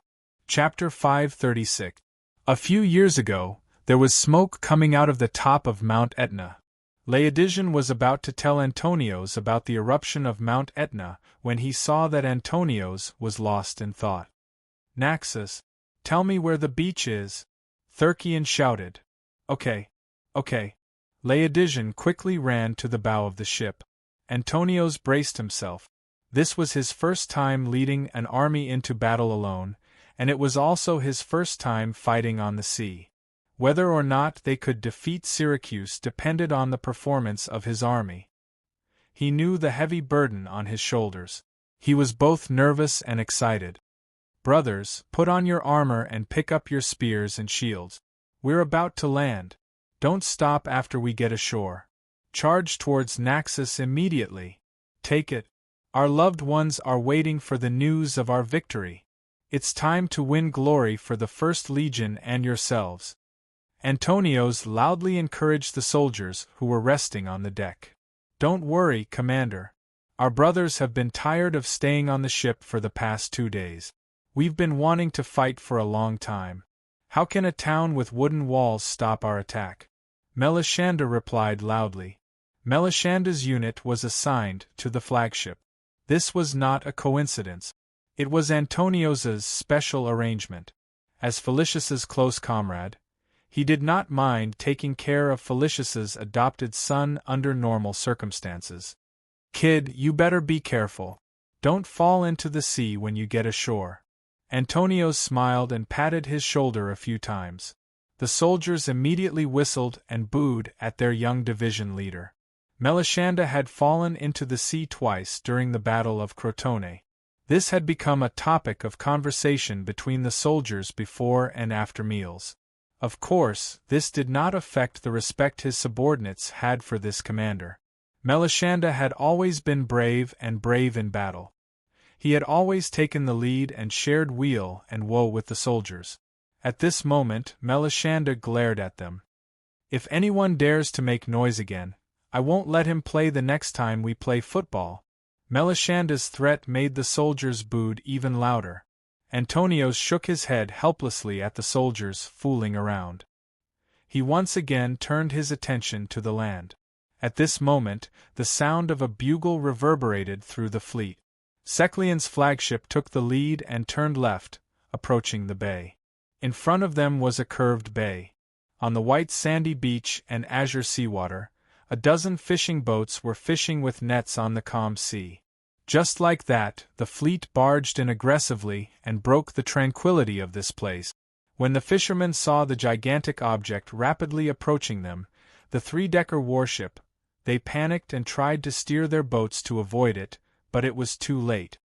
Chapter 536. A few years ago, there was smoke coming out of the top of Mount Etna. Laodigian was about to tell Antonios about the eruption of Mount Etna when he saw that Antonios was lost in thought. "Naxos, tell me where the beach is," Thurkian shouted. Okay. Laodigian quickly ran to the bow of the ship. Antonios braced himself. This was his first time leading an army into battle alone, and it was also his first time fighting on the sea. Whether or not they could defeat Syracuse depended on the performance of his army. He knew the heavy burden on his shoulders. He was both nervous and excited. "Brothers, put on your armor and pick up your spears and shields. We're about to land. Don't stop after we get ashore. Charge towards Naxos immediately. Take it. Our loved ones are waiting for the news of our victory. It's time to win glory for the First Legion and yourselves." Antonios loudly encouraged the soldiers who were resting on the deck. "Don't worry, Commander. Our brothers have been tired of staying on the ship for the past 2 days. We've been wanting to fight for a long time. How can a town with wooden walls stop our attack?" Melisande replied loudly. Melishande's unit was assigned to the flagship. This was not a coincidence. It was Antonios's special arrangement. As Felicius's close comrade, he did not mind taking care of Felicius's adopted son under normal circumstances. "Kid, you better be careful. Don't fall into the sea when you get ashore." Antonios smiled and patted his shoulder a few times. The soldiers immediately whistled and booed at their young division leader. Melisande had fallen into the sea twice during the Battle of Crotone. This had become a topic of conversation between the soldiers before and after meals. Of course, this did not affect the respect his subordinates had for this commander. Melisande had always been brave in battle. He had always taken the lead and shared weal and woe with the soldiers. At this moment, Melisande glared at them. "If anyone dares to make noise again, I won't let him play the next time we play football." Melishande's threat made the soldiers booed even louder. Antonios shook his head helplessly at the soldiers fooling around. He once again turned his attention to the land. At this moment, the sound of a bugle reverberated through the fleet. Seclian's flagship took the lead and turned left, approaching the bay. In front of them was a curved bay. On the white sandy beach and azure seawater, a dozen fishing boats were fishing with nets on the calm sea. Just like that, the fleet barged in aggressively and broke the tranquility of this place. When the fishermen saw the gigantic object rapidly approaching them, the three-decker warship, they panicked and tried to steer their boats to avoid it, but it was too late.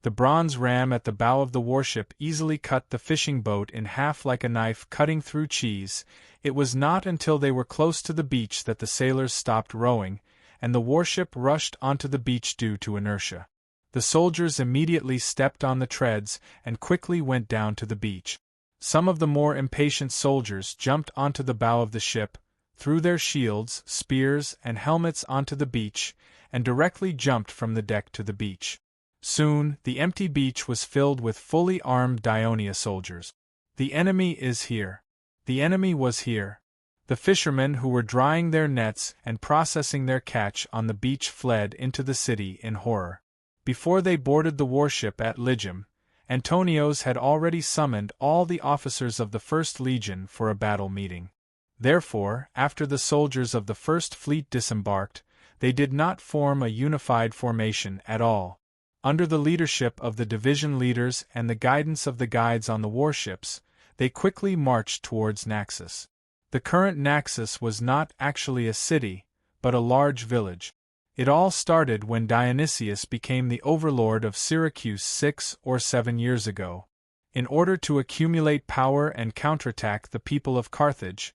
The bronze ram at the bow of the warship easily cut the fishing boat in half like a knife cutting through cheese. It was not until they were close to the beach that the sailors stopped rowing, and the warship rushed onto the beach due to inertia. The soldiers immediately stepped on the treads and quickly went down to the beach. Some of the more impatient soldiers jumped onto the bow of the ship, threw their shields, spears, and helmets onto the beach, and directly jumped from the deck to the beach. Soon, the empty beach was filled with fully armed Daionia soldiers. "The enemy is here." The enemy was here. The fishermen who were drying their nets and processing their catch on the beach fled into the city in horror. Before they boarded the warship at Lygum, Antonios had already summoned all the officers of the First Legion for a battle meeting. Therefore, after the soldiers of the First Fleet disembarked, they did not form a unified formation at all. Under the leadership of the division leaders and the guidance of the guides on the warships, they quickly marched towards Naxos. The current Naxos was not actually a city, but a large village. It all started when Dionysius became the overlord of Syracuse 6 or 7 years ago. In order to accumulate power and counterattack the people of Carthage,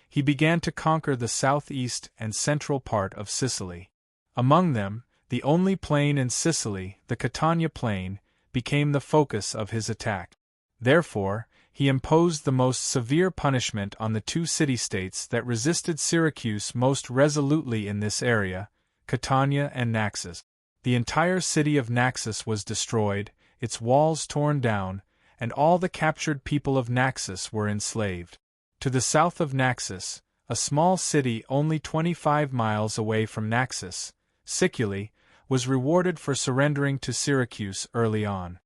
he began to conquer the southeast and central part of Sicily. Among them, the only plain in Sicily, the Catania Plain, became the focus of his attack. Therefore, he imposed the most severe punishment on the two city-states that resisted Syracuse most resolutely in this area, Catania and Naxos. The entire city of Naxos was destroyed, its walls torn down, and all the captured people of Naxos were enslaved. To the south of Naxos, a small city only 25 miles away from Naxos, Sicily, was rewarded for surrendering to Syracuse early on.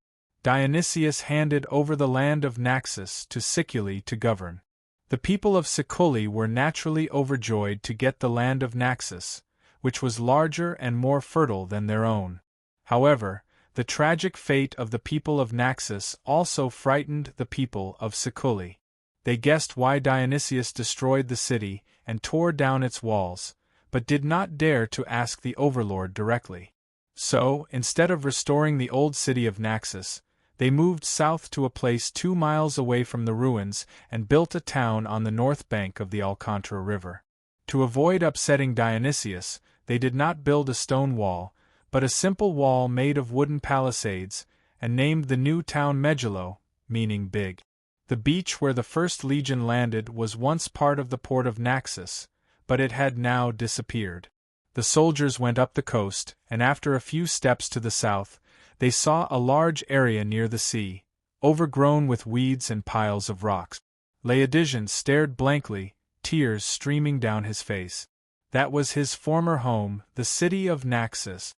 Dionysius handed over the land of Naxos to Sicily to govern. The people of Sicily were naturally overjoyed to get the land of Naxos, which was larger and more fertile than their own. However, the tragic fate of the people of Naxos also frightened the people of Sicily. They guessed why Dionysius destroyed the city and tore down its walls, but did not dare to ask the Overlord directly. So, instead of restoring the old city of Naxos, they moved south to a place 2 miles away from the ruins and built a town on the north bank of the Alcantara River. To avoid upsetting Dionysius, they did not build a stone wall, but a simple wall made of wooden palisades, and named the new town Megillo, meaning big. The beach where the First Legion landed was once part of the port of Naxos, but it had now disappeared. The soldiers went up the coast, and after a few steps to the south, they saw a large area near the sea, overgrown with weeds and piles of rocks. Laodigian stared blankly, tears streaming down his face. That was his former home, the city of Naxos.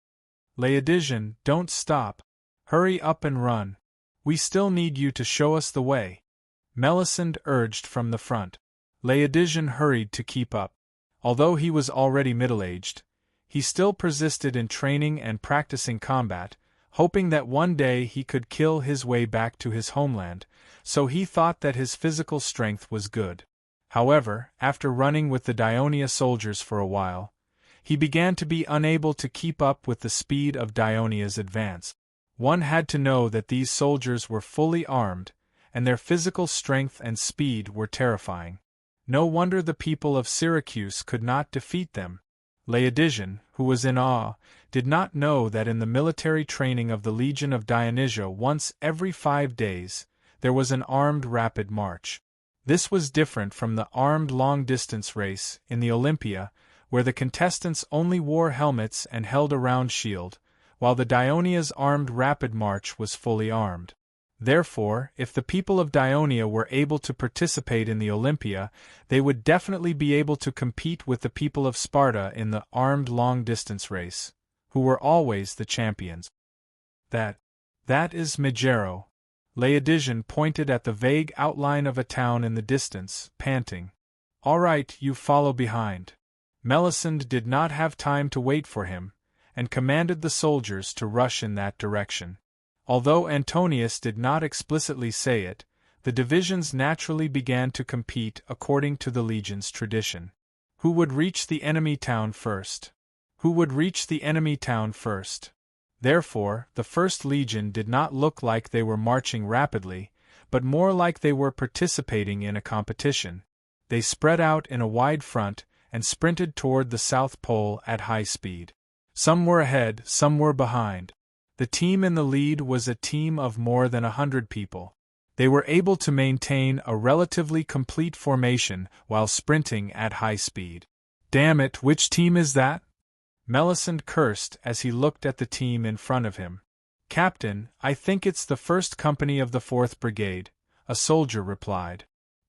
Laodigian, don't stop. Hurry up and run. We still need you to show us the way. Melisande urged from the front. Laodigian hurried to keep up. Although he was already middle-aged, he still persisted in training and practicing combat, hoping that one day he could kill his way back to his homeland, so he thought that his physical strength was good. However, after running with the Dionia soldiers for a while, he began to be unable to keep up with the speed of Dionia's advance. One had to know that these soldiers were fully armed, and their physical strength and speed were terrifying. No wonder the people of Syracuse could not defeat them. Laodigian, who was in awe, did not know that in the military training of the Legion of Dionysia once every 5 days, there was an armed rapid march. This was different from the armed long-distance race in the Olympia, where the contestants only wore helmets and held a round shield, while the Dionia's armed rapid march was fully armed. Therefore, if the people of Dionia were able to participate in the Olympia, they would definitely be able to compete with the people of Sparta in the armed long-distance race, who were always the champions. That is Megero. Laodigian pointed at the vague outline of a town in the distance, panting. All right, you follow behind. Melisande did not have time to wait for him, and commanded the soldiers to rush in that direction. Although Antonius did not explicitly say it, the divisions naturally began to compete according to the legion's tradition. Who would reach the enemy town first? Who would reach the enemy town first? Therefore, the First Legion did not look like they were marching rapidly, but more like they were participating in a competition. They spread out in a wide front and sprinted toward the South Pole at high speed. Some were ahead, some were behind. The team in the lead was a team of more than 100 people. They were able to maintain a relatively complete formation while sprinting at high speed. Damn it, which team is that? Melisande cursed as he looked at the team in front of him. Captain, I think it's the 1st Company of the 4th Brigade, a soldier replied.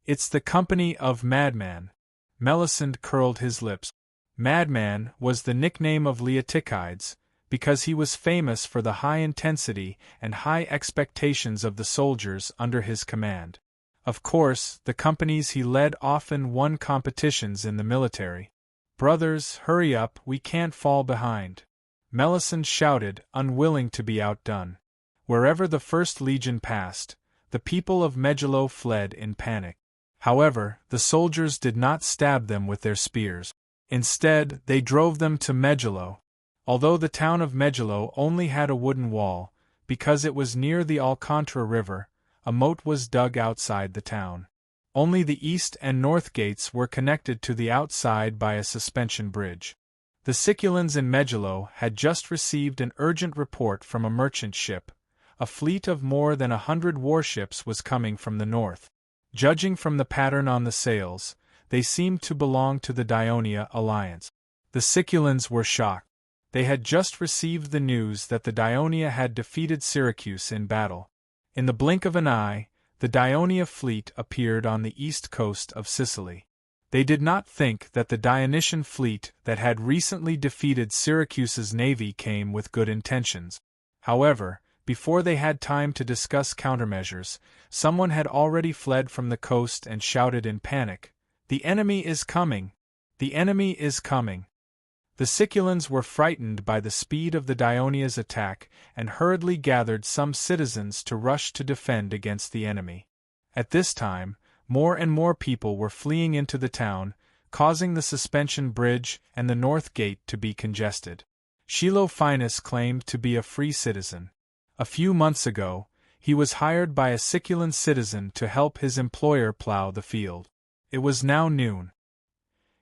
It's the company of Madman. Melisande curled his lips. Madman was the nickname of Leotychides, because he was famous for the high intensity and high expectations of the soldiers under his command. Of course, the companies he led often won competitions in the military. Brothers, hurry up, we can't fall behind. Melisande shouted, unwilling to be outdone. Wherever the First Legion passed, the people of Megillo fled in panic. However, the soldiers did not stab them with their spears. Instead, they drove them to Megillo. Although the town of Megillo only had a wooden wall, because it was near the Alcantara River, a moat was dug outside the town. Only the east and north gates were connected to the outside by a suspension bridge. The Siculans in Megillo had just received an urgent report from a merchant ship. A fleet of more than 100 warships was coming from the north. Judging from the pattern on the sails, they seemed to belong to the Dionia alliance. The Siculans were shocked. They had just received the news that the Dionia had defeated Syracuse in battle. In the blink of an eye, the Dionia fleet appeared on the east coast of Sicily. They did not think that the Dionysian fleet that had recently defeated Syracuse's navy came with good intentions. However, before they had time to discuss countermeasures, someone had already fled from the coast and shouted in panic, "The enemy is coming! The enemy is coming!" The Siculans were frightened by the speed of the Dionia's attack and hurriedly gathered some citizens to rush to defend against the enemy. At this time, more and more people were fleeing into the town, causing the suspension bridge and the north gate to be congested. Philophinus claimed to be a free citizen. A few months ago, he was hired by a Siculan citizen to help his employer plow the field. It was now noon.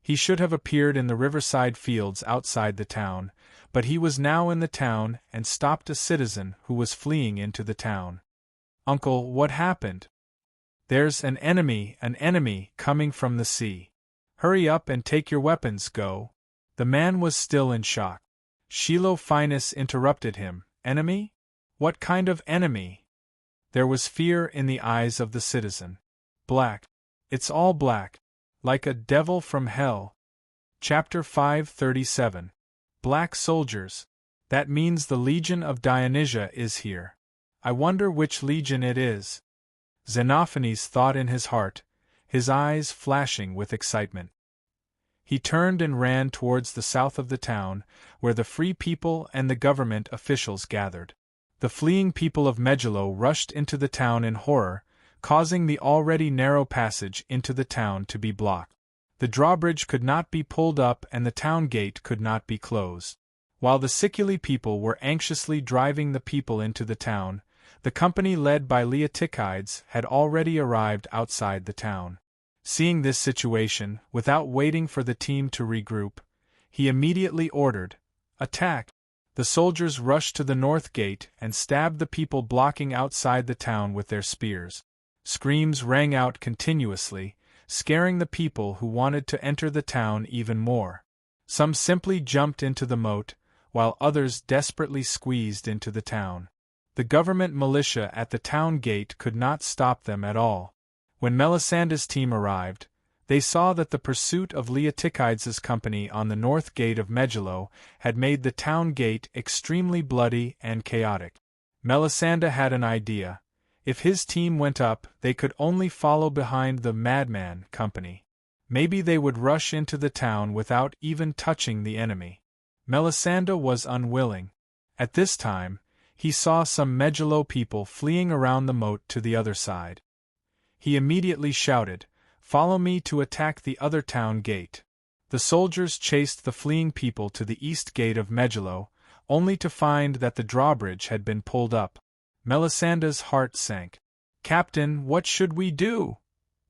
He should have appeared in the riverside fields outside the town, but he was now in the town and stopped a citizen who was fleeing into the town. "Uncle, what happened?" "There's an enemy coming from the sea. Hurry up and take your weapons, go." The man was still in shock. Philophinus interrupted him. "Enemy? What kind of enemy?" There was fear in the eyes of the citizen. "Black. It's all black. Like a devil from hell." Chapter 537. Black soldiers. That means the Legion of Dionysia is here. I wonder which legion it is. Xenophanes thought in his heart, his eyes flashing with excitement. He turned and ran towards the south of the town, where the free people and the government officials gathered. The fleeing people of Megillo rushed into the town in horror, causing the already narrow passage into the town to be blocked. The drawbridge could not be pulled up and the town gate could not be closed. While the Sicily people were anxiously driving the people into the town, the company led by Leotychides had already arrived outside the town. Seeing this situation, without waiting for the team to regroup, he immediately ordered, "Attack!" The soldiers rushed to the north gate and stabbed the people blocking outside the town with their spears. Screams rang out continuously, scaring the people who wanted to enter the town even more. Some simply jumped into the moat, while others desperately squeezed into the town. The government militia at the town gate could not stop them at all. When Melissenda's team arrived, they saw that the pursuit of Leotychides' company on the north gate of Megillo had made the town gate extremely bloody and chaotic. Melisenda had an idea. If his team went up, they could only follow behind the madman company. Maybe they would rush into the town without even touching the enemy. Melisenda was unwilling. At this time, he saw some Megillo people fleeing around the moat to the other side. He immediately shouted, "Follow me to attack the other town gate." The soldiers chased the fleeing people to the east gate of Megillo, only to find that the drawbridge had been pulled up. Melisenda's heart sank. "Captain, what should we do?"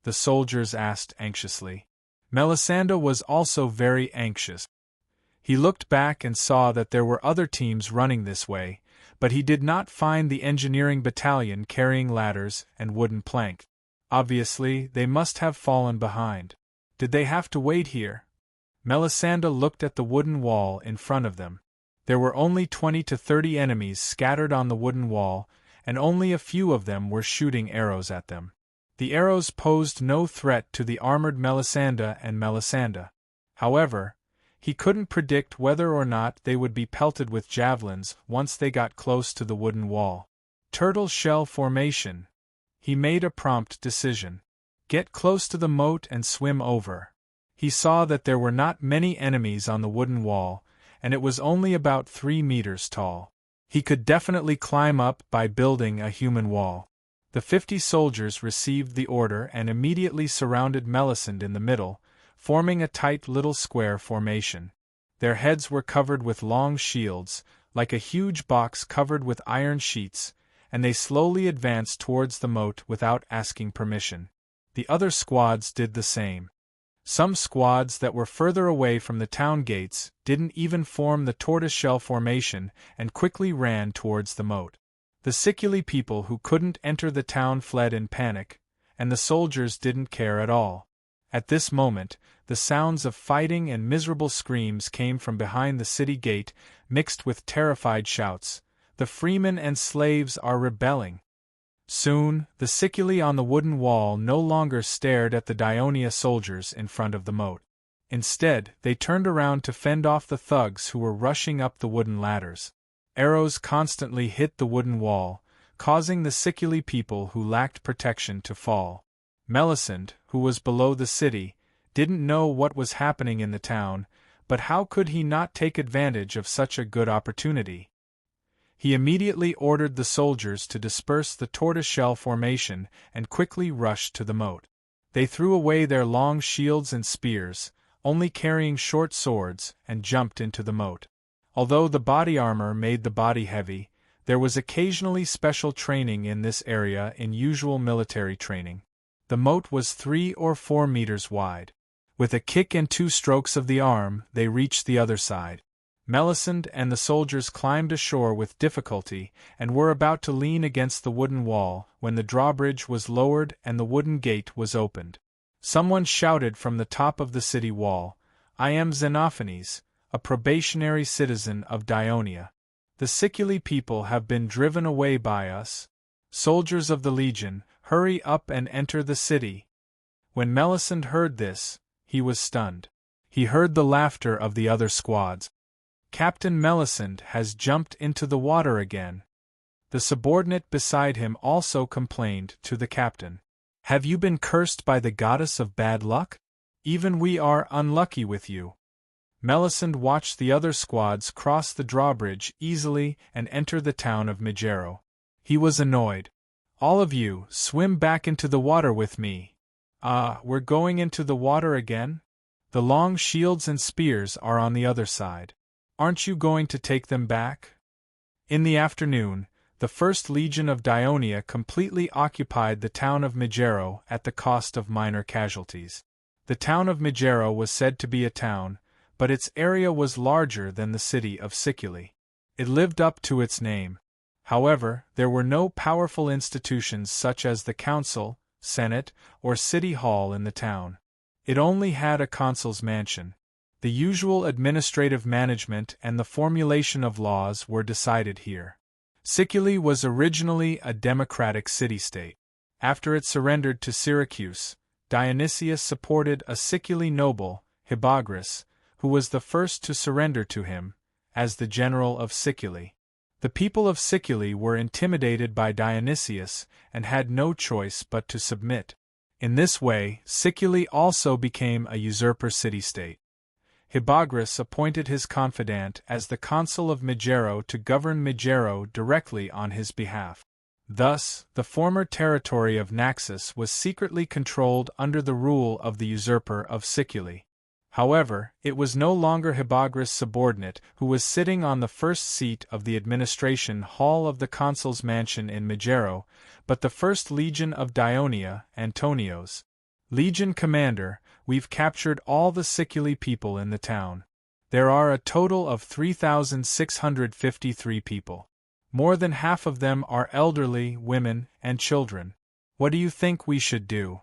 the soldiers asked anxiously. Melisenda was also very anxious. He looked back and saw that there were other teams running this way, but he did not find the engineering battalion carrying ladders and wooden planks. Obviously, they must have fallen behind. Did they have to wait here? Melisenda looked at the wooden wall in front of them. There were only 20 to 30 enemies scattered on the wooden wall, and only a few of them were shooting arrows at them. The arrows posed no threat to the armored Melisenda and Melisenda. However, he couldn't predict whether or not they would be pelted with javelins once they got close to the wooden wall. Turtle shell formation. He made a prompt decision. Get close to the moat and swim over. He saw that there were not many enemies on the wooden wall, and it was only about 3 meters tall. He could definitely climb up by building a human wall. The 50 soldiers received the order and immediately surrounded Melisende in the middle, forming a tight little square formation. Their heads were covered with long shields, like a huge box covered with iron sheets, and they slowly advanced towards the moat without asking permission. The other squads did the same. Some squads that were further away from the town gates didn't even form the tortoiseshell formation and quickly ran towards the moat. The Sicily people who couldn't enter the town fled in panic, and the soldiers didn't care at all. At this moment, the sounds of fighting and miserable screams came from behind the city gate, mixed with terrified shouts. The freemen and slaves are rebelling. Soon, the Sicily on the wooden wall no longer stared at the Dionia soldiers in front of the moat. Instead, they turned around to fend off the thugs who were rushing up the wooden ladders. Arrows constantly hit the wooden wall, causing the Sicily people who lacked protection to fall. Melisande, who was below the city, didn't know what was happening in the town, but how could he not take advantage of such a good opportunity? He immediately ordered the soldiers to disperse the tortoiseshell formation and quickly rushed to the moat. They threw away their long shields and spears, only carrying short swords, and jumped into the moat. Although the body armor made the body heavy, there was occasionally special training in this area in usual military training. The moat was 3 or 4 meters wide. With a kick and 2 strokes of the arm, they reached the other side. Melisande and the soldiers climbed ashore with difficulty and were about to lean against the wooden wall when the drawbridge was lowered and the wooden gate was opened. Someone shouted from the top of the city wall, "I am Xenophanes, a probationary citizen of Dionia. The Sicily people have been driven away by us. Soldiers of the Legion, hurry up and enter the city." When Melisande heard this, he was stunned. He heard the laughter of the other squads. "Captain Melisande has jumped into the water again." The subordinate beside him also complained to the captain. "Have you been cursed by the goddess of bad luck? Even we are unlucky with you." Melisande watched the other squads cross the drawbridge easily and enter the town of Megero. He was annoyed. "All of you, swim back into the water with me." "Ah, we're going into the water again? The long shields and spears are on the other side. Aren't you going to take them back?" In the afternoon, the 1st Legion of Dionia completely occupied the town of Megero at the cost of minor casualties. The town of Megero was said to be a town, but its area was larger than the city of Sicily. It lived up to its name. However, there were no powerful institutions such as the council, senate, or city hall in the town. It only had a consul's mansion. The usual administrative management and the formulation of laws were decided here. Sicily was originally a democratic city-state. After it surrendered to Syracuse, Dionysius supported a Sicily noble, Hippogras, who was the first to surrender to him, as the general of Sicily. The people of Sicily were intimidated by Dionysius and had no choice but to submit. In this way, Sicily also became a usurper city-state. Hippogras appointed his confidant as the consul of Megero to govern Megero directly on his behalf. Thus, the former territory of Naxos was secretly controlled under the rule of the usurper of Sicily. However, it was no longer Hippogras' subordinate who was sitting on the first seat of the administration hall of the consul's mansion in Megero, but the 1st Legion of Dionia, Antonios. "Legion commander, we've captured all the Sicily people in the town. There are a total of 3,653 people. More than half of them are elderly, women, and children. What do you think we should do?"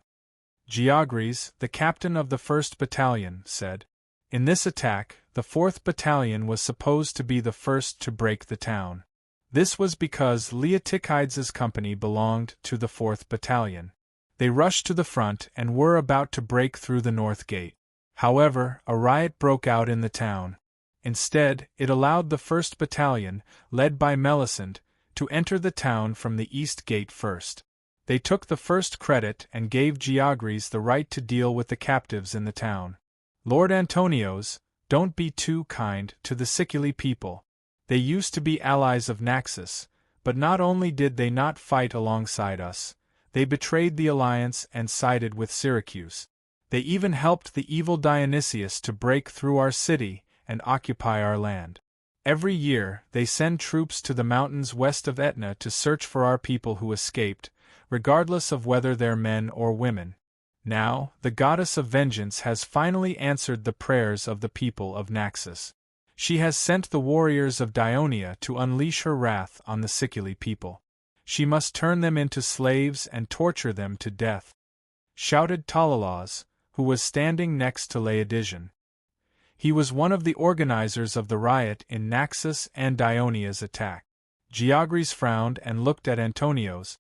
Georges, the captain of the 1st Battalion, said. In this attack, the 4th Battalion was supposed to be the first to break the town. This was because Leotychides' company belonged to the 4th Battalion. They rushed to the front and were about to break through the north gate. However, a riot broke out in the town. Instead, it allowed the 1st Battalion, led by Melisande, to enter the town from the east gate first. They took the first credit and gave Georges the right to deal with the captives in the town. "Lord Antonios, don't be too kind to the Sicily people. They used to be allies of Naxos, but not only did they not fight alongside us, they betrayed the alliance and sided with Syracuse. They even helped the evil Dionysius to break through our city and occupy our land. Every year, they send troops to the mountains west of Etna to search for our people who escaped, regardless of whether they're men or women. Now, the goddess of vengeance has finally answered the prayers of the people of Naxos. She has sent the warriors of Dionia to unleash her wrath on the Sicily people. She must turn them into slaves and torture them to death," shouted Talalas, who was standing next to Laodigian. He was one of the organizers of the riot in Naxos and Dionia's attack. Georges frowned and looked at Antonios.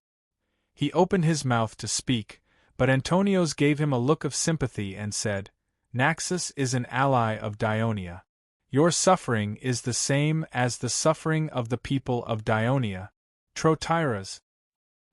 He opened his mouth to speak, but Antonios gave him a look of sympathy and said, "Naxos is an ally of Dionia. Your suffering is the same as the suffering of the people of Dionia. Trotyras."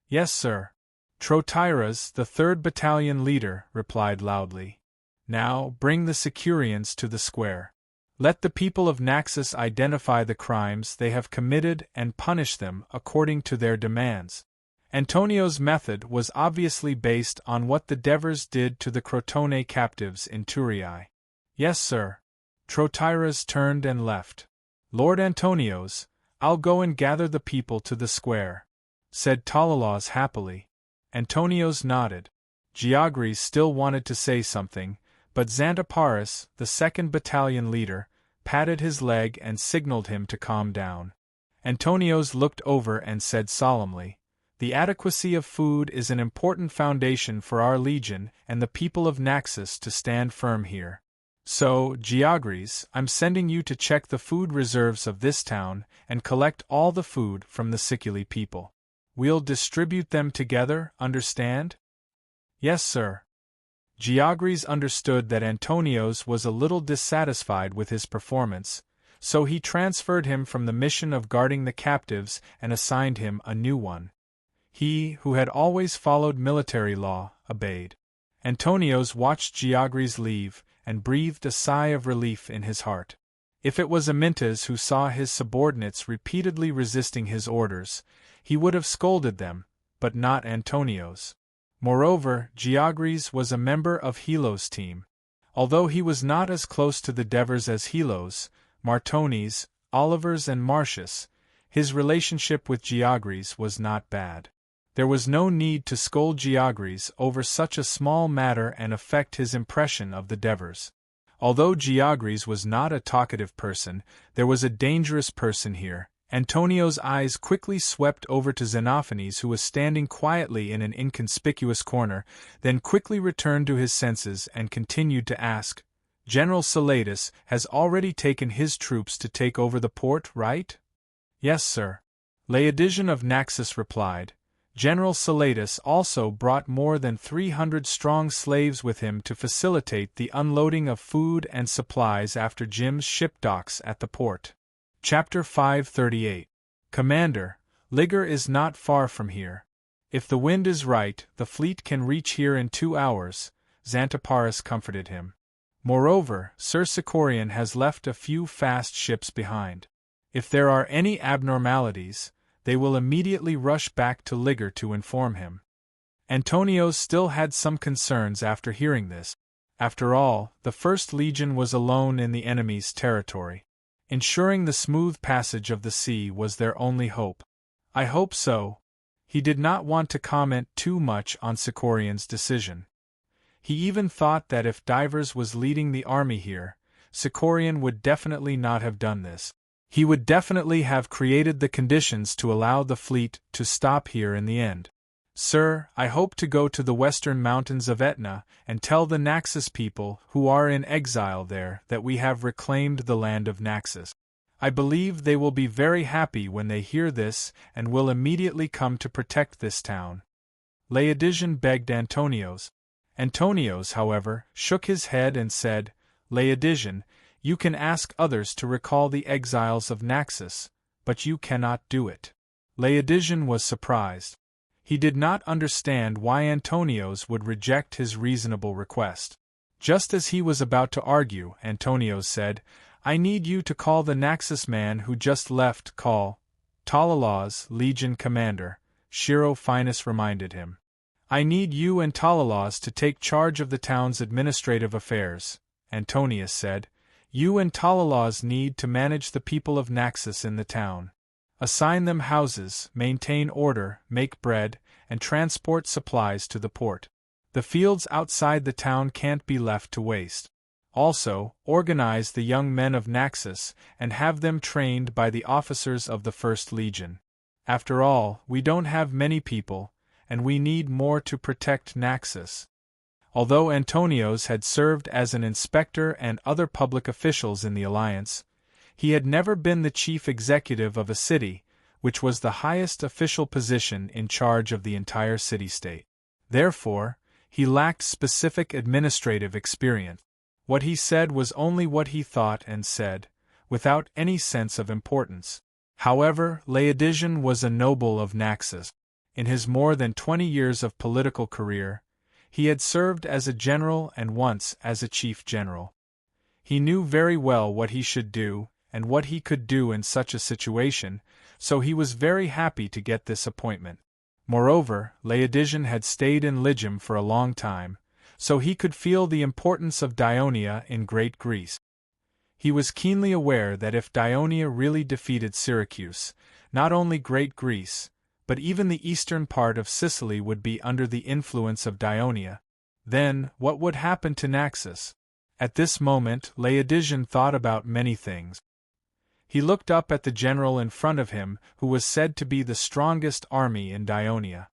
"Yes, sir." Trotyras, the 3rd Battalion leader, replied loudly. "Now, bring the Sicurians to the square. Let the people of Naxos identify the crimes they have committed and punish them according to their demands." Antonio's method was obviously based on what the Devers did to the Crotone captives in Thurii. "Yes, sir." Trotyras turned and left. "Lord Antonios, I'll go and gather the people to the square," said Talalas happily. Antonios nodded. Georges still wanted to say something, but Xantiparis, the 2nd Battalion leader, patted his leg and signaled him to calm down. Antonios looked over and said solemnly, "The adequacy of food is an important foundation for our legion and the people of Naxos to stand firm here. So, Georges, I'm sending you to check the food reserves of this town and collect all the food from the Sicily people. We'll distribute them together, understand?" "Yes, sir." Georges understood that Antonios was a little dissatisfied with his performance, so he transferred him from the mission of guarding the captives and assigned him a new one. He, who had always followed military law, obeyed. Antonios watched Georges leave, and breathed a sigh of relief in his heart. If it was Amyntas who saw his subordinates repeatedly resisting his orders, he would have scolded them, but not Antonios. Moreover, Georges was a member of Helo's team. Although he was not as close to the Devers as Helo's, Martoni's, Oliver's and Marcius, his relationship with Georges was not bad. There was no need to scold Georges over such a small matter and affect his impression of the Devers. Although Georges was not a talkative person, there was a dangerous person here. Antonio's eyes quickly swept over to Xenophanes, who was standing quietly in an inconspicuous corner, then quickly returned to his senses and continued to ask, "General Salatus has already taken his troops to take over the port, right?" "Yes, sir." Laodigian of Naxos replied. General Salatus also brought more than 300 strong slaves with him to facilitate the unloading of food and supplies after Jim's ship docks at the port. Chapter 538. Commander, Liger is not far from here. If the wind is right, the fleet can reach here in 2 hours, Xantiparis comforted him. Moreover, Sir Sicorian has left a few fast ships behind. If there are any abnormalities, they will immediately rush back to Liger to inform him. Antonios still had some concerns after hearing this. After all, the 1st Legion was alone in the enemy's territory. Ensuring the smooth passage of the sea was their only hope. "I hope so." He did not want to comment too much on Sicorian's decision. He even thought that if Divers was leading the army here, Sicorian would definitely not have done this. He would definitely have created the conditions to allow the fleet to stop here in the end. "Sir, I hope to go to the western mountains of Etna and tell the Naxos people who are in exile there that we have reclaimed the land of Naxos. I believe they will be very happy when they hear this and will immediately come to protect this town." Laodigian begged Antonios. Antonios, however, shook his head and said, "Laodigian, you can ask others to recall the exiles of Naxos, but you cannot do it." Laodigian was surprised. He did not understand why Antonios would reject his reasonable request. Just as he was about to argue, Antonios said, "I need you to call the Naxos man who just left. Call Talalas, Legion Commander," Shiro Finus reminded him. "I need you and Talalas to take charge of the town's administrative affairs," Antonius said. You and Talalas need to manage the people of Naxos in the town. Assign them houses, maintain order, make bread, and transport supplies to the port. The fields outside the town can't be left to waste. Also, organize the young men of Naxos and have them trained by the officers of the First Legion. After all, we don't have many people, and we need more to protect Naxos. Although Antonios had served as an inspector and other public officials in the alliance, he had never been the chief executive of a city, which was the highest official position in charge of the entire city-state. Therefore, he lacked specific administrative experience. What he said was only what he thought and said, without any sense of importance. However, Laodigian was a noble of Naxos. In his more than 20 years of political career, he had served as a general and once as a chief general. He knew very well what he should do and what he could do in such a situation, so he was very happy to get this appointment. Moreover, Laodigian had stayed in Lygum for a long time, so he could feel the importance of Daionia in Great Greece. He was keenly aware that if Daionia really defeated Syracuse, not only Great Greece, but even the eastern part of Sicily would be under the influence of Daionia. Then, what would happen to Naxos? At this moment, Laodigian thought about many things. He looked up at the general in front of him, who was said to be the strongest army in Daionia.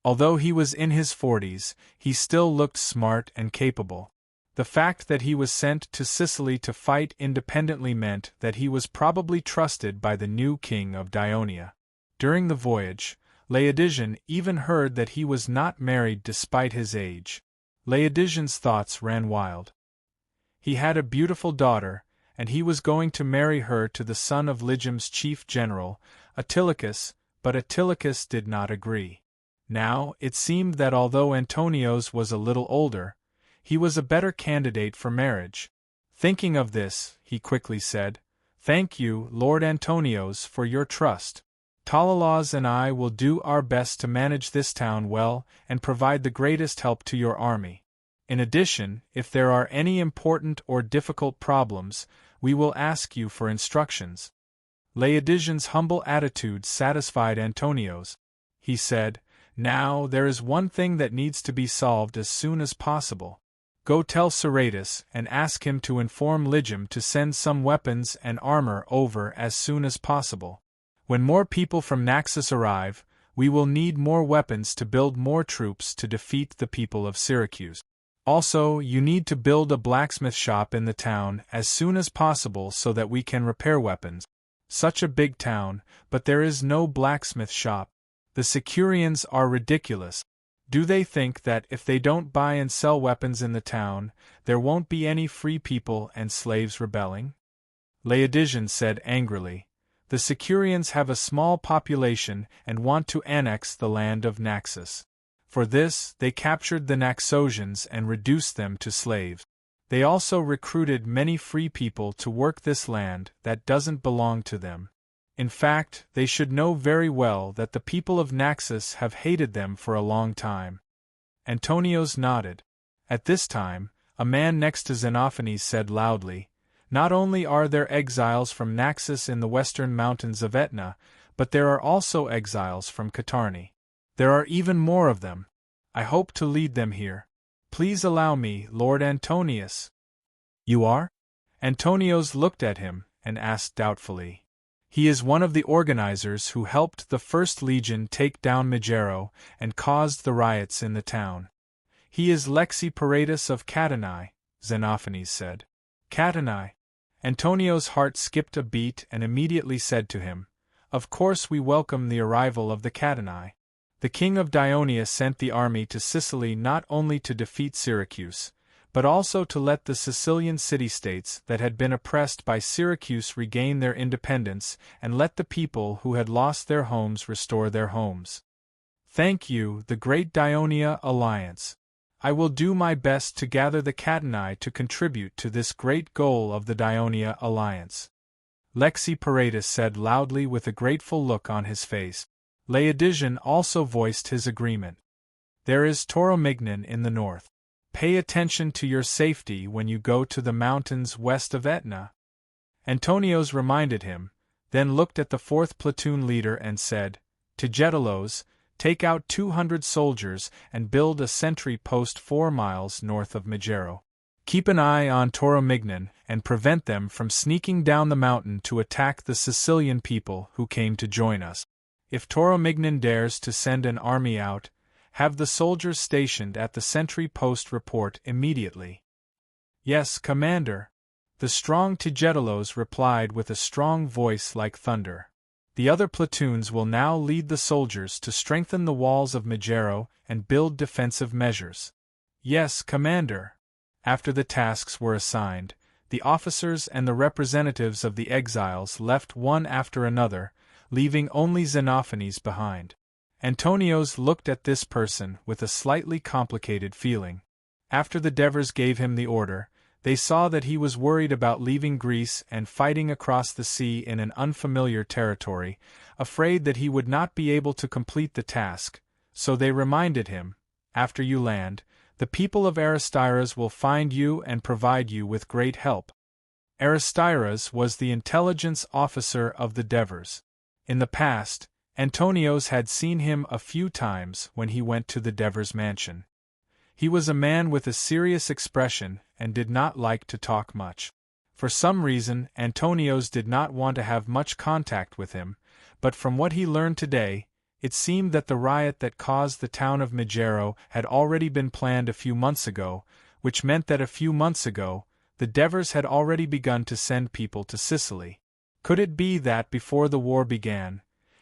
Although he was in his 40s, he still looked smart and capable. The fact that he was sent to Sicily to fight independently meant that he was probably trusted by the new king of Daionia. During the voyage, Laodigian even heard that he was not married despite his age. Laodigian's thoughts ran wild. He had a beautiful daughter, and he was going to marry her to the son of Lygum's chief general, Antilochus, but Antilochus did not agree. Now, it seemed that although Antonios was a little older, he was a better candidate for marriage. Thinking of this, he quickly said, "Thank you, Lord Antonios, for your trust. Talalas and I will do our best to manage this town well and provide the greatest help to your army. In addition, if there are any important or difficult problems, we will ask you for instructions." Laodigian's humble attitude satisfied Antonios. He said, "Now, there is one thing that needs to be solved as soon as possible. Go tell Serratus and ask him to inform Lygum to send some weapons and armor over as soon as possible. When more people from Naxos arrive, we will need more weapons to build more troops to defeat the people of Syracuse. Also, you need to build a blacksmith shop in the town as soon as possible so that we can repair weapons. Such a big town, but there is no blacksmith shop. The Sicurians are ridiculous. Do they think that if they don't buy and sell weapons in the town, there won't be any free people and slaves rebelling?" Laodigian said angrily, "The Sicurians have a small population and want to annex the land of Naxos. For this, they captured the Naxosians and reduced them to slaves. They also recruited many free people to work this land that doesn't belong to them. In fact, they should know very well that the people of Naxos have hated them for a long time." Antonios nodded. At this time, a man next to Xenophanes said loudly, "Not only are there exiles from Naxos in the western mountains of Aetna, but there are also exiles from Catarni. There are even more of them. I hope to lead them here. Please allow me, Lord Antonius." "You are?" Antonios looked at him and asked doubtfully. "He is one of the organizers who helped the First Legion take down Megero and caused the riots in the town. He is Lexiparatus of Catani," Xenophanes said. "Catani?" Antonio's heart skipped a beat and immediately said to him, "Of course we welcome the arrival of the Catani. The king of Daionia sent the army to Sicily not only to defeat Syracuse, but also to let the Sicilian city-states that had been oppressed by Syracuse regain their independence and let the people who had lost their homes restore their homes. Thank you, the Great Daionia Alliance. I will do my best to gather the Catani to contribute to this great goal of the Daionia Alliance." Lexiparatus said loudly with a grateful look on his face. Laodigian also voiced his agreement. "There is Tauromignon in the north. Pay attention to your safety when you go to the mountains west of Etna. Antonios reminded him, then looked at the 4th platoon leader and said, Tigetelos, take out 200 soldiers and build a sentry post 4 miles north of Magero. Keep an eye on Taormignan and prevent them from sneaking down the mountain to attack the Sicilian people who came to join us. If Taormignan dares to send an army out, have the soldiers stationed at the sentry post report immediately. Yes, Commander. The strong Tigetelos replied with a strong voice like thunder. The other platoons will now lead the soldiers to strengthen the walls of Magero and build defensive measures. Yes, Commander. After the tasks were assigned, the officers and the representatives of the exiles left one after another, leaving only Xenophanes behind. Antonios looked at this person with a slightly complicated feeling. After the Devers gave him the order, they saw that he was worried about leaving Greece and fighting across the sea in an unfamiliar territory, afraid that he would not be able to complete the task, so they reminded him, after you land, the people of Aristyras will find you and provide you with great help. Aristyras was the intelligence officer of the Devers. In the past, Antonios had seen him a few times when he went to the Devers' mansion. He was a man with a serious expression and did not like to talk much. For some reason, Antonios did not want to have much contact with him, but from what he learned today, it seemed that the riot that caused the town of Magero had already been planned a few months ago, which meant that a few months ago, the Devers had already begun to send people to Sicily. Could it be that before the war began,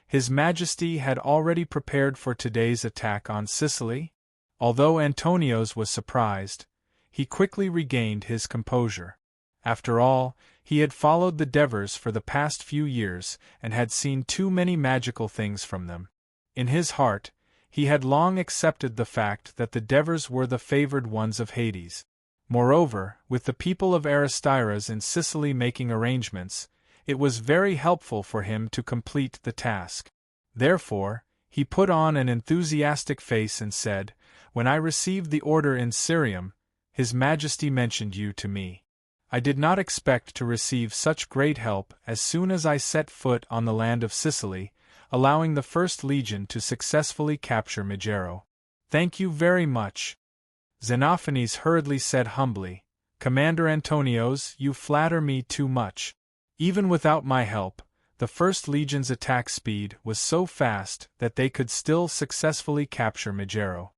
His Majesty had already prepared for today's attack on Sicily? Although Antonios was surprised, he quickly regained his composure. After all, he had followed the Devers for the past few years and had seen too many magical things from them. In his heart, he had long accepted the fact that the Devers were the favored ones of Hades. Moreover, with the people of Aristyras in Sicily making arrangements, it was very helpful for him to complete the task. Therefore, he put on an enthusiastic face and said, "When I received the order in Syrium, His Majesty mentioned you to me. I did not expect to receive such great help as soon as I set foot on the land of Sicily, allowing the First Legion to successfully capture Magero. Thank you very much." Xenophanes hurriedly said humbly, "Commander Antonios, you flatter me too much. Even without my help, the First Legion's attack speed was so fast that they could still successfully capture Magero."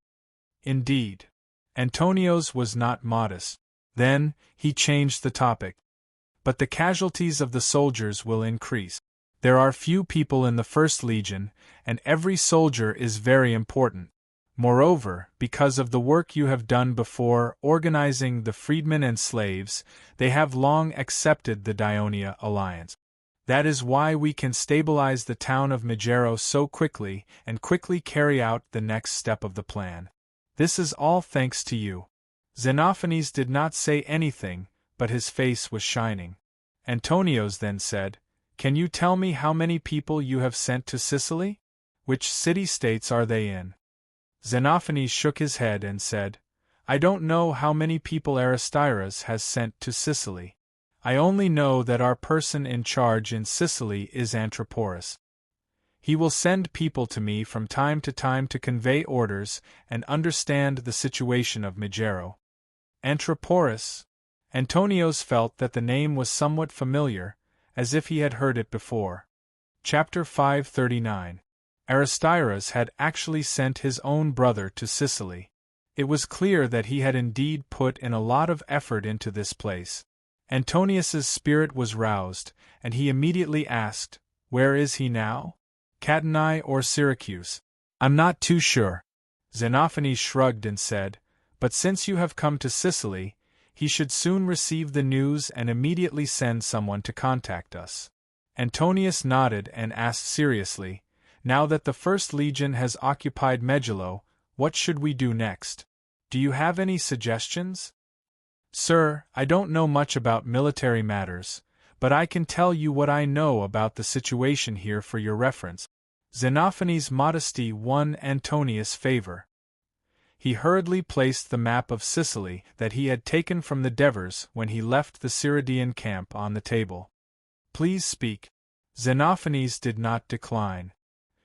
Indeed. Antonios was not modest. Then, he changed the topic. "But the casualties of the soldiers will increase. There are few people in the First Legion, and every soldier is very important. Moreover, because of the work you have done before organizing the freedmen and slaves, they have long accepted the Dionia alliance. That is why we can stabilize the town of Magero so quickly and quickly carry out the next step of the plan. This is all thanks to you." Xenophanes did not say anything, but his face was shining. Antonios then said, "Can you tell me how many people you have sent to Sicily? Which city-states are they in?" Xenophanes shook his head and said, "I don't know how many people Aristyras has sent to Sicily. I only know that our person in charge in Sicily is Antiporus. He will send people to me from time to convey orders and understand the situation of Magero." Antiporus? Antonios felt that the name was somewhat familiar, as if he had heard it before. Chapter 539. Aristyras had actually sent his own brother to Sicily. It was clear that he had indeed put in a lot of effort into this place. Antonius's spirit was roused, and he immediately asked, "Where is he now? Catanae or Syracuse?" "I'm not too sure." Xenophanes shrugged and said, "But since you have come to Sicily, he should soon receive the news and immediately send someone to contact us." Antonius nodded and asked seriously, "Now that the First Legion has occupied Megillo, what should we do next? Do you have any suggestions?" "Sir, I don't know much about military matters, but I can tell you what I know about the situation here for your reference." Xenophanes' modesty won Antonius' favor. He hurriedly placed the map of Sicily that he had taken from the Devers when he left the Cyrodian camp on the table. "Please speak." Xenophanes did not decline.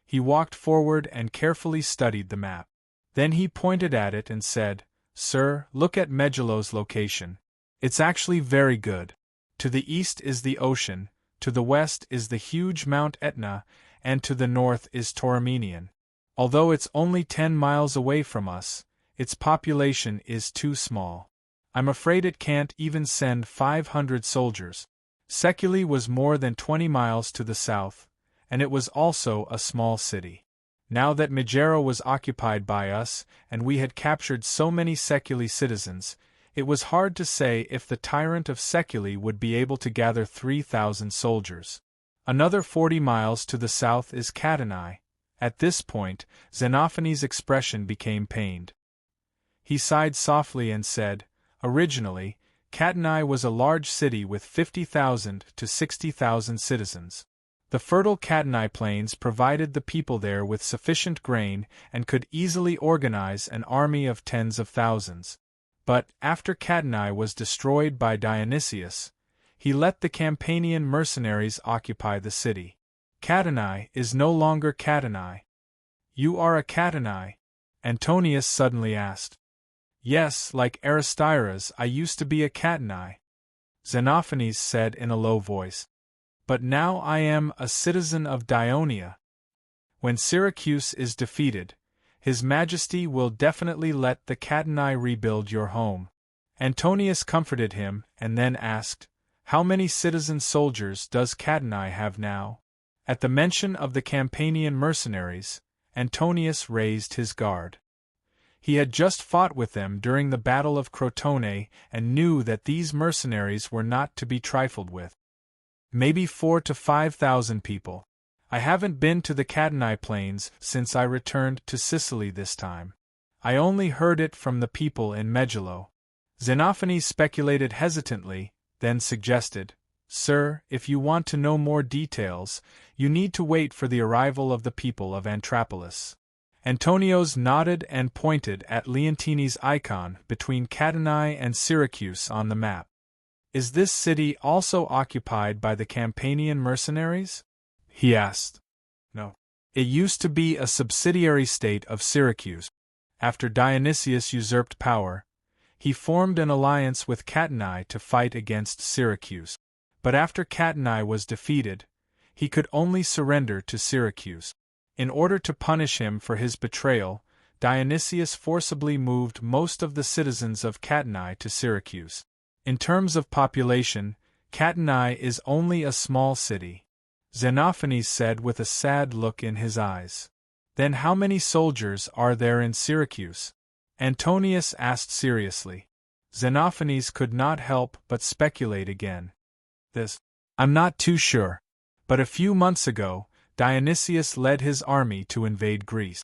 He walked forward and carefully studied the map. Then he pointed at it and said, "Sir, look at Megilo's location. It's actually very good. To the east is the ocean, to the west is the huge Mount Etna, and to the north is Tauromenion. Although it's only 10 miles away from us, its population is too small. I'm afraid it can't even send 500 soldiers." Seculi was more than 20 miles to the south, and it was also a small city. Now that Megara was occupied by us, and we had captured so many Seculi citizens, it was hard to say if the tyrant of Seculi would be able to gather 3,000 soldiers. Another 40 miles to the south is Catanae. At this point, Xenophanes' expression became pained. He sighed softly and said, "Originally, Catanae was a large city with 50,000 to 60,000 citizens. The fertile Catanae plains provided the people there with sufficient grain and could easily organize an army of tens of thousands. But, after Catanae was destroyed by Dionysius, he let the Campanian mercenaries occupy the city. Catanae is no longer Catanae." "You are a Catanae?" Antonius suddenly asked. "Yes, like Aristaeus, I used to be a Catanae," Xenophanes said in a low voice. "But now I am a citizen of Daionia. When Syracuse is defeated, His Majesty will definitely let the Catanae rebuild your home." Antonius comforted him and then asked, "How many citizen soldiers does Catanae have now?" At the mention of the Campanian mercenaries, Antonius raised his guard. He had just fought with them during the Battle of Crotone and knew that these mercenaries were not to be trifled with. "Maybe 4,000 to 5,000 people. I haven't been to the Catanae plains since I returned to Sicily this time. I only heard it from the people in Megilo." Xenophanes speculated hesitantly, then suggested, "Sir, if you want to know more details, you need to wait for the arrival of the people of Antrapolis." Antonius nodded and pointed at Leontine's icon between Catanae and Syracuse on the map. "Is this city also occupied by the Campanian mercenaries?" he asked. "No. It used to be a subsidiary state of Syracuse. After Dionysius usurped power, he formed an alliance with Catanae to fight against Syracuse. But after Catanae was defeated, he could only surrender to Syracuse. In order to punish him for his betrayal, Dionysius forcibly moved most of the citizens of Catanae to Syracuse. In terms of population, Catanae is only a small city," Xenophanes said with a sad look in his eyes. "Then how many soldiers are there in Syracuse?" Antonius asked seriously. Xenophanes could not help but speculate again. "I'm not too sure. But a few months ago, Dionysius led his army to invade Greece.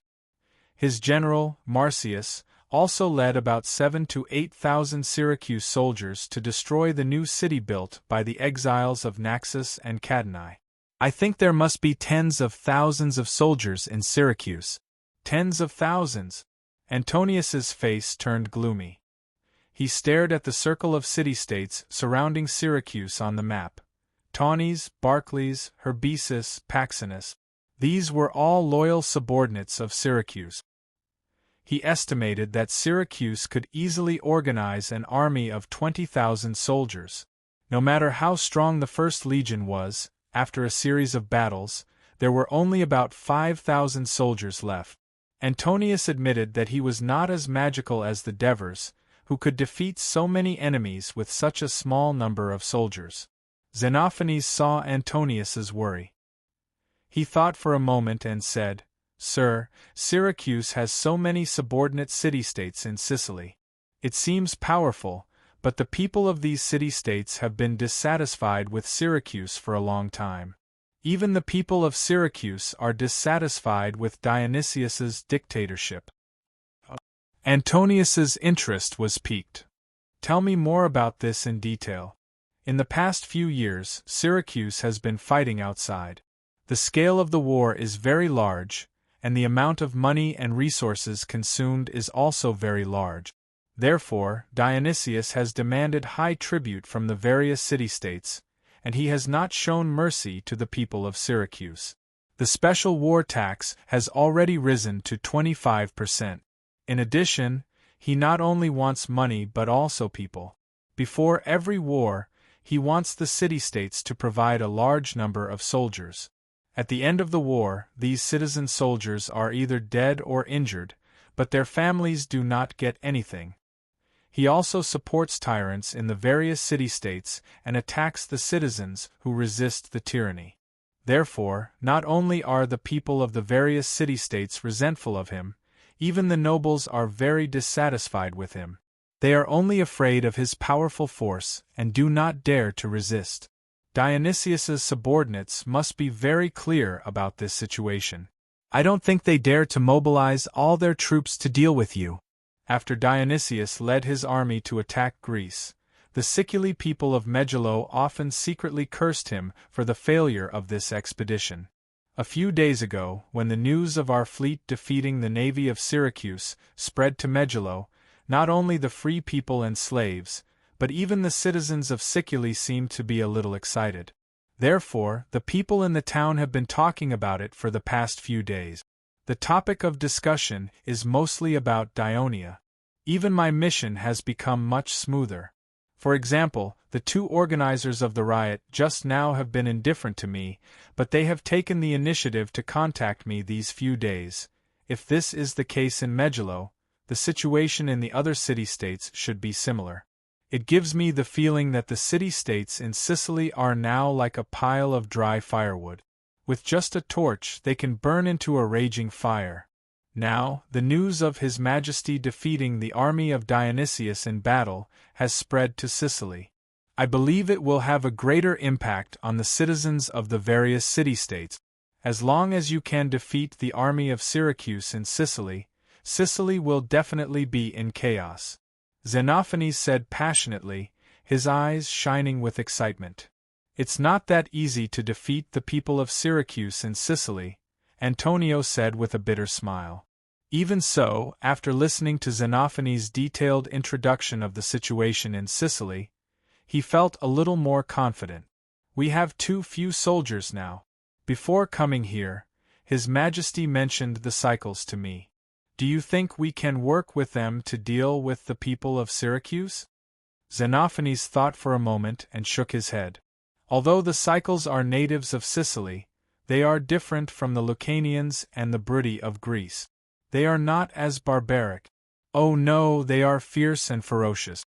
His general, Marsyas, also led about 7,000 to 8,000 Syracuse soldiers to destroy the new city built by the exiles of Naxos and Catanae. I think there must be tens of thousands of soldiers in Syracuse." "Tens of thousands?" Antonius's face turned gloomy. He stared at the circle of city-states surrounding Syracuse on the map. Taunus, Barclays, Herbesis, Paxinus. These were all loyal subordinates of Syracuse. He estimated that Syracuse could easily organize an army of 20,000 soldiers. No matter how strong the First Legion was, after a series of battles, there were only about 5,000 soldiers left. Antonius admitted that he was not as magical as the Devers, who could defeat so many enemies with such a small number of soldiers. Xenophanes saw Antonius's worry. He thought for a moment and said, "Sir, Syracuse has so many subordinate city-states in Sicily. It seems powerful, but the people of these city-states have been dissatisfied with Syracuse for a long time. Even the people of Syracuse are dissatisfied with Dionysius's dictatorship." Antonius's interest was piqued. "Tell me more about this in detail. In the past few years, Syracuse has been fighting outside. The scale of the war is very large, and the amount of money and resources consumed is also very large. Therefore, Dionysius has demanded high tribute from the various city-states, and he has not shown mercy to the people of Syracuse. The special war tax has already risen to 25%. In addition, he not only wants money but also people. Before every war, he wants the city-states to provide a large number of soldiers. At the end of the war, these citizen soldiers are either dead or injured, but their families do not get anything. He also supports tyrants in the various city-states and attacks the citizens who resist the tyranny. Therefore, not only are the people of the various city-states resentful of him, even the nobles are very dissatisfied with him. They are only afraid of his powerful force and do not dare to resist. Dionysius's subordinates must be very clear about this situation. I don't think they dare to mobilize all their troops to deal with you. After Dionysius led his army to attack Greece, the Sicily people of Megillo often secretly cursed him for the failure of this expedition. A few days ago, when the news of our fleet defeating the navy of Syracuse spread to Megillo, not only the free people and slaves, but even the citizens of Sicily seemed to be a little excited. Therefore, the people in the town have been talking about it for the past few days. The topic of discussion is mostly about Dionia. Even my mission has become much smoother. For example, the two organizers of the riot just now have been indifferent to me, but they have taken the initiative to contact me these few days. If this is the case in Megillo, the situation in the other city-states should be similar. It gives me the feeling that the city-states in Sicily are now like a pile of dry firewood. With just a torch they can burn into a raging fire. Now, the news of His Majesty defeating the army of Dionysius in battle has spread to Sicily. I believe it will have a greater impact on the citizens of the various city-states. As long as you can defeat the army of Syracuse in Sicily, Sicily will definitely be in chaos. Xenophanes said passionately, his eyes shining with excitement. It's not that easy to defeat the people of Syracuse in Sicily, Antonio said with a bitter smile. Even so, after listening to Xenophanes' detailed introduction of the situation in Sicily, he felt a little more confident. We have too few soldiers now. Before coming here, His Majesty mentioned the cycles to me. Do you think we can work with them to deal with the people of Syracuse? Xenophanes thought for a moment and shook his head. Although the cycles are natives of Sicily, they are different from the Lucanians and the Briti of Greece. They are not as barbaric. Oh no, they are fierce and ferocious.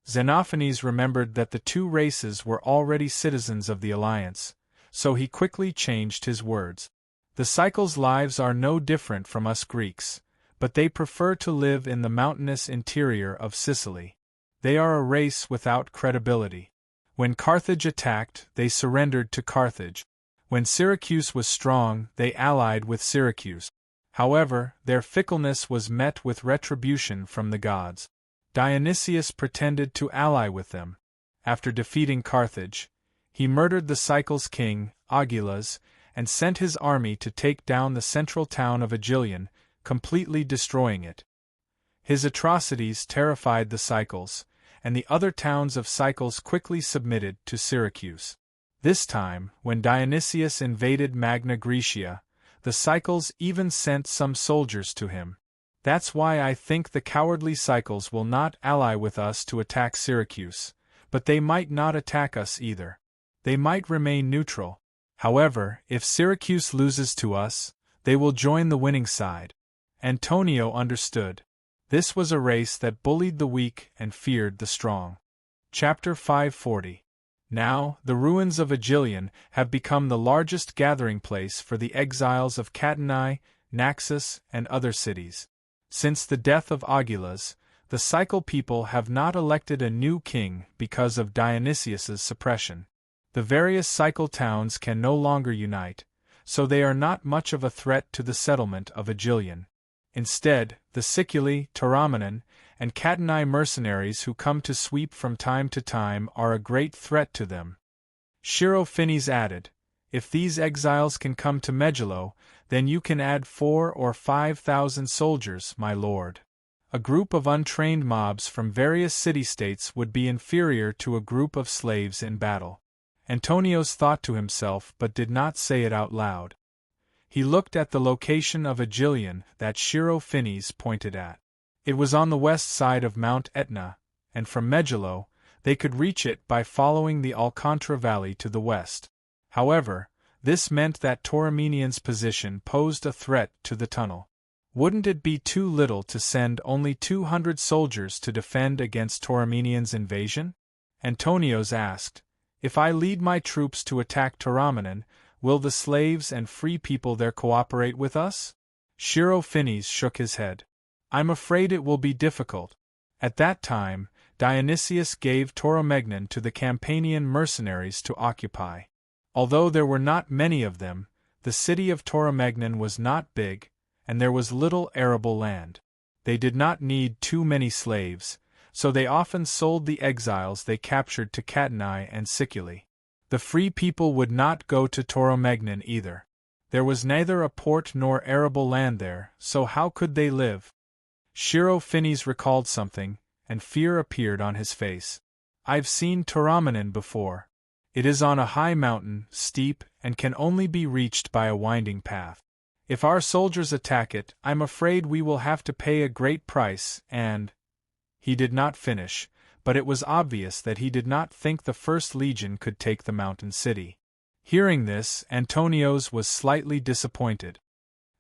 Xenophanes remembered that the two races were already citizens of the alliance, so he quickly changed his words. The cycles' lives are no different from us Greeks, but they prefer to live in the mountainous interior of Sicily. They are a race without credibility. When Carthage attacked, they surrendered to Carthage. When Syracuse was strong, they allied with Syracuse. However, their fickleness was met with retribution from the gods. Dionysius pretended to ally with them. After defeating Carthage, he murdered the Cycles' king, Agilas, and sent his army to take down the central town of Agylion, completely destroying it. His atrocities terrified the Cycles, and the other towns of Cycles quickly submitted to Syracuse. This time, when Dionysius invaded Magna Graecia, the Cycles even sent some soldiers to him. That's why I think the cowardly Cycles will not ally with us to attack Syracuse, but they might not attack us either. They might remain neutral. However, if Syracuse loses to us, they will join the winning side. Antonio understood. This was a race that bullied the weak and feared the strong. Chapter 540. Now, the ruins of Agylion have become the largest gathering place for the exiles of Catanae, Naxos, and other cities. Since the death of Agilas, the Cycle people have not elected a new king because of Dionysius's suppression. The various Cycle towns can no longer unite, so they are not much of a threat to the settlement of Agylion. Instead, the Siculi, Tauromenian, and Catanae mercenaries who come to sweep from time to time are a great threat to them. Chirophanes added, if these exiles can come to Megillo, Then you can add 4 or 5,000 soldiers, my lord. A group of untrained mobs from various city-states would be inferior to a group of slaves in battle. Antonios thought to himself but did not say it out loud. He looked at the location of Aegilion that Shiro Finis pointed at. It was on the west side of Mount Etna, and from Megillo, they could reach it by following the Alcantara Valley to the west. However, this meant that Tauromenian's position posed a threat to the tunnel. Wouldn't it be too little to send only 200 soldiers to defend against Tauromenian's invasion? Antonios asked. If I lead my troops to attack Tauromenion, will the slaves and free people there cooperate with us? Shiro Finis shook his head. I'm afraid it will be difficult. At that time, Dionysius gave Tauromenion to the Campanian mercenaries to occupy. Although there were not many of them, the city of Tauromenion was not big, and there was little arable land. They did not need too many slaves, so they often sold the exiles they captured to Catanai and Sicily. The free people would not go to Tauromenion either. There was neither a port nor arable land there, so how could they live? Shiro Finis recalled something, and fear appeared on his face. I've seen Tauromenion before. It is on a high mountain, steep, and can only be reached by a winding path. If our soldiers attack it, I'm afraid we will have to pay a great price, and— He did not finish, but it was obvious that he did not think the First Legion could take the mountain city. Hearing this, Antonios was slightly disappointed.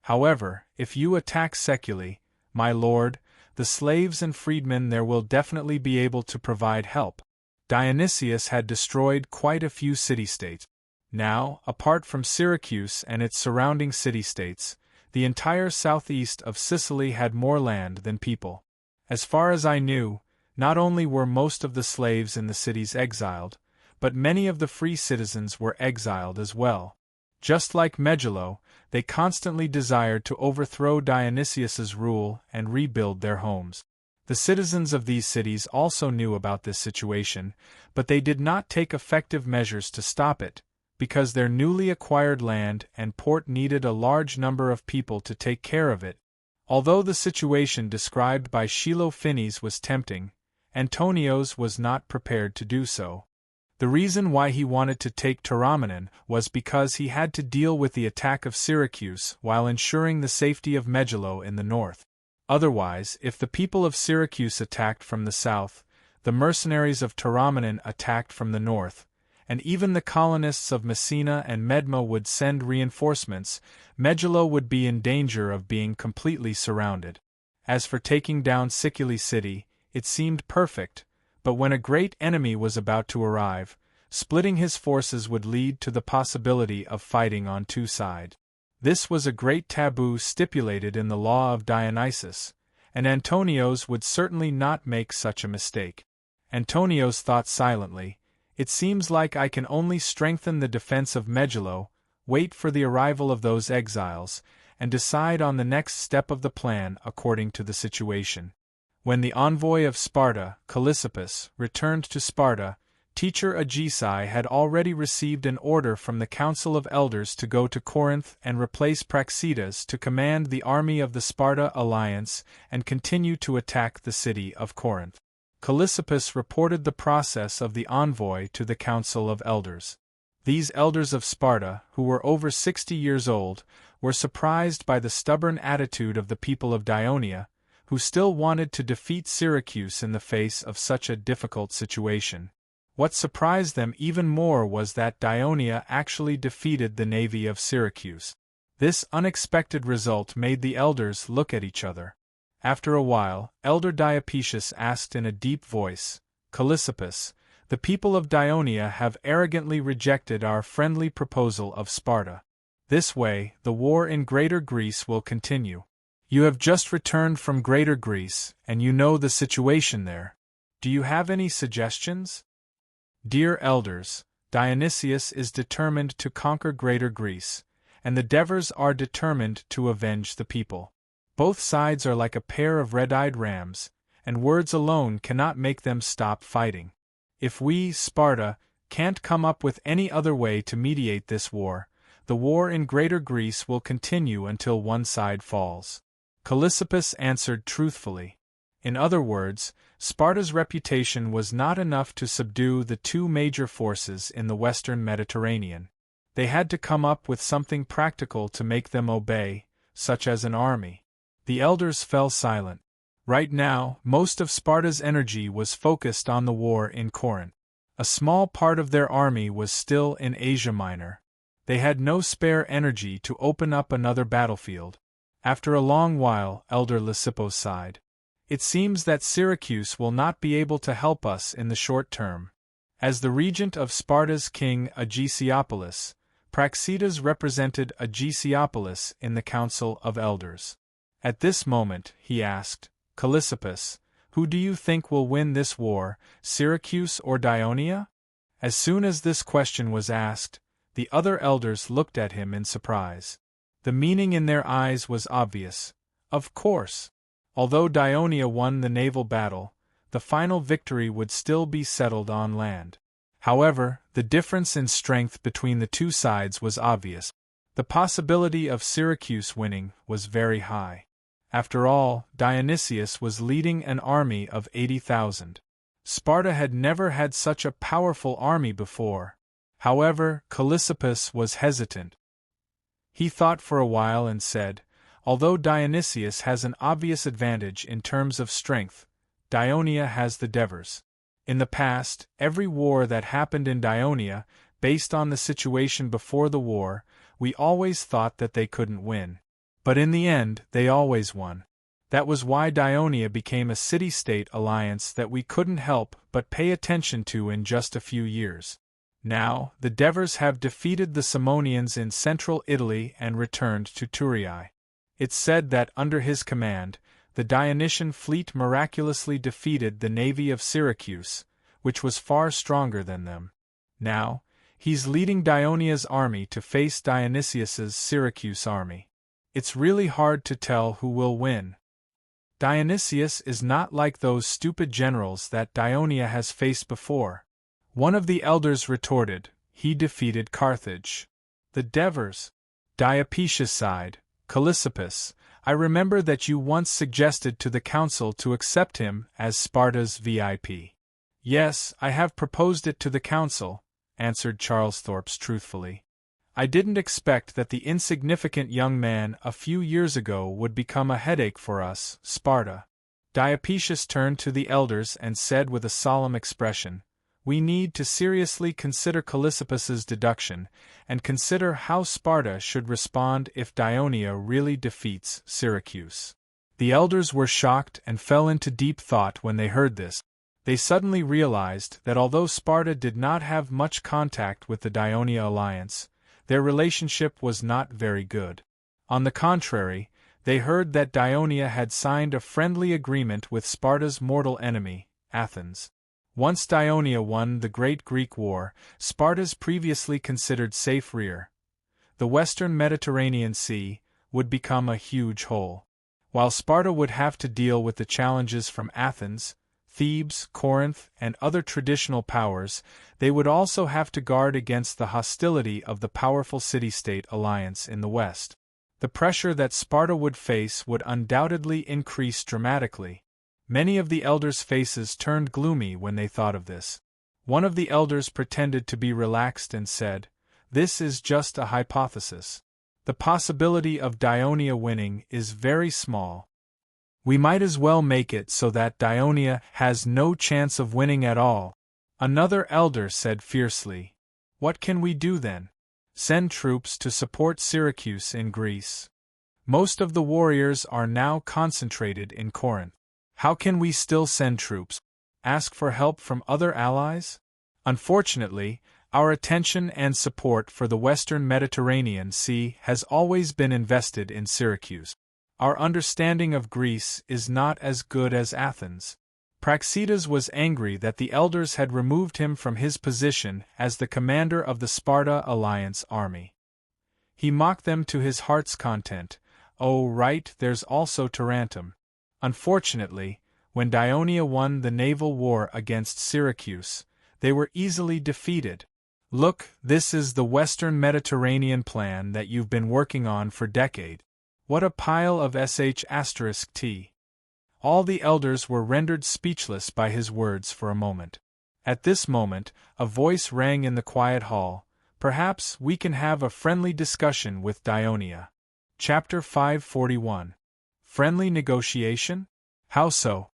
However, if you attack Seculi, my lord, the slaves and freedmen there will definitely be able to provide help. Dionysius had destroyed quite a few city-states. Now, apart from Syracuse and its surrounding city-states, the entire southeast of Sicily had more land than people. As far as I knew, not only were most of the slaves in the cities exiled, but many of the free citizens were exiled as well. Just like Megillo, they constantly desired to overthrow Dionysius's rule and rebuild their homes. The citizens of these cities also knew about this situation, but they did not take effective measures to stop it, because their newly acquired land and port needed a large number of people to take care of it. Although the situation described by Shiro Finis was tempting, Antonios was not prepared to do so. The reason why he wanted to take Tauromenion was because he had to deal with the attack of Syracuse while ensuring the safety of Megillo in the north. Otherwise, if the people of Syracuse attacked from the south, the mercenaries of Tauromenion attacked from the north, and even the colonists of Messina and Medma would send reinforcements, Megillo would be in danger of being completely surrounded. As for taking down Sicily city, it seemed perfect, but when a great enemy was about to arrive, splitting his forces would lead to the possibility of fighting on two sides. This was a great taboo stipulated in the law of Dionysus, and Antonios would certainly not make such a mistake. Antonios thought silently, it seems like I can only strengthen the defense of Megillo, wait for the arrival of those exiles, and decide on the next step of the plan according to the situation. When the envoy of Sparta, Callissippus, returned to Sparta, teacher Aegisai had already received an order from the Council of Elders to go to Corinth and replace Praxedes to command the army of the Sparta alliance and continue to attack the city of Corinth. Callissippus reported the process of the envoy to the Council of Elders. These elders of Sparta, who were over 60 years old, were surprised by the stubborn attitude of the people of Dionia, who still wanted to defeat Syracuse in the face of such a difficult situation. What surprised them even more was that Dionia actually defeated the navy of Syracuse. This unexpected result made the elders look at each other. After a while, Elder Diopetius asked in a deep voice, Callissippus, the people of Dionia have arrogantly rejected our friendly proposal of Sparta. This way, the war in Greater Greece will continue. You have just returned from Greater Greece, and you know the situation there. Do you have any suggestions? Dear elders, Dionysius is determined to conquer Greater Greece, and the Devers are determined to avenge the people. Both sides are like a pair of red-eyed rams, and words alone cannot make them stop fighting. If we, Sparta, can't come up with any other way to mediate this war, the war in Greater Greece will continue until one side falls. Callissippus answered truthfully. In other words, Sparta's reputation was not enough to subdue the two major forces in the western Mediterranean. They had to come up with something practical to make them obey, such as an army. The elders fell silent. Right now, most of Sparta's energy was focused on the war in Corinth. A small part of their army was still in Asia Minor. They had no spare energy to open up another battlefield. After a long while, Elder Lysippos sighed. It seems that Syracuse will not be able to help us in the short term. As the regent of Sparta's king Aegisiopolis, Praxidas represented Aegisiopolis in the council of elders. At this moment, he asked, Callissippus, who do you think will win this war, Syracuse or Dionia? As soon as this question was asked, the other elders looked at him in surprise. The meaning in their eyes was obvious. Of course. Although Dionia won the naval battle, the final victory would still be settled on land. However, the difference in strength between the two sides was obvious. The possibility of Syracuse winning was very high. After all, Dionysius was leading an army of 80,000. Sparta had never had such a powerful army before. However, Callissippus was hesitant. He thought for a while and said, although Dionysius has an obvious advantage in terms of strength, Dionia has the Devers. In the past, every war that happened in Dionia, based on the situation before the war, we always thought that they couldn't win. But in the end, they always won. That was why Dionia became a city-state alliance that we couldn't help but pay attention to in just a few years. Now, the Devers have defeated the Simonians in central Italy and returned to Thurii. It's said that under his command, the Dionysian fleet miraculously defeated the navy of Syracuse, which was far stronger than them. Now, he's leading Dionia's army to face Dionysius's Syracuse army. It's really hard to tell who will win. Dionysius is not like those stupid generals that Dionia has faced before. One of the elders retorted, he defeated Carthage. The Devers. Diopetius sighed. Callissippus, I remember that you once suggested to the council to accept him as Sparta's VIP. Yes, I have proposed it to the council, answered Charlesthorpe truthfully. I didn't expect that the insignificant young man a few years ago would become a headache for us, Sparta. Diopetius turned to the elders and said with a solemn expression, we need to seriously consider Callissippus's deduction, and consider how Sparta should respond if Dionia really defeats Syracuse. The elders were shocked and fell into deep thought when they heard this. They suddenly realized that although Sparta did not have much contact with the Dionia alliance, their relationship was not very good. On the contrary, they heard that Dionia had signed a friendly agreement with Sparta's mortal enemy, Athens. Once Dionia won the Great Greek War, Sparta's previously considered safe rear, the western Mediterranean Sea, would become a huge hole. While Sparta would have to deal with the challenges from Athens, Thebes, Corinth, and other traditional powers, they would also have to guard against the hostility of the powerful city-state alliance in the west. The pressure that Sparta would face would undoubtedly increase dramatically. Many of the elders' faces turned gloomy when they thought of this. One of the elders pretended to be relaxed and said, this is just a hypothesis. The possibility of Dionia winning is very small. We might as well make it so that Dionia has no chance of winning at all. Another elder said fiercely, what can we do then? Send troops to support Syracuse in Greece. Most of the warriors are now concentrated in Corinth. How can we still send troops? Ask for help from other allies? Unfortunately, our attention and support for the western Mediterranean Sea has always been invested in Syracuse. Our understanding of Greece is not as good as Athens. Praxidas was angry that the elders had removed him from his position as the commander of the Sparta Alliance army. He mocked them to his heart's content. Oh, right, there's also Tarentum. Unfortunately, when Dionia won the naval war against Syracuse, they were easily defeated. Look, this is the Western Mediterranean plan that you've been working on for decades. What a pile of sh*t. All the elders were rendered speechless by his words for a moment. At this moment, a voice rang in the quiet hall. Perhaps we can have a friendly discussion with Dionia. Chapter 541. Friendly negotiation? How so?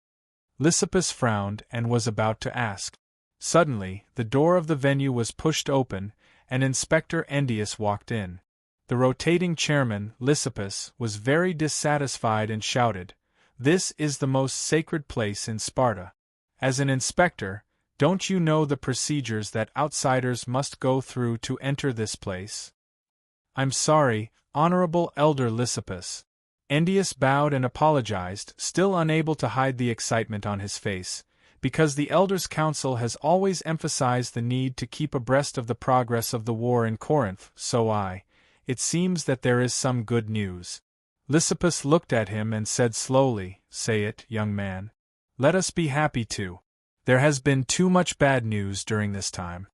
Lysippus frowned and was about to ask. Suddenly, the door of the venue was pushed open, and Inspector Endius walked in. The rotating chairman, Lysippus, was very dissatisfied and shouted, "This is the most sacred place in Sparta. As an inspector, don't you know the procedures that outsiders must go through to enter this place?" "I'm sorry, Honorable Elder Lysippus." Endius bowed and apologized, still unable to hide the excitement on his face, because the Elders' Council has always emphasized the need to keep abreast of the progress of the war in Corinth, it seems that there is some good news. Lysippus looked at him and said slowly, "Say it, young man. Let us be happy too. There has been too much bad news during this time."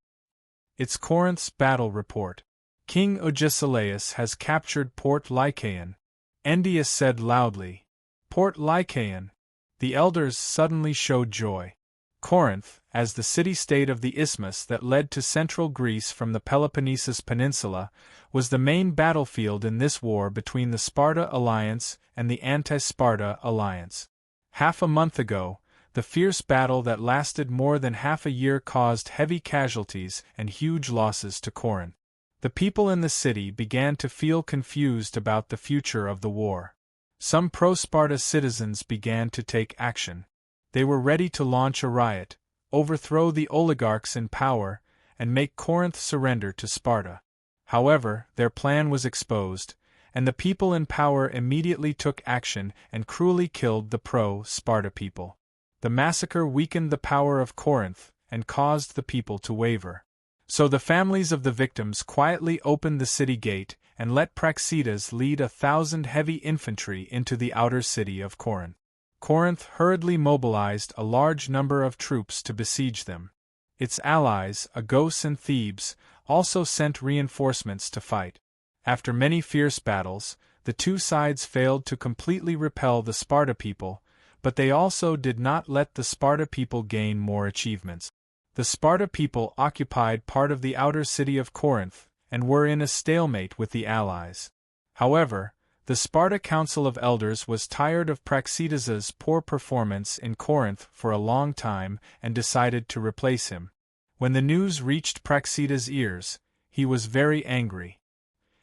"It's Corinth's battle report. King Agesilaus has captured Port Lycaon," Endius said loudly. "Port Lycaon." The elders suddenly showed joy. Corinth, as the city-state of the isthmus that led to central Greece from the Peloponnesus Peninsula, was the main battlefield in this war between the Sparta Alliance and the anti-Sparta Alliance. Half a month ago, the fierce battle that lasted more than half a year caused heavy casualties and huge losses to Corinth. The people in the city began to feel confused about the future of the war. Some pro-Sparta citizens began to take action. They were ready to launch a riot, overthrow the oligarchs in power, and make Corinth surrender to Sparta. However, their plan was exposed, and the people in power immediately took action and cruelly killed the pro-Sparta people. The massacre weakened the power of Corinth and caused the people to waver. So the families of the victims quietly opened the city gate and let Praxedes lead 1,000 heavy infantry into the outer city of Corinth. Corinth hurriedly mobilized a large number of troops to besiege them. Its allies, Argos and Thebes, also sent reinforcements to fight. After many fierce battles, the two sides failed to completely repel the Sparta people, but they also did not let the Sparta people gain more achievements. The Sparta people occupied part of the outer city of Corinth and were in a stalemate with the allies. However, the Sparta Council of Elders was tired of Praxedes's poor performance in Corinth for a long time and decided to replace him. When the news reached Praxedes' ears, he was very angry.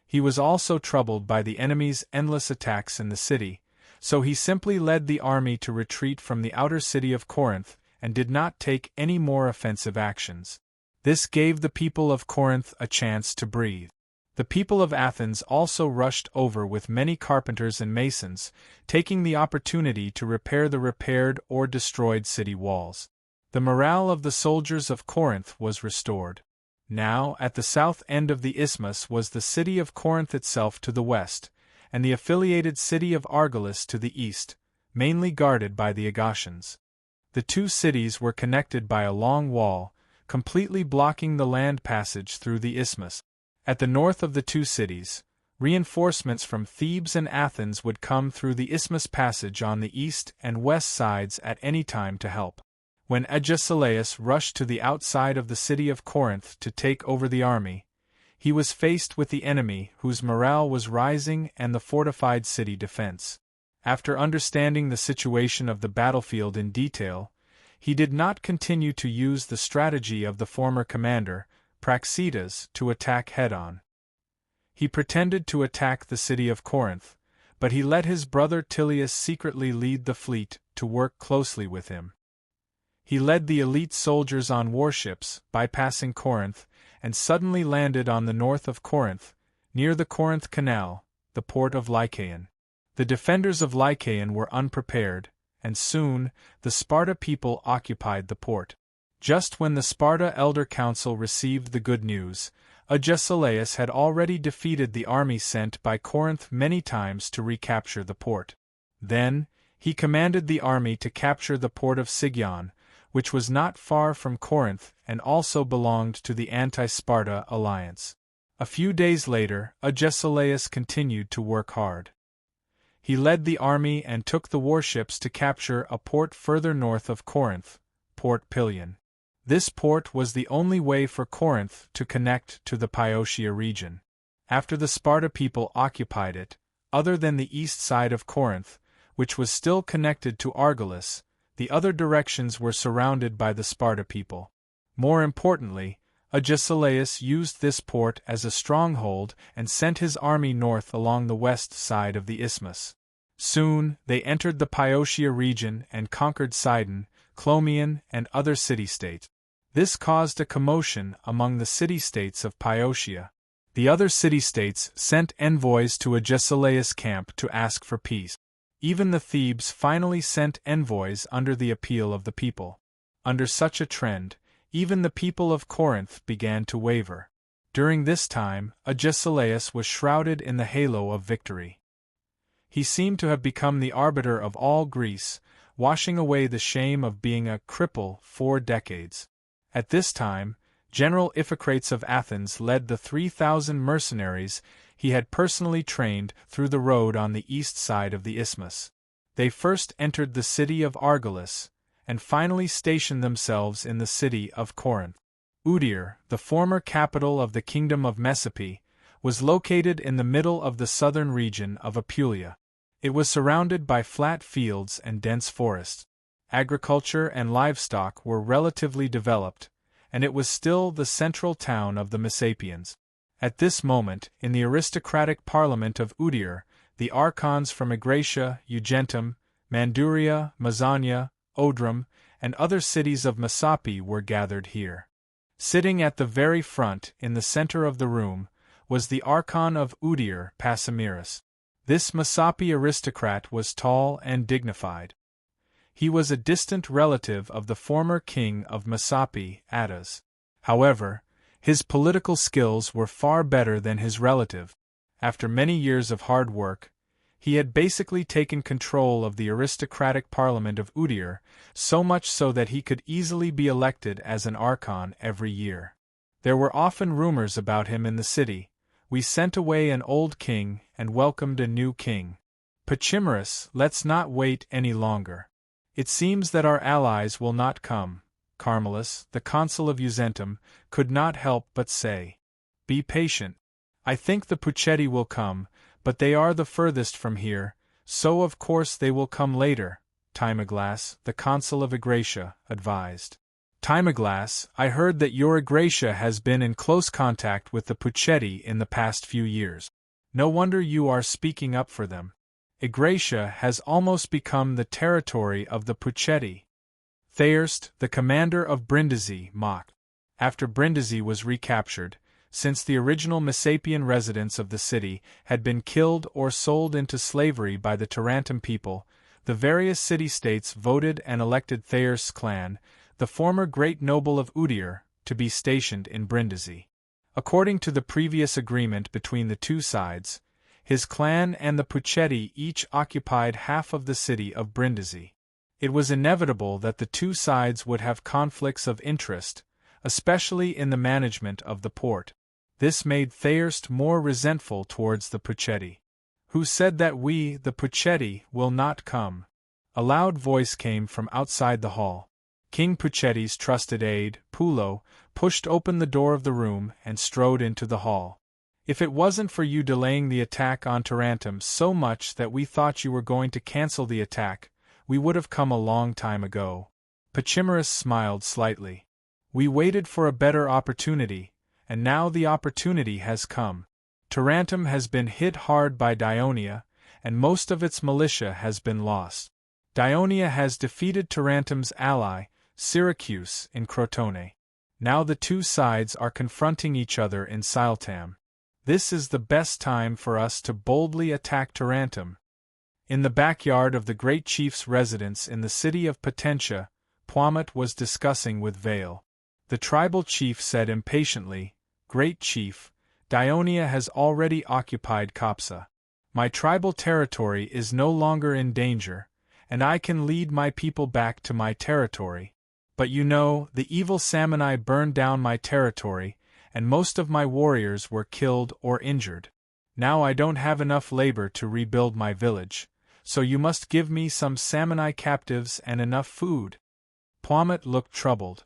He was also troubled by the enemy's endless attacks in the city, so he simply led the army to retreat from the outer city of Corinth and did not take any more offensive actions. This gave the people of Corinth a chance to breathe. The people of Athens also rushed over with many carpenters and masons, taking the opportunity to repair the repaired or destroyed city walls. The morale of the soldiers of Corinth was restored. Now, at the south end of the isthmus was the city of Corinth itself to the west, and the affiliated city of Argolis to the east, mainly guarded by the Agatians. The two cities were connected by a long wall, completely blocking the land passage through the isthmus. At the north of the two cities, reinforcements from Thebes and Athens would come through the isthmus passage on the east and west sides at any time to help. When Agesilaus rushed to the outside of the city of Corinth to take over the army, he was faced with the enemy whose morale was rising and the fortified city defense. After understanding the situation of the battlefield in detail, he did not continue to use the strategy of the former commander, Praxedes, to attack head-on. He pretended to attack the city of Corinth, but he let his brother Tilius secretly lead the fleet to work closely with him. He led the elite soldiers on warships, bypassing Corinth, and suddenly landed on the north of Corinth, near the Corinth Canal, the port of Lycaon. The defenders of Lycaon were unprepared, and soon, the Sparta people occupied the port. Just when the Sparta Elder Council received the good news, Agesilaus had already defeated the army sent by Corinth many times to recapture the port. Then, he commanded the army to capture the port of Sigyon, which was not far from Corinth and also belonged to the anti-Sparta alliance. A few days later, Agesilaus continued to work hard. He led the army and took the warships to capture a port further north of Corinth, Port Pilion. This port was the only way for Corinth to connect to the Piotia region. After the Sparta people occupied it, other than the east side of Corinth, which was still connected to Argolis, the other directions were surrounded by the Sparta people. More importantly, Agesilaus used this port as a stronghold and sent his army north along the west side of the isthmus. Soon, they entered the Piotia region and conquered Sidon, Clomion, and other city-states. This caused a commotion among the city-states of Piotia. The other city-states sent envoys to Agesilaus' camp to ask for peace. Even the Thebes finally sent envoys under the appeal of the people. Under such a trend, even the people of Corinth began to waver. During this time, Agesilaus was shrouded in the halo of victory. He seemed to have become the arbiter of all Greece, washing away the shame of being a cripple 4 decades. At this time, General Iphicrates of Athens led the 3,000 mercenaries he had personally trained through the road on the east side of the isthmus. They first entered the city of Argolis, and finally stationed themselves in the city of Corinth. Udir, the former capital of the kingdom of Messapi, was located in the middle of the southern region of Apulia. It was surrounded by flat fields and dense forests. Agriculture and livestock were relatively developed, and it was still the central town of the Messapians. At this moment, in the aristocratic parliament of Udir, the archons from Agracia, Eugentum, Manduria, Mazania, Odrum, and other cities of Messapi were gathered here. Sitting at the very front, in the center of the room, was the archon of Udir, Pasamiris. This Messapi aristocrat was tall and dignified. He was a distant relative of the former king of Messapi, Attas. However, his political skills were far better than his relative. After many years of hard work, he had basically taken control of the aristocratic parliament of Udir, so much so that he could easily be elected as an archon every year. There were often rumors about him in the city. We sent away an old king and welcomed a new king. Pachimerus, let's not wait any longer. It seems that our allies will not come. Carmelus, the consul of Euxentum, could not help but say. Be patient. I think the Pucetti will come, but they are the furthest from here, so of course they will come later, Timoglas, the consul of Agracia, advised. Timoglas, I heard that your Agracia has been in close contact with the Pucetti in the past few years. No wonder you are speaking up for them. Agracia has almost become the territory of the Pucetti. Thairst, the commander of Brindisi, mocked. After Brindisi was recaptured, since the original Messapian residents of the city had been killed or sold into slavery by the Tarentum people, the various city-states voted and elected Thairst's clan, the former great noble of Udir, to be stationed in Brindisi. According to the previous agreement between the two sides, his clan and the Pucetti each occupied half of the city of Brindisi. It was inevitable that the two sides would have conflicts of interest, especially in the management of the port. This made Thairst more resentful towards the Pucetti. Who said that we, the Pucetti, will not come? A loud voice came from outside the hall. King Pucetti's trusted aide, Pulo, pushed open the door of the room and strode into the hall. If it wasn't for you delaying the attack on Tarentum so much that we thought you were going to cancel the attack, we would have come a long time ago. Pachimerus smiled slightly. We waited for a better opportunity, and now the opportunity has come. Tarentum has been hit hard by Daionia, and most of its militia has been lost. Daionia has defeated Tarentum's ally, Syracuse, in Crotone. Now the two sides are confronting each other in Siltam. This is the best time for us to boldly attack Tarentum. In the backyard of the great chief's residence in the city of Potentia, Paumet was discussing with Vale. The tribal chief said impatiently, Great chief, Daionia has already occupied Capsa. My tribal territory is no longer in danger, and I can lead my people back to my territory. But you know, the evil Samurai burned down my territory, and most of my warriors were killed or injured. Now I don't have enough labor to rebuild my village, so you must give me some Samurai captives and enough food." Pwammet looked troubled.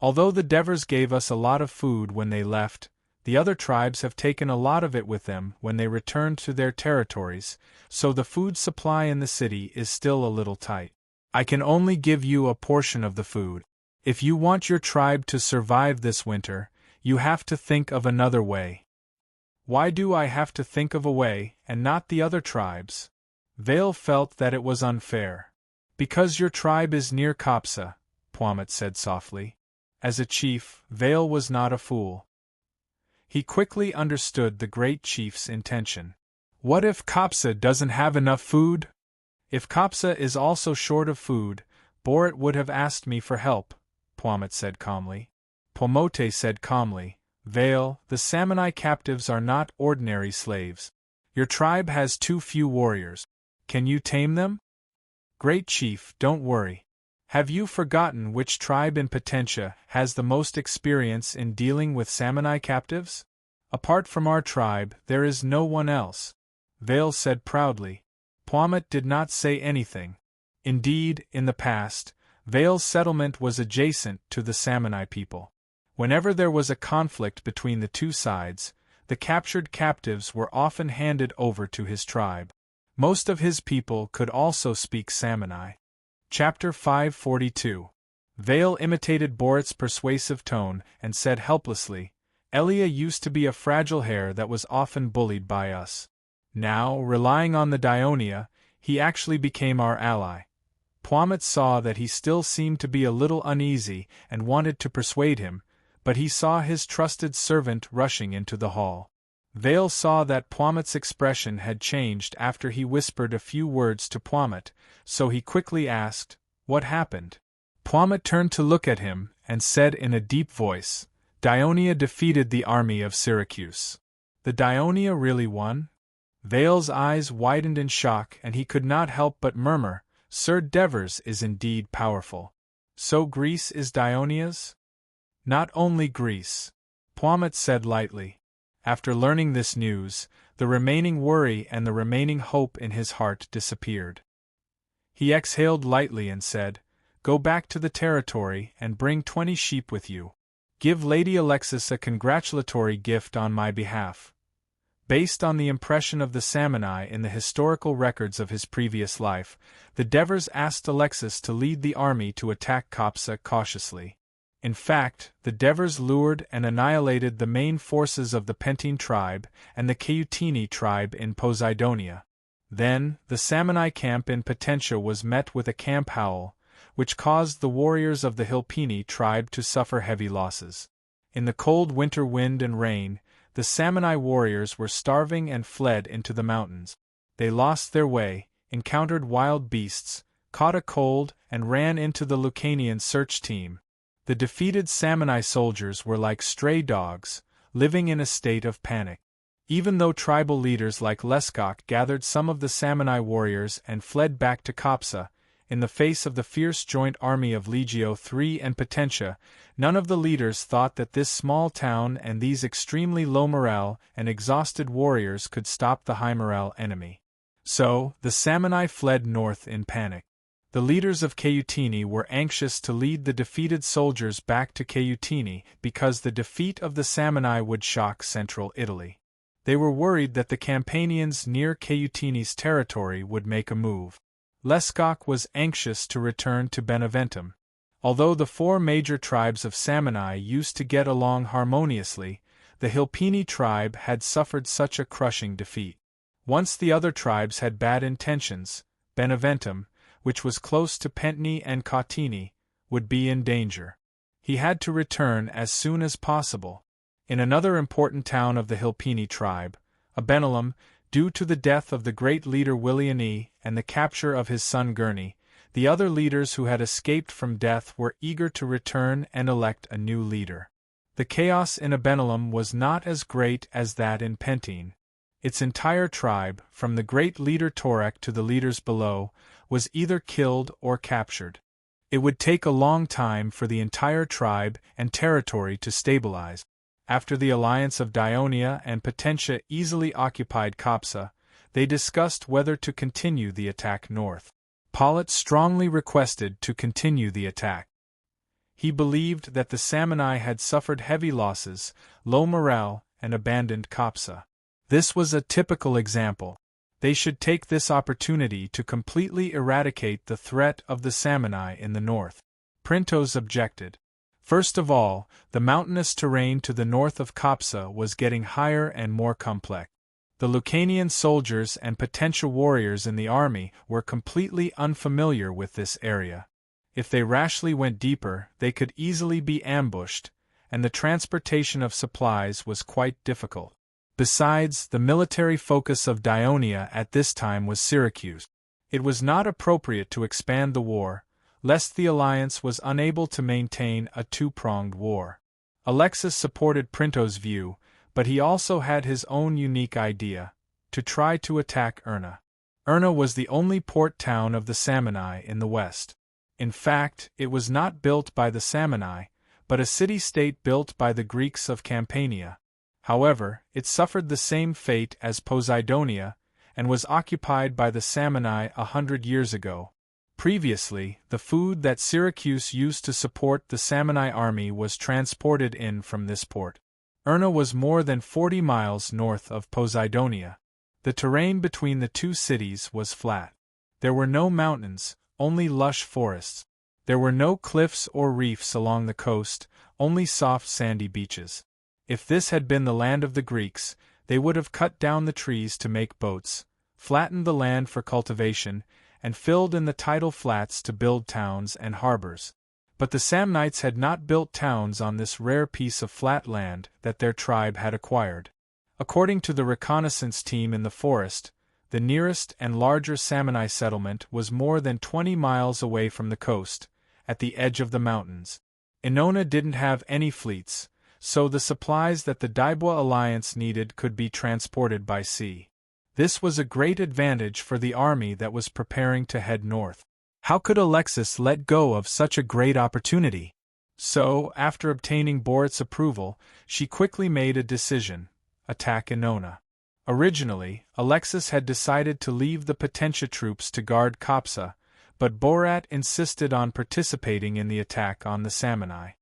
"Although the Devers gave us a lot of food when they left, the other tribes have taken a lot of it with them when they returned to their territories, so the food supply in the city is still a little tight. I can only give you a portion of the food. If you want your tribe to survive this winter, you have to think of another way." "Why do I have to think of a way, and not the other tribes?" Veil felt that it was unfair. "Because your tribe is near Kopsa," Pwammet said softly. As a chief, Veil was not a fool. He quickly understood the great chief's intention. "What if Kopsa doesn't have enough food?" "If Kopsa is also short of food, Borat would have asked me for help," Pwammet said calmly. Pomote said calmly, "Veil, the Samurai captives are not ordinary slaves. Your tribe has too few warriors. Can you tame them?" "Great chief, don't worry. Have you forgotten which tribe in Potentia has the most experience in dealing with Samurai captives? Apart from our tribe, there is no one else," Veil said proudly. Pwammet did not say anything. Indeed, in the past, Veil's settlement was adjacent to the Samurai people. Whenever there was a conflict between the two sides, the captured captives were often handed over to his tribe. Most of his people could also speak Samurai. Chapter 542. Veil imitated Borat's persuasive tone and said helplessly, "Elia used to be a fragile hare that was often bullied by us. Now, relying on the Dionia, he actually became our ally." Pwammet saw that he still seemed to be a little uneasy and wanted to persuade him, but he saw his trusted servant rushing into the hall. Veil saw that Pwammet's expression had changed after he whispered a few words to Pwammet, so he quickly asked, "What happened?" Pwammet turned to look at him and said in a deep voice, "Dionia defeated the army of Syracuse." "The Dionia really won?" Veil's eyes widened in shock and he could not help but murmur, "Sir Devers is indeed powerful. So Greece is Dionia's?" "Not only Greece," Pwammet said lightly. After learning this news, the remaining worry and the remaining hope in his heart disappeared. He exhaled lightly and said, "Go back to the territory and bring 20 sheep with you. Give Lady Alexis a congratulatory gift on my behalf." Based on the impression of the Samurai in the historical records of his previous life, the Devers asked Alexis to lead the army to attack Kopsa cautiously. In fact, the Devers lured and annihilated the main forces of the Pentine tribe and the Keutini tribe in Poseidonia. Then, the Samurai camp in Potentia was met with a camp howl, which caused the warriors of the Hilpini tribe to suffer heavy losses. In the cold winter wind and rain, the Samurai warriors were starving and fled into the mountains. They lost their way, encountered wild beasts, caught a cold, and ran into the Lucanian search team. The defeated Samurai soldiers were like stray dogs, living in a state of panic. Even though tribal leaders like Leskok gathered some of the Samurai warriors and fled back to Kopsa, in the face of the fierce joint army of Legio III and Potentia, none of the leaders thought that this small town and these extremely low morale and exhausted warriors could stop the high morale enemy. So, the Samurai fled north in panic. The leaders of Keutini were anxious to lead the defeated soldiers back to Keutini because the defeat of the Samurai would shock central Italy. They were worried that the Campanians near Keutini's territory would make a move. Leskok was anxious to return to Beneventum. Although the 4 major tribes of Samurai used to get along harmoniously, the Hilpini tribe had suffered such a crushing defeat. Once the other tribes had bad intentions, Beneventum, which was close to Pentini and Cautini, would be in danger. He had to return as soon as possible. In another important town of the Hilpini tribe, Abenalum, due to the death of the great leader Williani and the capture of his son Gurney, the other leaders who had escaped from death were eager to return and elect a new leader. The chaos in Abenalum was not as great as that in Pentine. Its entire tribe, from the great leader Torek to the leaders below, was either killed or captured. It would take a long time for the entire tribe and territory to stabilize. After the alliance of Dionia and Potentia easily occupied Capsa, they discussed whether to continue the attack north. Pollet strongly requested to continue the attack. He believed that the Samni had suffered heavy losses, low morale, and abandoned Capsa. This was a typical example. They should take this opportunity to completely eradicate the threat of the Samni in the north. Printos objected. First of all, the mountainous terrain to the north of Capsa was getting higher and more complex. The Lucanian soldiers and potential warriors in the army were completely unfamiliar with this area. If they rashly went deeper, they could easily be ambushed, and the transportation of supplies was quite difficult. Besides, the military focus of Dionia at this time was Syracuse. It was not appropriate to expand the war, lest the alliance was unable to maintain a two-pronged war. Alexis supported Printo's view, but he also had his own unique idea: to try to attack Erna. Erna was the only port town of the Samni in the west. In fact, it was not built by the Samni, but a city-state built by the Greeks of Campania. However, it suffered the same fate as Poseidonia, and was occupied by the Samni 100 years ago. Previously, the food that Syracuse used to support the Samni army was transported in from this port. Erna was more than 40 miles north of Poseidonia. The terrain between the two cities was flat. There were no mountains, only lush forests. There were no cliffs or reefs along the coast, only soft sandy beaches. If this had been the land of the Greeks, they would have cut down the trees to make boats, flattened the land for cultivation, and filled in the tidal flats to build towns and harbors. But the Samnites had not built towns on this rare piece of flat land that their tribe had acquired. According to the reconnaissance team in the forest, the nearest and larger Samni settlement was more than 20 miles away from the coast, at the edge of the mountains. Inona didn't have any fleets, so the supplies that the Daibwa alliance needed could be transported by sea. This was a great advantage for the army that was preparing to head north. How could Alexis let go of such a great opportunity? So, after obtaining Borit's approval, she quickly made a decision: attack Inona. Originally, Alexis had decided to leave the Potentia troops to guard Capsa, but Borat insisted on participating in the attack on the Samni.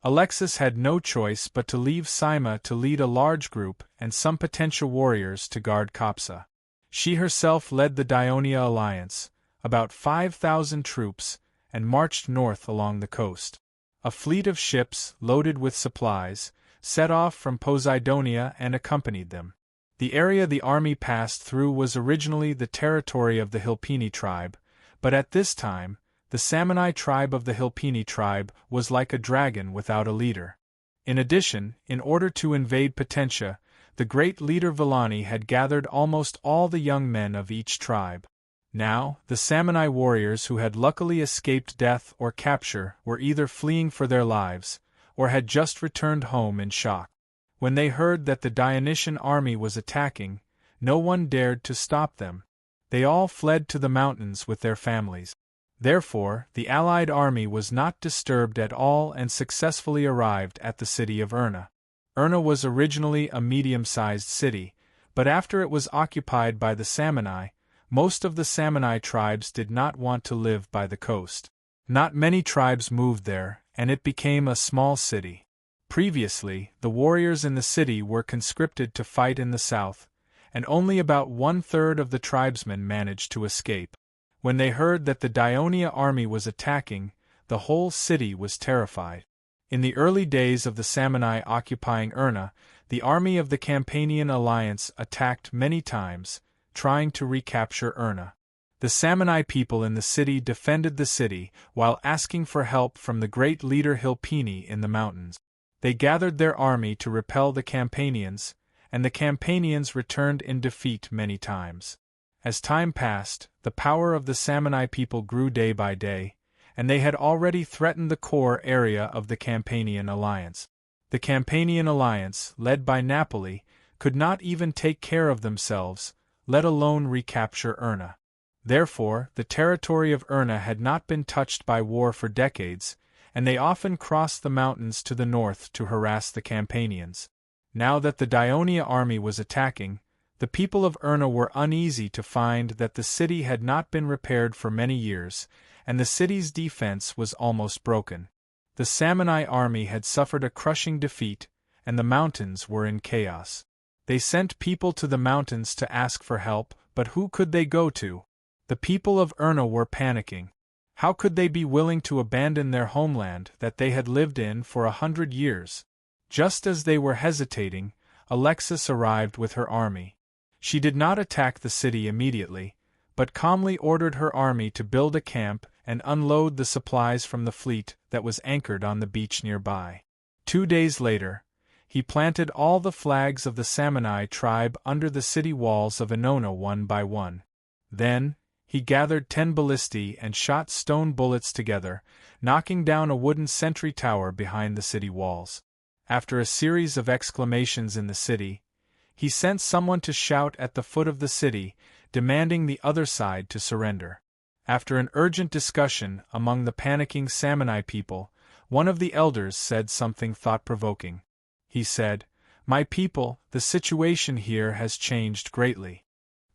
Alexis had no choice but to leave Sima to lead a large group and some potential warriors to guard Capsa. She herself led the Dionia alliance, about 5,000 troops, and marched north along the coast. A fleet of ships, loaded with supplies, set off from Poseidonia and accompanied them. The area the army passed through was originally the territory of the Hilpini tribe, but at this time, the Samni tribe of the Hilpini tribe was like a dragon without a leader. In addition, in order to invade Potentia, the great leader Villani had gathered almost all the young men of each tribe. Now, the Samni warriors who had luckily escaped death or capture were either fleeing for their lives, or had just returned home in shock. When they heard that the Dionysian army was attacking, no one dared to stop them. They all fled to the mountains with their families. Therefore, the allied army was not disturbed at all and successfully arrived at the city of Erna. Erna was originally a medium-sized city, but after it was occupied by the Samni, most of the Samni tribes did not want to live by the coast. Not many tribes moved there, and it became a small city. Previously, the warriors in the city were conscripted to fight in the south, and only about 1/3 of the tribesmen managed to escape. When they heard that the Dionia army was attacking, the whole city was terrified. In the early days of the Samni occupying Erna, the army of the Campanian alliance attacked many times, trying to recapture Erna. The Samni people in the city defended the city while asking for help from the great leader Hilpini in the mountains. They gathered their army to repel the Campanians, and the Campanians returned in defeat many times. As time passed, the power of the Samni people grew day by day, and they had already threatened the core area of the Campanian alliance. The Campanian alliance, led by Napoli, could not even take care of themselves, let alone recapture Erna. Therefore, the territory of Erna had not been touched by war for decades, and they often crossed the mountains to the north to harass the Campanians. Now that the Daionia army was attacking, the people of Erna were uneasy to find that the city had not been repaired for many years, and the city's defense was almost broken. The Samnite army had suffered a crushing defeat, and the mountains were in chaos. They sent people to the mountains to ask for help, but who could they go to? The people of Erna were panicking. How could they be willing to abandon their homeland that they had lived in for 100 years? Just as they were hesitating, Alexis arrived with her army. She did not attack the city immediately, but calmly ordered her army to build a camp and unload the supplies from the fleet that was anchored on the beach nearby. 2 days later, he planted all the flags of the Samnite tribe under the city walls of Ennona one by one. Then, he gathered 10 ballistae and shot stone bullets together, knocking down a wooden sentry tower behind the city walls. After a series of exclamations in the city, he sent someone to shout at the foot of the city, demanding the other side to surrender. After an urgent discussion among the panicking Samnite people, one of the elders said something thought-provoking. He said, "My people, the situation here has changed greatly.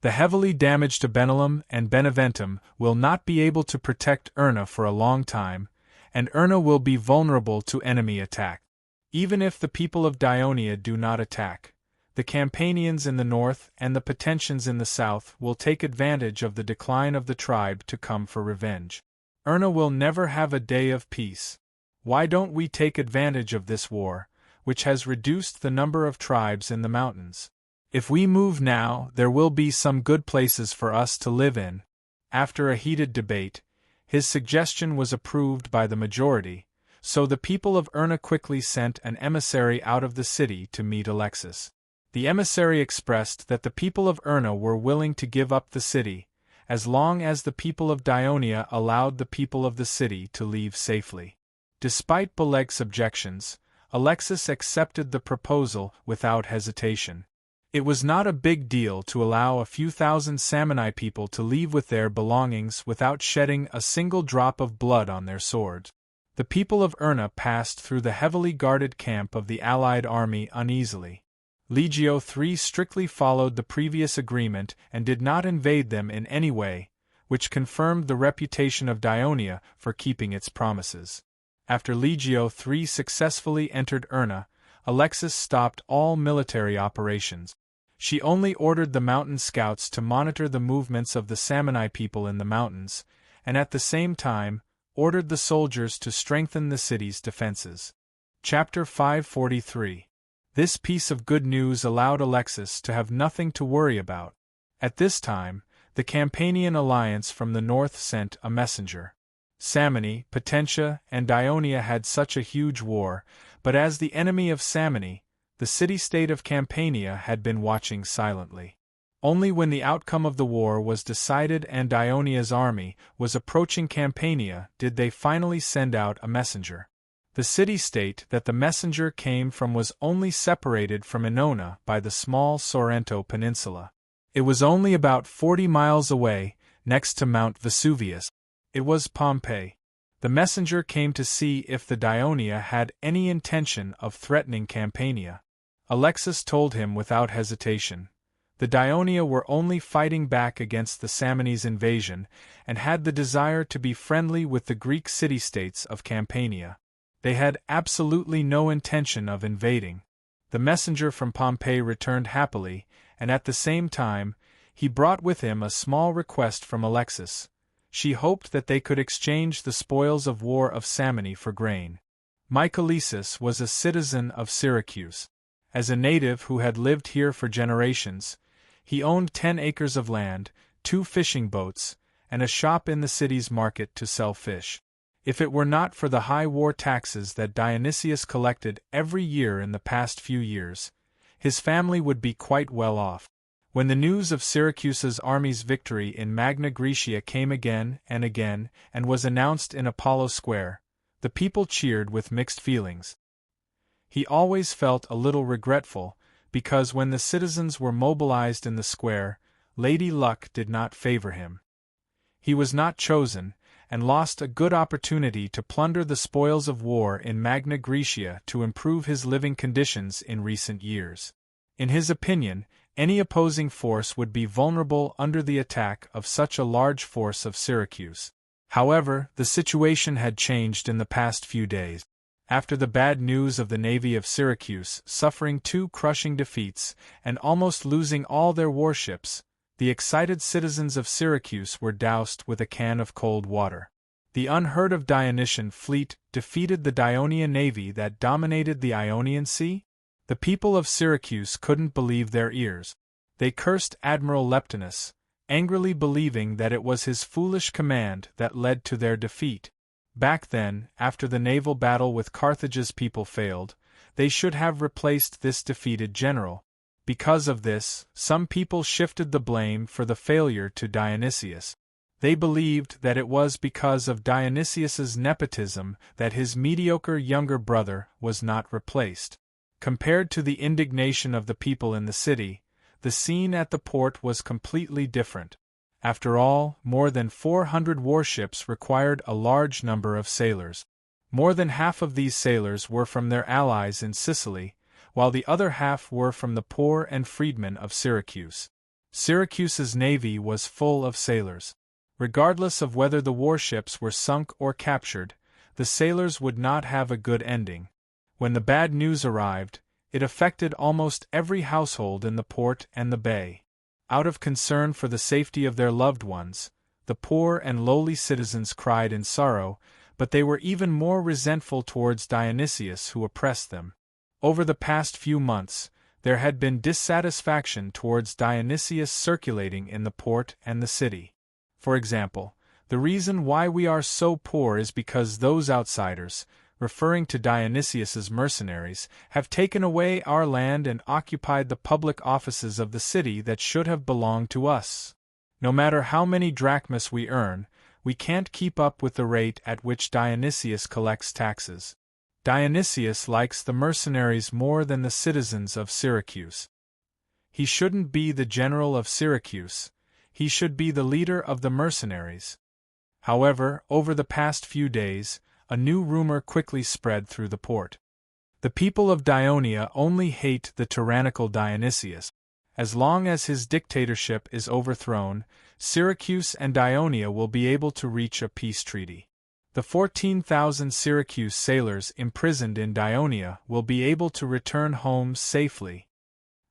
The heavily damaged Abenelum and Beneventum will not be able to protect Erna for a long time, and Erna will be vulnerable to enemy attack. Even if the people of Daionia do not attack, the Campanians in the north and the Potentians in the south will take advantage of the decline of the tribe to come for revenge. Erna will never have a day of peace. Why don't we take advantage of this war, which has reduced the number of tribes in the mountains? If we move now, there will be some good places for us to live in." After a heated debate, his suggestion was approved by the majority, so the people of Erna quickly sent an emissary out of the city to meet Alexis. The emissary expressed that the people of Erna were willing to give up the city, as long as the people of Daionia allowed the people of the city to leave safely. Despite Beleg's objections, Alexis accepted the proposal without hesitation. It was not a big deal to allow a few thousand Samnite people to leave with their belongings without shedding a single drop of blood on their swords. The people of Erna passed through the heavily guarded camp of the Allied army uneasily. Legio III strictly followed the previous agreement and did not invade them in any way, which confirmed the reputation of Daionia for keeping its promises. After Legio III successfully entered Erna, Alexis stopped all military operations. She only ordered the mountain scouts to monitor the movements of the Samnite people in the mountains, and at the same time, ordered the soldiers to strengthen the city's defenses. Chapter 543. This piece of good news allowed Alexis to have nothing to worry about. At this time, the Campanian alliance from the north sent a messenger. Samni, Potentia, and Daionia had such a huge war, but as the enemy of Samni, the city-state of Campania had been watching silently. Only when the outcome of the war was decided and Daionia's army was approaching Campania did they finally send out a messenger. The city-state that the messenger came from was only separated from Ennona by the small Sorrento Peninsula. It was only about 40 miles away, next to Mount Vesuvius. It was Pompeii. The messenger came to see if the Daionia had any intention of threatening Campania. Alexis told him without hesitation. The Daionia were only fighting back against the Samni's invasion and had the desire to be friendly with the Greek city-states of Campania. They had absolutely no intention of invading. The messenger from Pompeii returned happily, and at the same time, he brought with him a small request from Alexis. She hoped that they could exchange the spoils of war of Samni for grain. Michaelisus was a citizen of Syracuse. As a native who had lived here for generations, he owned 10 acres of land, 2 fishing boats, and a shop in the city's market to sell fish. If it were not for the high war taxes that Dionysius collected every year in the past few years, his family would be quite well off. When the news of Syracuse's army's victory in Magna Graecia came again and was announced in Apollo Square, the people cheered with mixed feelings. He always felt a little regretful, because when the citizens were mobilized in the square, Lady Luck did not favor him. He was not chosen, and lost a good opportunity to plunder the spoils of war in Magna Graecia to improve his living conditions in recent years. In his opinion, any opposing force would be vulnerable under the attack of such a large force of Syracuse. However, the situation had changed in the past few days. After the bad news of the navy of Syracuse suffering 2 crushing defeats and almost losing all their warships, the excited citizens of Syracuse were doused with a can of cold water. The unheard-of Dionysian fleet defeated the Dionian navy that dominated the Ionian Sea? The people of Syracuse couldn't believe their ears. They cursed Admiral Leptinus, angrily believing that it was his foolish command that led to their defeat. Back then, after the naval battle with Carthage's people failed, they should have replaced this defeated general. Because of this, some people shifted the blame for the failure to Dionysius. They believed that it was because of Dionysius's nepotism that his mediocre younger brother was not replaced. Compared to the indignation of the people in the city, the scene at the port was completely different. After all, more than 400 warships required a large number of sailors. More than half of these sailors were from their allies in Sicily, while the other half were from the poor and freedmen of Syracuse. Syracuse's navy was full of sailors. Regardless of whether the warships were sunk or captured, the sailors would not have a good ending. When the bad news arrived, it affected almost every household in the port and the bay. Out of concern for the safety of their loved ones, the poor and lowly citizens cried in sorrow, but they were even more resentful towards Dionysius who oppressed them. Over the past few months, there had been dissatisfaction towards Dionysius circulating in the port and the city. For example, the reason why we are so poor is because those outsiders, referring to Dionysius's mercenaries, have taken away our land and occupied the public offices of the city that should have belonged to us. No matter how many drachmas we earn, we can't keep up with the rate at which Dionysius collects taxes. Dionysius likes the mercenaries more than the citizens of Syracuse. He shouldn't be the general of Syracuse, he should be the leader of the mercenaries. However, over the past few days, a new rumor quickly spread through the port. The people of Dionia only hate the tyrannical Dionysius. As long as his dictatorship is overthrown, Syracuse and Dionia will be able to reach a peace treaty. The 14,000 Syracuse sailors imprisoned in Dionia will be able to return home safely.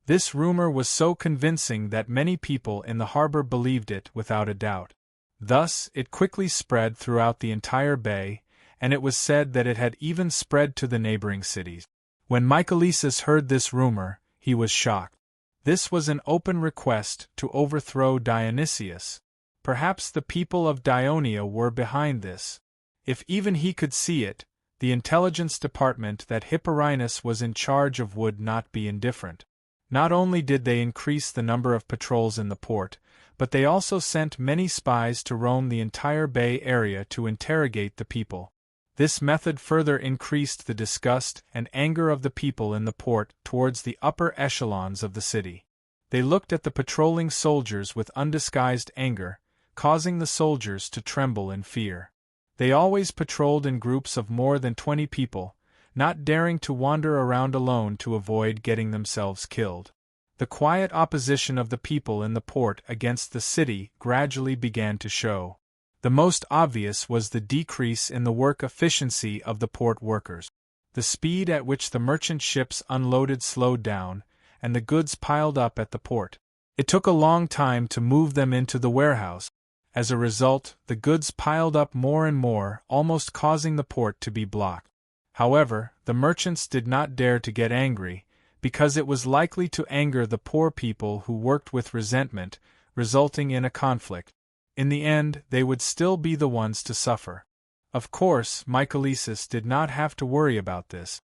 This rumor was so convincing that many people in the harbor believed it without a doubt. Thus, it quickly spread throughout the entire bay, and it was said that it had even spread to the neighboring cities. When Mycalesus heard this rumor, he was shocked. This was an open request to overthrow Dionysius. Perhaps the people of Dionia were behind this. If even he could see it, the intelligence department that Hipporinus was in charge of would not be indifferent. Not only did they increase the number of patrols in the port, but they also sent many spies to roam the entire bay area to interrogate the people. This method further increased the disgust and anger of the people in the port towards the upper echelons of the city. They looked at the patrolling soldiers with undisguised anger, causing the soldiers to tremble in fear. They always patrolled in groups of more than 20 people, not daring to wander around alone to avoid getting themselves killed. The quiet opposition of the people in the port against the city gradually began to show. The most obvious was the decrease in the work efficiency of the port workers. The speed at which the merchant ships unloaded slowed down, and the goods piled up at the port. It took a long time to move them into the warehouse. As a result, the goods piled up more and more, almost causing the port to be blocked. However, the merchants did not dare to get angry, because it was likely to anger the poor people who worked with resentment, resulting in a conflict. In the end, they would still be the ones to suffer. Of course, Mycalesus did not have to worry about this.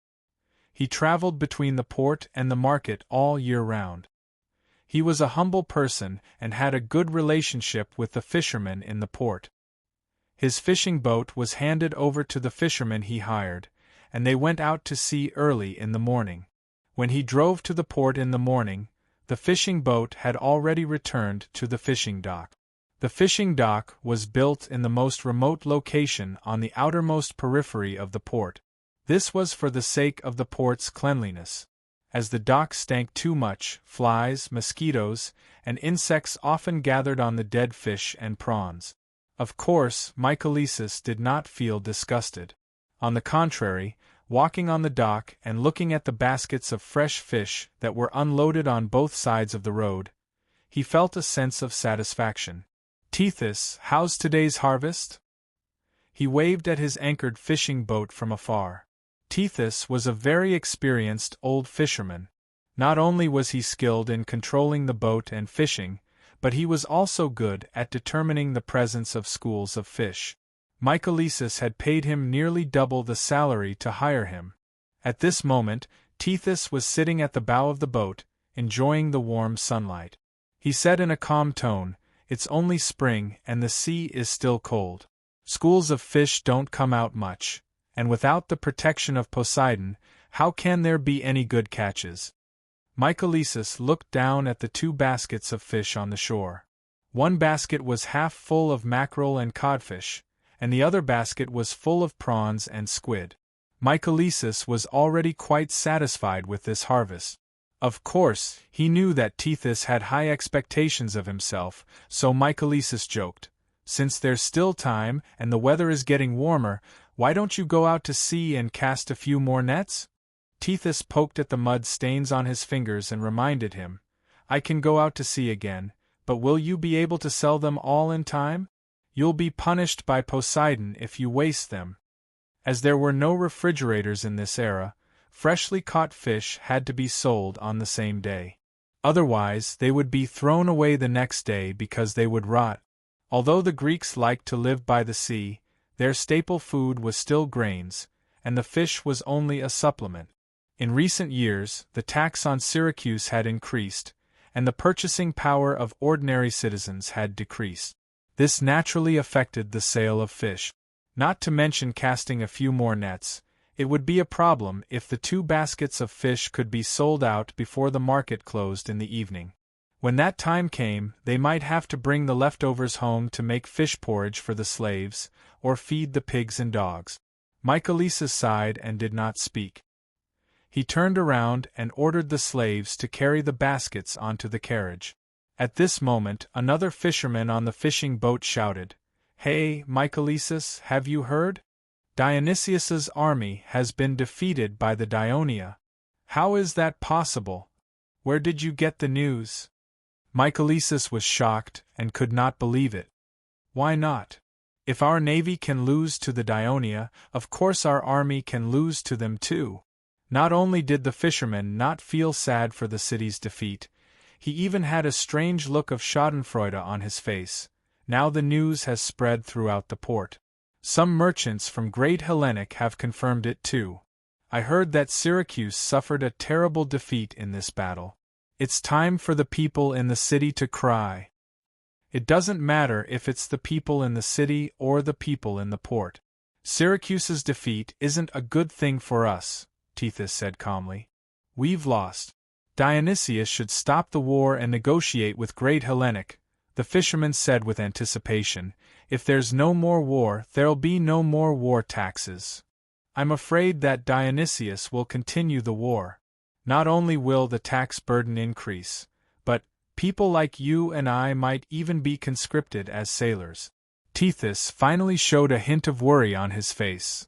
He traveled between the port and the market all year round. He was a humble person and had a good relationship with the fishermen in the port. His fishing boat was handed over to the fishermen he hired, and they went out to sea early in the morning. When he drove to the port in the morning, the fishing boat had already returned to the fishing dock. The fishing dock was built in the most remote location on the outermost periphery of the port. This was for the sake of the port's cleanliness. As the dock stank too much, flies, mosquitoes, and insects often gathered on the dead fish and prawns. Of course, Michaelisus did not feel disgusted. On the contrary, walking on the dock and looking at the baskets of fresh fish that were unloaded on both sides of the road, he felt a sense of satisfaction. "Tethys, how's today's harvest?" He waved at his anchored fishing boat from afar. Tethys was a very experienced old fisherman. Not only was he skilled in controlling the boat and fishing, but he was also good at determining the presence of schools of fish. Michaelisus had paid him nearly double the salary to hire him. At this moment, Tethys was sitting at the bow of the boat, enjoying the warm sunlight. He said in a calm tone, "It's only spring and the sea is still cold. Schools of fish don't come out much, and without the protection of Poseidon, how can there be any good catches?" Michaelisus looked down at the 2 baskets of fish on the shore. One basket was half full of mackerel and codfish, and the other basket was full of prawns and squid. Michaelisus was already quite satisfied with this harvest. Of course, he knew that Tethys had high expectations of himself, so Michaelisus joked, "Since there's still time and the weather is getting warmer, why don't you go out to sea and cast a few more nets?" Tethys poked at the mud stains on his fingers and reminded him, "I can go out to sea again, but will you be able to sell them all in time? You'll be punished by Poseidon if you waste them." As there were no refrigerators in this era, freshly caught fish had to be sold on the same day. Otherwise, they would be thrown away the next day because they would rot. Although the Greeks liked to live by the sea, their staple food was still grains, and the fish was only a supplement. In recent years, the tax on Syracuse had increased, and the purchasing power of ordinary citizens had decreased. This naturally affected the sale of fish. Not to mention casting a few more nets, it would be a problem if the 2 baskets of fish could be sold out before the market closed in the evening. When that time came, they might have to bring the leftovers home to make fish porridge for the slaves, or feed the pigs and dogs. Michaelisus sighed and did not speak. He turned around and ordered the slaves to carry the baskets onto the carriage. At this moment, another fisherman on the fishing boat shouted, "Hey, Michaelisus, have you heard? Dionysius's army has been defeated by the Dionia." "How is that possible? Where did you get the news?" Michaelisus was shocked and could not believe it. "Why not? If our navy can lose to the Dionia, of course our army can lose to them too." Not only did the fisherman not feel sad for the city's defeat, he even had a strange look of schadenfreude on his face. Now the news has spread throughout the port. Some merchants from Great Hellenic have confirmed it too. I heard that Syracuse suffered a terrible defeat in this battle. It's time for the people in the city to cry. It doesn't matter if it's the people in the city or the people in the port. Syracuse's defeat isn't a good thing for us, Tethys said calmly. We've lost. Dionysius should stop the war and negotiate with Great Hellenic, the fisherman said with anticipation. If there's no more war, there'll be no more war taxes. I'm afraid that Dionysius will continue the war. Not only will the tax burden increase, but people like you and I might even be conscripted as sailors. Tethys finally showed a hint of worry on his face.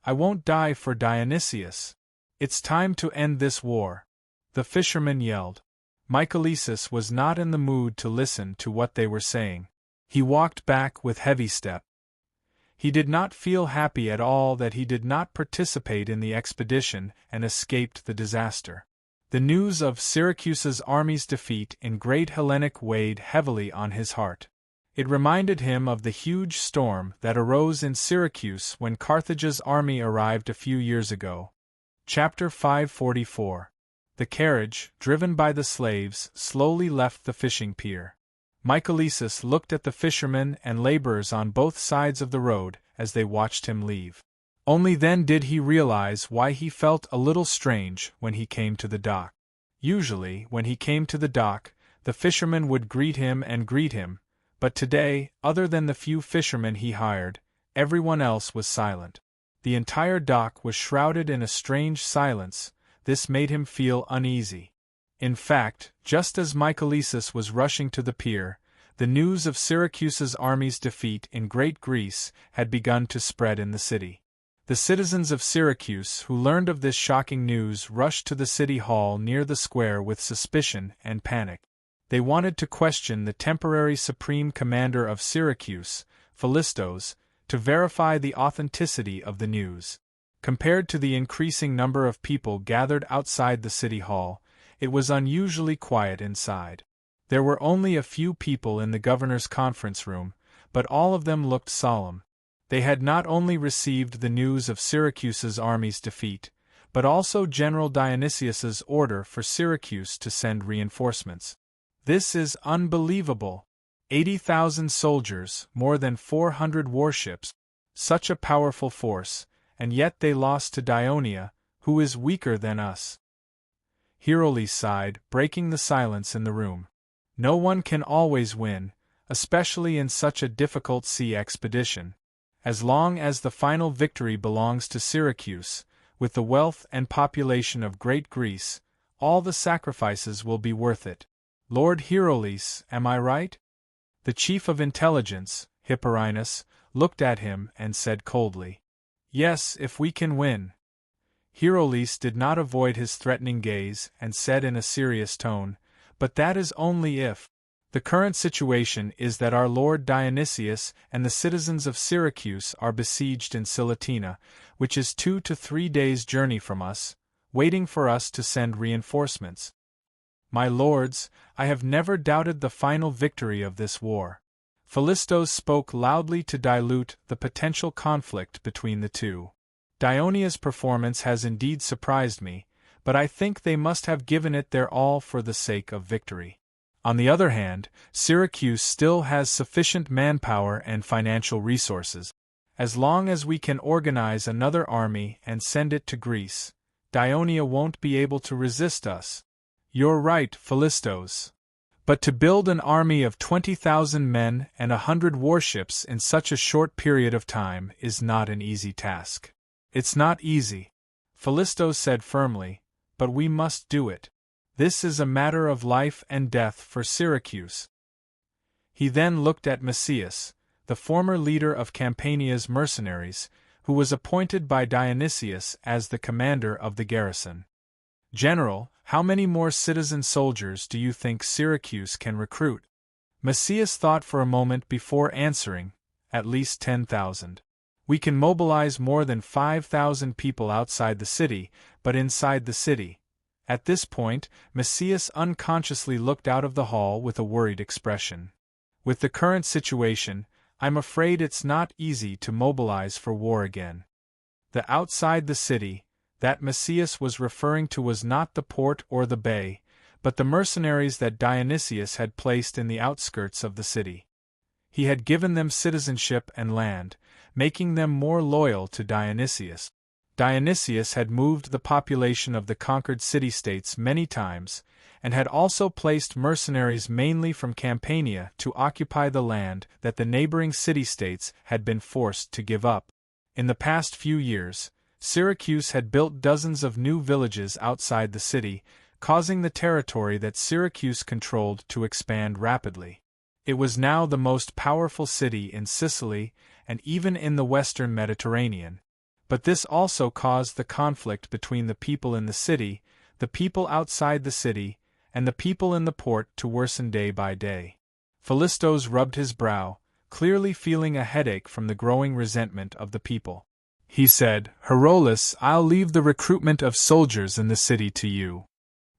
I won't die for Dionysius. It's time to end this war, the fisherman yelled. Michaelisus was not in the mood to listen to what they were saying. He walked back with heavy step. He did not feel happy at all that he did not participate in the expedition and escaped the disaster. The news of Syracuse's army's defeat in Great Hellenic weighed heavily on his heart. It reminded him of the huge storm that arose in Syracuse when Carthage's army arrived a few years ago. Chapter 544. The carriage, driven by the slaves, slowly left the fishing pier. Michaelisus looked at the fishermen and laborers on both sides of the road as they watched him leave. Only then did he realize why he felt a little strange when he came to the dock. Usually, when he came to the dock, the fishermen would greet him, But today, other than the few fishermen he hired, everyone else was silent. The entire dock was shrouded in a strange silence. This made him feel uneasy. In fact, just as Michaelisus was rushing to the pier, the news of Syracuse's army's defeat in Great Greece had begun to spread in the city. The citizens of Syracuse who learned of this shocking news rushed to the city hall near the square with suspicion and panic. They wanted to question the temporary supreme commander of Syracuse, Philistos, to verify the authenticity of the news. Compared to the increasing number of people gathered outside the city hall, it was unusually quiet inside. There were only a few people in the governor's conference room, but all of them looked solemn. They had not only received the news of Syracuse's army's defeat, but also General Dionysius's order for Syracuse to send reinforcements. "This is unbelievable. 80,000 soldiers, more than 400 warships, such a powerful force, and yet they lost to Dionia, who is weaker than us." Hierolyse sighed, breaking the silence in the room. No one can always win, especially in such a difficult sea expedition. As long as the final victory belongs to Syracuse, with the wealth and population of Great Greece, all the sacrifices will be worth it. Lord Hierolyse, am I right? The chief of intelligence, Hipporinus, looked at him and said coldly, "Yes, if we can win." Hierolyse did not avoid his threatening gaze and said in a serious tone, "But that is only if. The current situation is that our Lord Dionysius and the citizens of Syracuse are besieged in Silatina, which is 2 to 3 days' journey from us, waiting for us to send reinforcements. My lords, I have never doubted the final victory of this war." Philistos spoke loudly to dilute the potential conflict between the two. "Dionia's performance has indeed surprised me, but I think they must have given it their all for the sake of victory. On the other hand, Syracuse still has sufficient manpower and financial resources. As long as we can organize another army and send it to Greece, Dionia won't be able to resist us." "You're right, Philistos. But to build an army of 20,000 men and 100 warships in such a short period of time is not an easy task." "It's not easy," Philistos said firmly, "but we must do it. This is a matter of life and death for Syracuse." He then looked at Macias, the former leader of Campania's mercenaries, who was appointed by Dionysius as the commander of the garrison. "General, how many more citizen soldiers do you think Syracuse can recruit?" Macias thought for a moment before answering, "At least 10,000. We can mobilize more than 5,000 people outside the city, but inside the city." At this point, Macias unconsciously looked out of the hall with a worried expression. "With the current situation, I'm afraid it's not easy to mobilize for war again." The outside the city that Macias was referring to was not the port or the bay, but the mercenaries that Dionysius had placed in the outskirts of the city. He had given them citizenship and land, making them more loyal to Dionysius. Dionysius had moved the population of the conquered city-states many times, and had also placed mercenaries mainly from Campania to occupy the land that the neighboring city-states had been forced to give up. In the past few years, Syracuse had built dozens of new villages outside the city, causing the territory that Syracuse controlled to expand rapidly. It was now the most powerful city in Sicily and even in the western Mediterranean. But this also caused the conflict between the people in the city, the people outside the city, and the people in the port to worsen day by day. Philistos rubbed his brow, clearly feeling a headache from the growing resentment of the people. He said, "Hierolys, I'll leave the recruitment of soldiers in the city to you."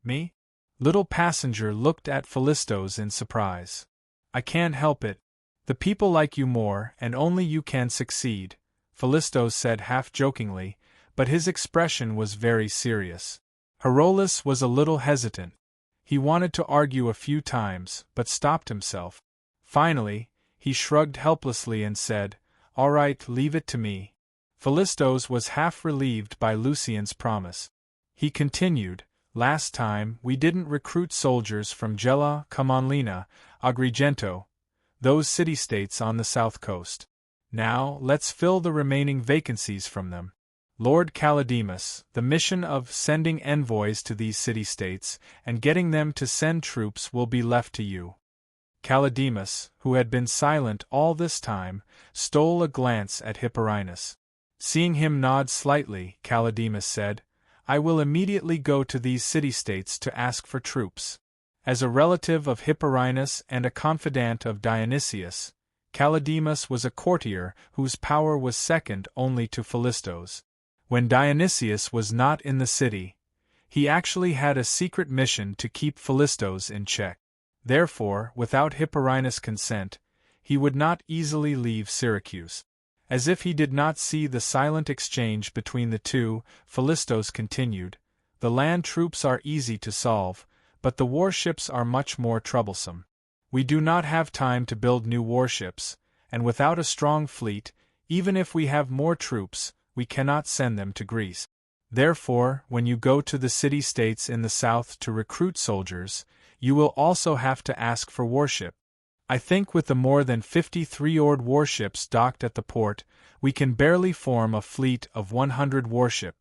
"Me?" Little Passenger looked at Philistos in surprise. "I can't help it. The people like you more, and only you can succeed," Philistos said half-jokingly, but his expression was very serious. Hierolys was a little hesitant. He wanted to argue a few times, but stopped himself. Finally, he shrugged helplessly and said, "All right, leave it to me." Philistos was half relieved by Lucian's promise. He continued, "Last time we didn't recruit soldiers from Gela, Commonlina, Agrigento, those city-states on the south coast. Now, let's fill the remaining vacancies from them. Lord Callidemus, the mission of sending envoys to these city-states and getting them to send troops will be left to you. Callidemus, who had been silent all this time, stole a glance at Hipporinus. Seeing him nod slightly, Callidemus said, I will immediately go to these city-states to ask for troops. As a relative of Hipporinus and a confidant of Dionysius, Callidemus was a courtier whose power was second only to Philistos. When Dionysius was not in the city, he actually had a secret mission to keep Philistos in check. Therefore, without Hipporinus' consent, he would not easily leave Syracuse. As if he did not see the silent exchange between the two, Philistos continued, The land troops are easy to solve, but the warships are much more troublesome. We do not have time to build new warships, and without a strong fleet, even if we have more troops, we cannot send them to Greece. Therefore, when you go to the city-states in the south to recruit soldiers, you will also have to ask for warship. I think with the more than 50 three-oared warships docked at the port, we can barely form a fleet of 100 warship.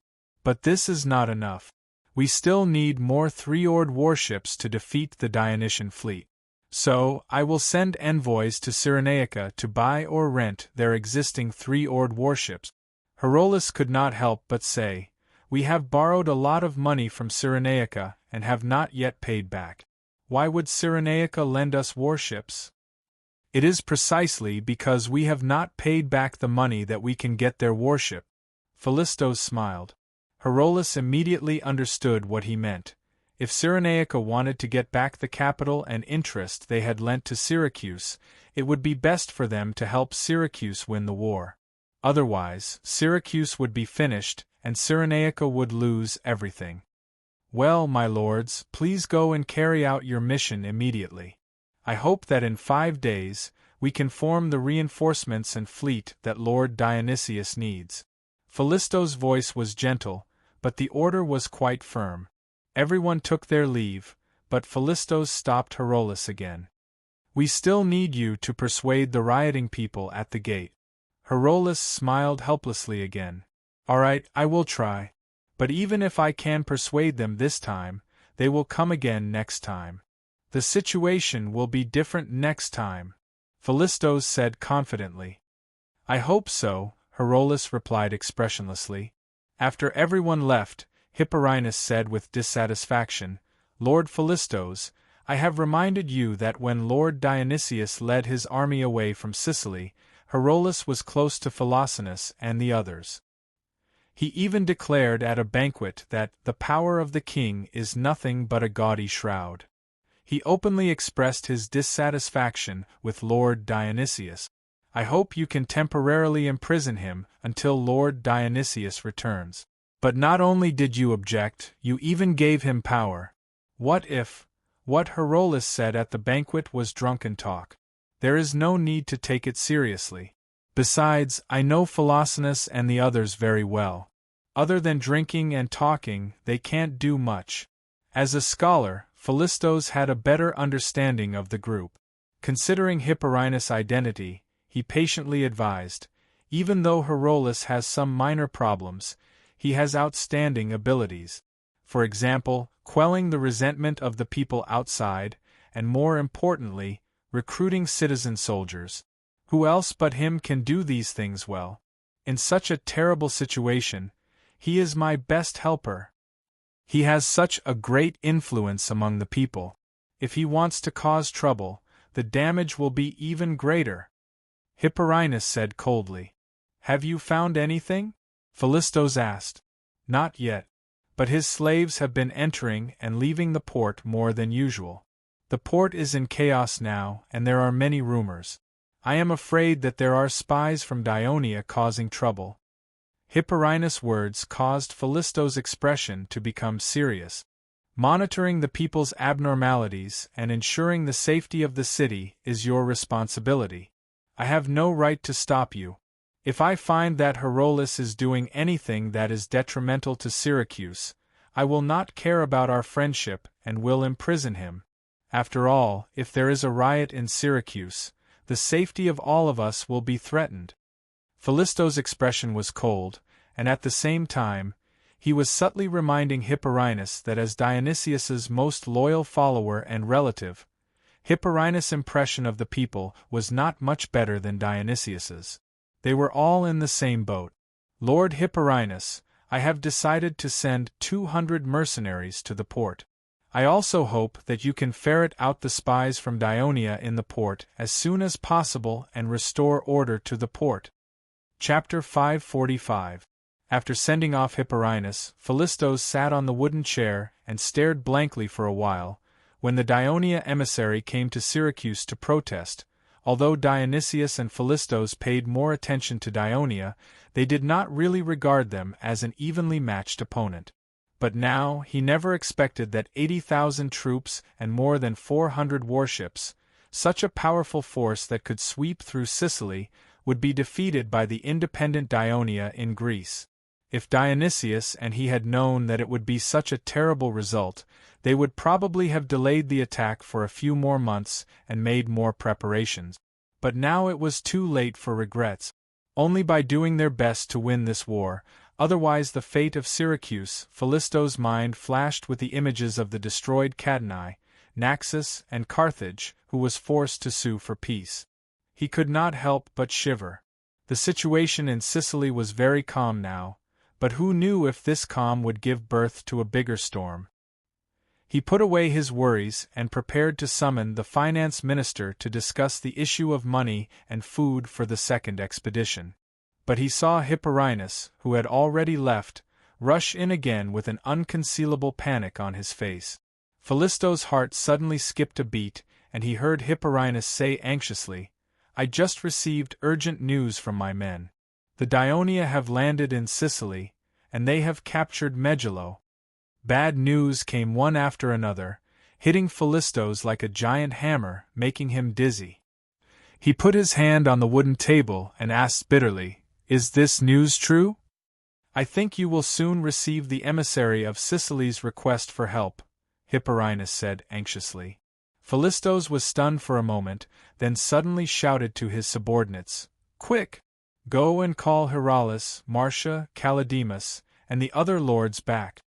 But this is not enough. We still need more three-oared warships to defeat the Dionysian fleet. So, I will send envoys to Cyrenaica to buy or rent their existing three-oared warships. Herolas could not help but say, We have borrowed a lot of money from Cyrenaica and have not yet paid back. Why would Cyrenaica lend us warships? It is precisely because we have not paid back the money that we can get their warship. Philistos smiled. Herolas immediately understood what he meant. If Cyrenaica wanted to get back the capital and interest they had lent to Syracuse, it would be best for them to help Syracuse win the war. Otherwise, Syracuse would be finished, and Cyrenaica would lose everything. Well, my lords, please go and carry out your mission immediately. I hope that in 5 days, we can form the reinforcements and fleet that Lord Dionysius needs. Philistos' voice was gentle, but the order was quite firm. Everyone took their leave, but Philistos stopped Herolas again. We still need you to persuade the rioting people at the gate. Herolas smiled helplessly again. All right, I will try. But even if I can persuade them this time, they will come again next time. The situation will be different next time, Philistos said confidently. I hope so, Herolas replied expressionlessly. After everyone left, Hipporinus said with dissatisfaction, Lord Philistos, I have reminded you that when Lord Dionysius led his army away from Sicily, Herolas was close to Philoxenus and the others. He even declared at a banquet that the power of the king is nothing but a gaudy shroud. He openly expressed his dissatisfaction with Lord Dionysius. I hope you can temporarily imprison him until Lord Dionysius returns. But not only did you object, you even gave him power. What if what Herolas said at the banquet was drunken talk? There is no need to take it seriously. Besides, I know Philoxenus and the others very well. Other than drinking and talking, they can't do much. As a scholar, Philistos had a better understanding of the group. Considering Hipporinus' identity, he patiently advised, even though Herolas has some minor problems, he has outstanding abilities. For example, quelling the resentment of the people outside, and more importantly, recruiting citizen soldiers. Who else but him can do these things well? In such a terrible situation, he is my best helper. He has such a great influence among the people. If he wants to cause trouble, the damage will be even greater. Hipporinus said coldly. Have you found anything? Philistos asked. Not yet. But his slaves have been entering and leaving the port more than usual. The port is in chaos now, and there are many rumors. I am afraid that there are spies from Dionia causing trouble. Hipporinus' words caused Philistos' expression to become serious. Monitoring the people's abnormalities and ensuring the safety of the city is your responsibility. I have no right to stop you. If I find that Herolas is doing anything that is detrimental to Syracuse, I will not care about our friendship and will imprison him. After all, if there is a riot in Syracuse, The safety of all of us will be threatened. Philistos' expression was cold, and at the same time, he was subtly reminding Hipporinus that as Dionysius's most loyal follower and relative, Hipporinus' impression of the people was not much better than Dionysius's. They were all in the same boat. Lord Hipporinus, I have decided to send 200 mercenaries to the port. I also hope that you can ferret out the spies from Daionia in the port as soon as possible and restore order to the port. Chapter 545. After sending off Hipporinus, Philistos sat on the wooden chair and stared blankly for a while, when the Daionia emissary came to Syracuse to protest. Although Dionysius and Philistos paid more attention to Daionia, they did not really regard them as an evenly matched opponent. But now he never expected that 80,000 troops and more than 400 warships, such a powerful force that could sweep through Sicily, would be defeated by the independent Daionia in Greece. If Dionysius and he had known that it would be such a terrible result, they would probably have delayed the attack for a few more months and made more preparations. But now it was too late for regrets. Only by doing their best to win this war, otherwise the fate of Syracuse. Philistos' mind flashed with the images of the destroyed Cadnae, Naxos, and Carthage, who was forced to sue for peace. He could not help but shiver. The situation in Sicily was very calm now, but who knew if this calm would give birth to a bigger storm? He put away his worries and prepared to summon the finance minister to discuss the issue of money and food for the second expedition. But he saw Hipporinus, who had already left, rush in again with an unconcealable panic on his face. Philistos' heart suddenly skipped a beat, and he heard Hipporinus say anxiously, "I just received urgent news from my men. The Daionia have landed in Sicily, and they have captured Megillo." Bad news came one after another, hitting Philistos like a giant hammer, making him dizzy. He put his hand on the wooden table and asked bitterly, "Is this news true?" "I think you will soon receive the emissary of Sicily's request for help," Hipporinus said anxiously. Philistos was stunned for a moment, then suddenly shouted to his subordinates, "Quick! Go and call Hierolus, Marcia, Callidemus, and the other lords back."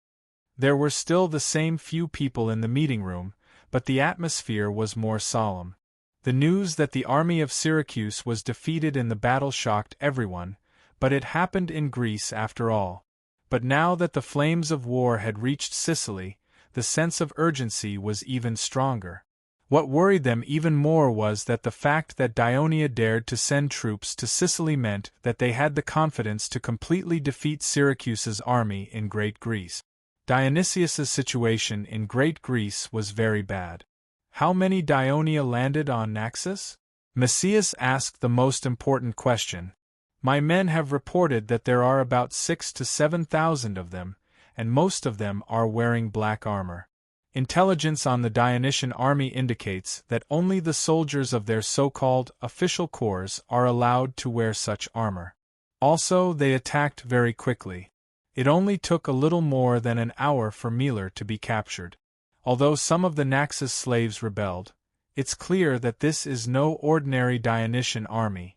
There were still the same few people in the meeting room, but the atmosphere was more solemn. The news that the army of Syracuse was defeated in the battle shocked everyone, but it happened in Greece after all. But now that the flames of war had reached Sicily, the sense of urgency was even stronger. What worried them even more was that the fact that Daionia dared to send troops to Sicily meant that they had the confidence to completely defeat Syracuse's army in Great Greece. Dionysius's situation in Great Greece was very bad. How many Daionia landed on Naxos? Messias asked the most important question. "My men have reported that there are about 6,000 to 7,000 of them, and most of them are wearing black armor. Intelligence on the Dionysian army indicates that only the soldiers of their so-called official corps are allowed to wear such armor. Also, they attacked very quickly. It only took a little more than an hour for Melar to be captured. Although some of the Naxos slaves rebelled, it's clear that this is no ordinary Dionysian army,"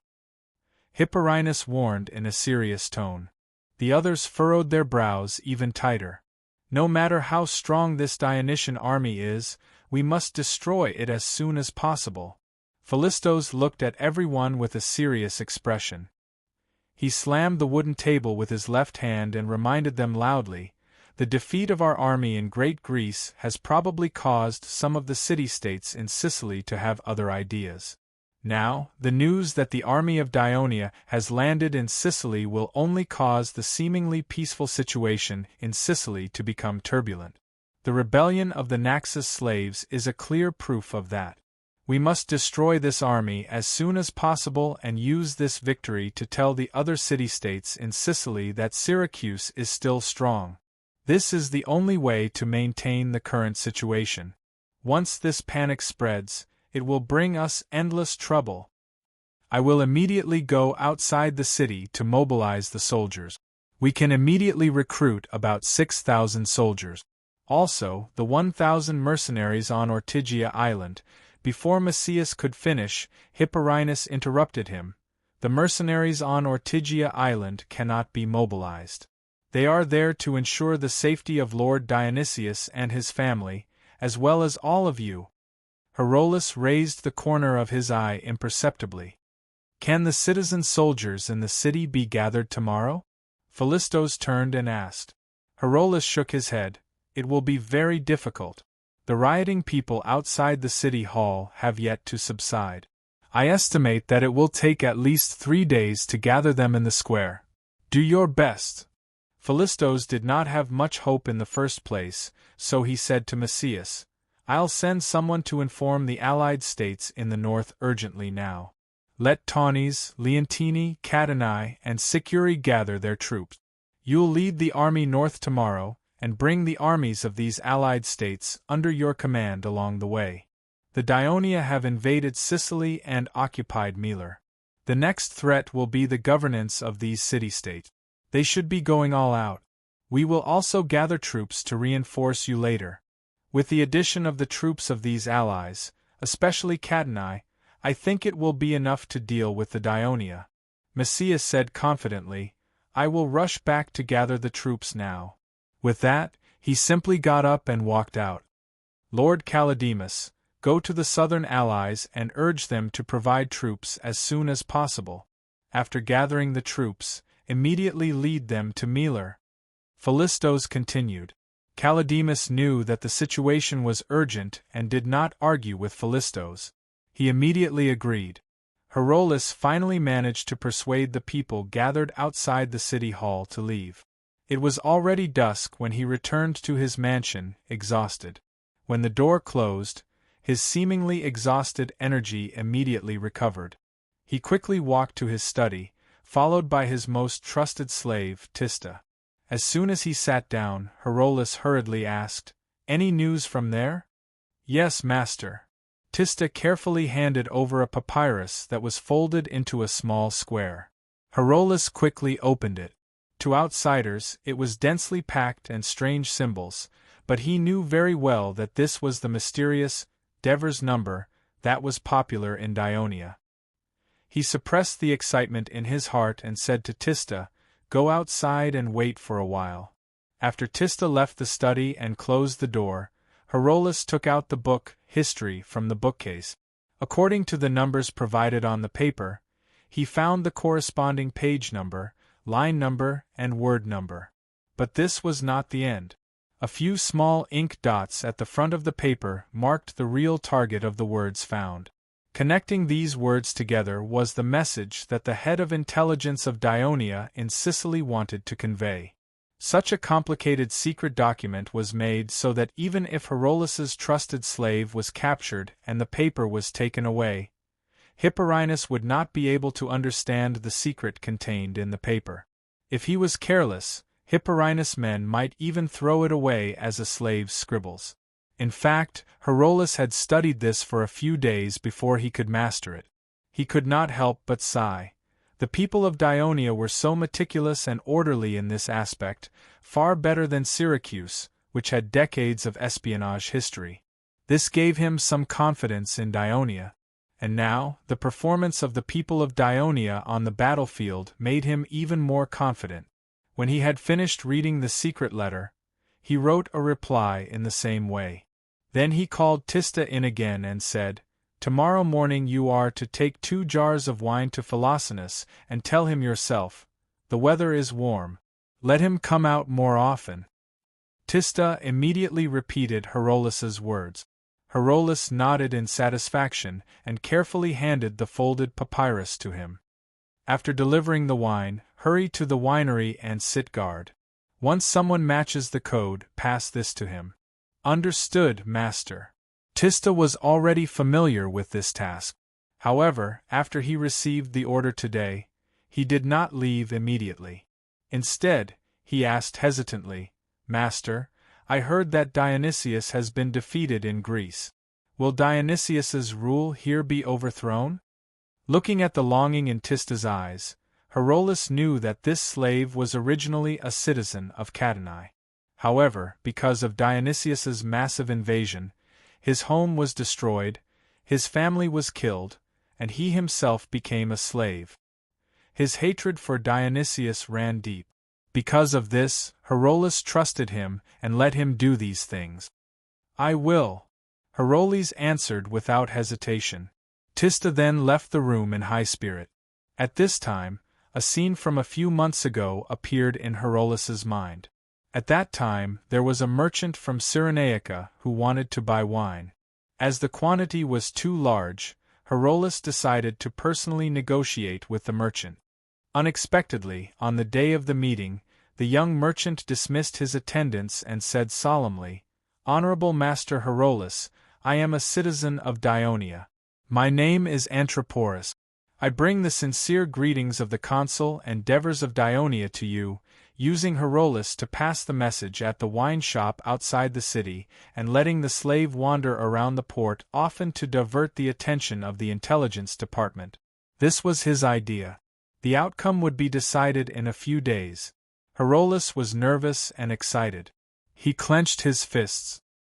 Hipporinus warned in a serious tone. The others furrowed their brows even tighter. "No matter how strong this Dionysian army is, we must destroy it as soon as possible." Philistos looked at everyone with a serious expression. He slammed the wooden table with his left hand and reminded them loudly, "The defeat of our army in Great Greece has probably caused some of the city-states in Sicily to have other ideas. Now, the news that the army of Daionia has landed in Sicily will only cause the seemingly peaceful situation in Sicily to become turbulent. The rebellion of the Naxos slaves is a clear proof of that. We must destroy this army as soon as possible and use this victory to tell the other city-states in Sicily that Syracuse is still strong. This is the only way to maintain the current situation. Once this panic spreads, it will bring us endless trouble. I will immediately go outside the city to mobilize the soldiers. We can immediately recruit about 6,000 soldiers. Also, the 1,000 mercenaries on Ortygia Island, Before Macias could finish, Hipporinus interrupted him. The mercenaries on Ortygia Island cannot be mobilized. They are there to ensure the safety of Lord Dionysius and his family, as well as all of you. Herolus raised the corner of his eye imperceptibly. Can the citizen soldiers in the city be gathered tomorrow? Philistos turned and asked. Herolus shook his head. It will be very difficult. The rioting people outside the city hall have yet to subside. I estimate that it will take at least 3 days to gather them in the square. Do your best. Philistos did not have much hope in the first place, so he said to Macias, I'll send someone to inform the allied states in the north urgently now. Let Taunes, Leontini, Catani, and Sicuri gather their troops. You'll lead the army north tomorrow, and bring the armies of these allied states under your command along the way. The Dionia have invaded Sicily and occupied Melar. The next threat will be the governance of these city-states. They should be going all out. We will also gather troops to reinforce you later. With the addition of the troops of these allies, especially Catani, I think it will be enough to deal with the Dionia. Macias said confidently, I will rush back to gather the troops now. With that, he simply got up and walked out. Lord Callidemus, go to the southern allies and urge them to provide troops as soon as possible. After gathering the troops, immediately lead them to Melar. Philistos continued. Callidemus knew that the situation was urgent and did not argue with Philistos. He immediately agreed. Herolus finally managed to persuade the people gathered outside the city hall to leave. It was already dusk when he returned to his mansion, exhausted. When the door closed, his seemingly exhausted energy immediately recovered. He quickly walked to his study, followed by his most trusted slave, Tista. As soon as he sat down, Herolus hurriedly asked, Any news from there? Yes, master. Tista carefully handed over a papyrus that was folded into a small square. Herolus quickly opened it. To outsiders, it was densely packed and strange symbols, but he knew very well that this was the mysterious Devers number that was popular in Dionia. He suppressed the excitement in his heart and said to Tista, Go outside and wait for a while. After Tista left the study and closed the door, Herolus took out the book, History, from the bookcase. According to the numbers provided on the paper, he found the corresponding page number, line number, and word number. But this was not the end. A few small ink dots at the front of the paper marked the real target of the words found. Connecting these words together was the message that the head of intelligence of Dionia in Sicily wanted to convey. Such a complicated secret document was made so that even if Herolus's trusted slave was captured and the paper was taken away, Hipporinus would not be able to understand the secret contained in the paper. If he was careless, Hipporinus' men might even throw it away as a slave's scribbles. In fact, Herolus had studied this for a few days before he could master it. He could not help but sigh. The people of Dionia were so meticulous and orderly in this aspect, far better than Syracuse, which had decades of espionage history. This gave him some confidence in Dionia. And now, the performance of the people of Dionia on the battlefield made him even more confident. When he had finished reading the secret letter, he wrote a reply in the same way. Then he called Tista in again and said, Tomorrow morning you are to take 2 jars of wine to Philoxenus and tell him yourself, the weather is warm. Let him come out more often. Tista immediately repeated Herolus's words. Herolus nodded in satisfaction and carefully handed the folded papyrus to him. After delivering the wine, hurry to the winery and sit guard. Once someone matches the code, pass this to him. Understood, master. Tista was already familiar with this task. However, after he received the order today, he did not leave immediately. Instead, he asked hesitantly, Master, I heard that Dionysius has been defeated in Greece. Will Dionysius's rule here be overthrown? Looking at the longing in Tista's eyes, Herolus knew that this slave was originally a citizen of Catani. However, because of Dionysius's massive invasion, his home was destroyed, His family was killed, and he himself became a slave. His hatred for Dionysius ran deep. Because of this, Herolas trusted him and let him do these things. "I will," Heroles answered without hesitation. Tista then left the room in high spirit. At this time, a scene from a few months ago appeared in Heroles's mind. At that time, there was a merchant from Cyrenaica who wanted to buy wine. As the quantity was too large, Heroles decided to personally negotiate with the merchant. Unexpectedly, on the day of the meeting, the young merchant dismissed his attendants and said solemnly, "Honorable Master Heroles, I am a citizen of Dionia. My name is Anthroporus. I bring the sincere greetings of the consul and Devers of Dionia to you," using Heroles to pass the message at the wine shop outside the city, and letting the slave wander around the port, often to divert the attention of the intelligence department. This was his idea. The outcome would be decided in a few days. Heroles was nervous and excited. He clenched his fists.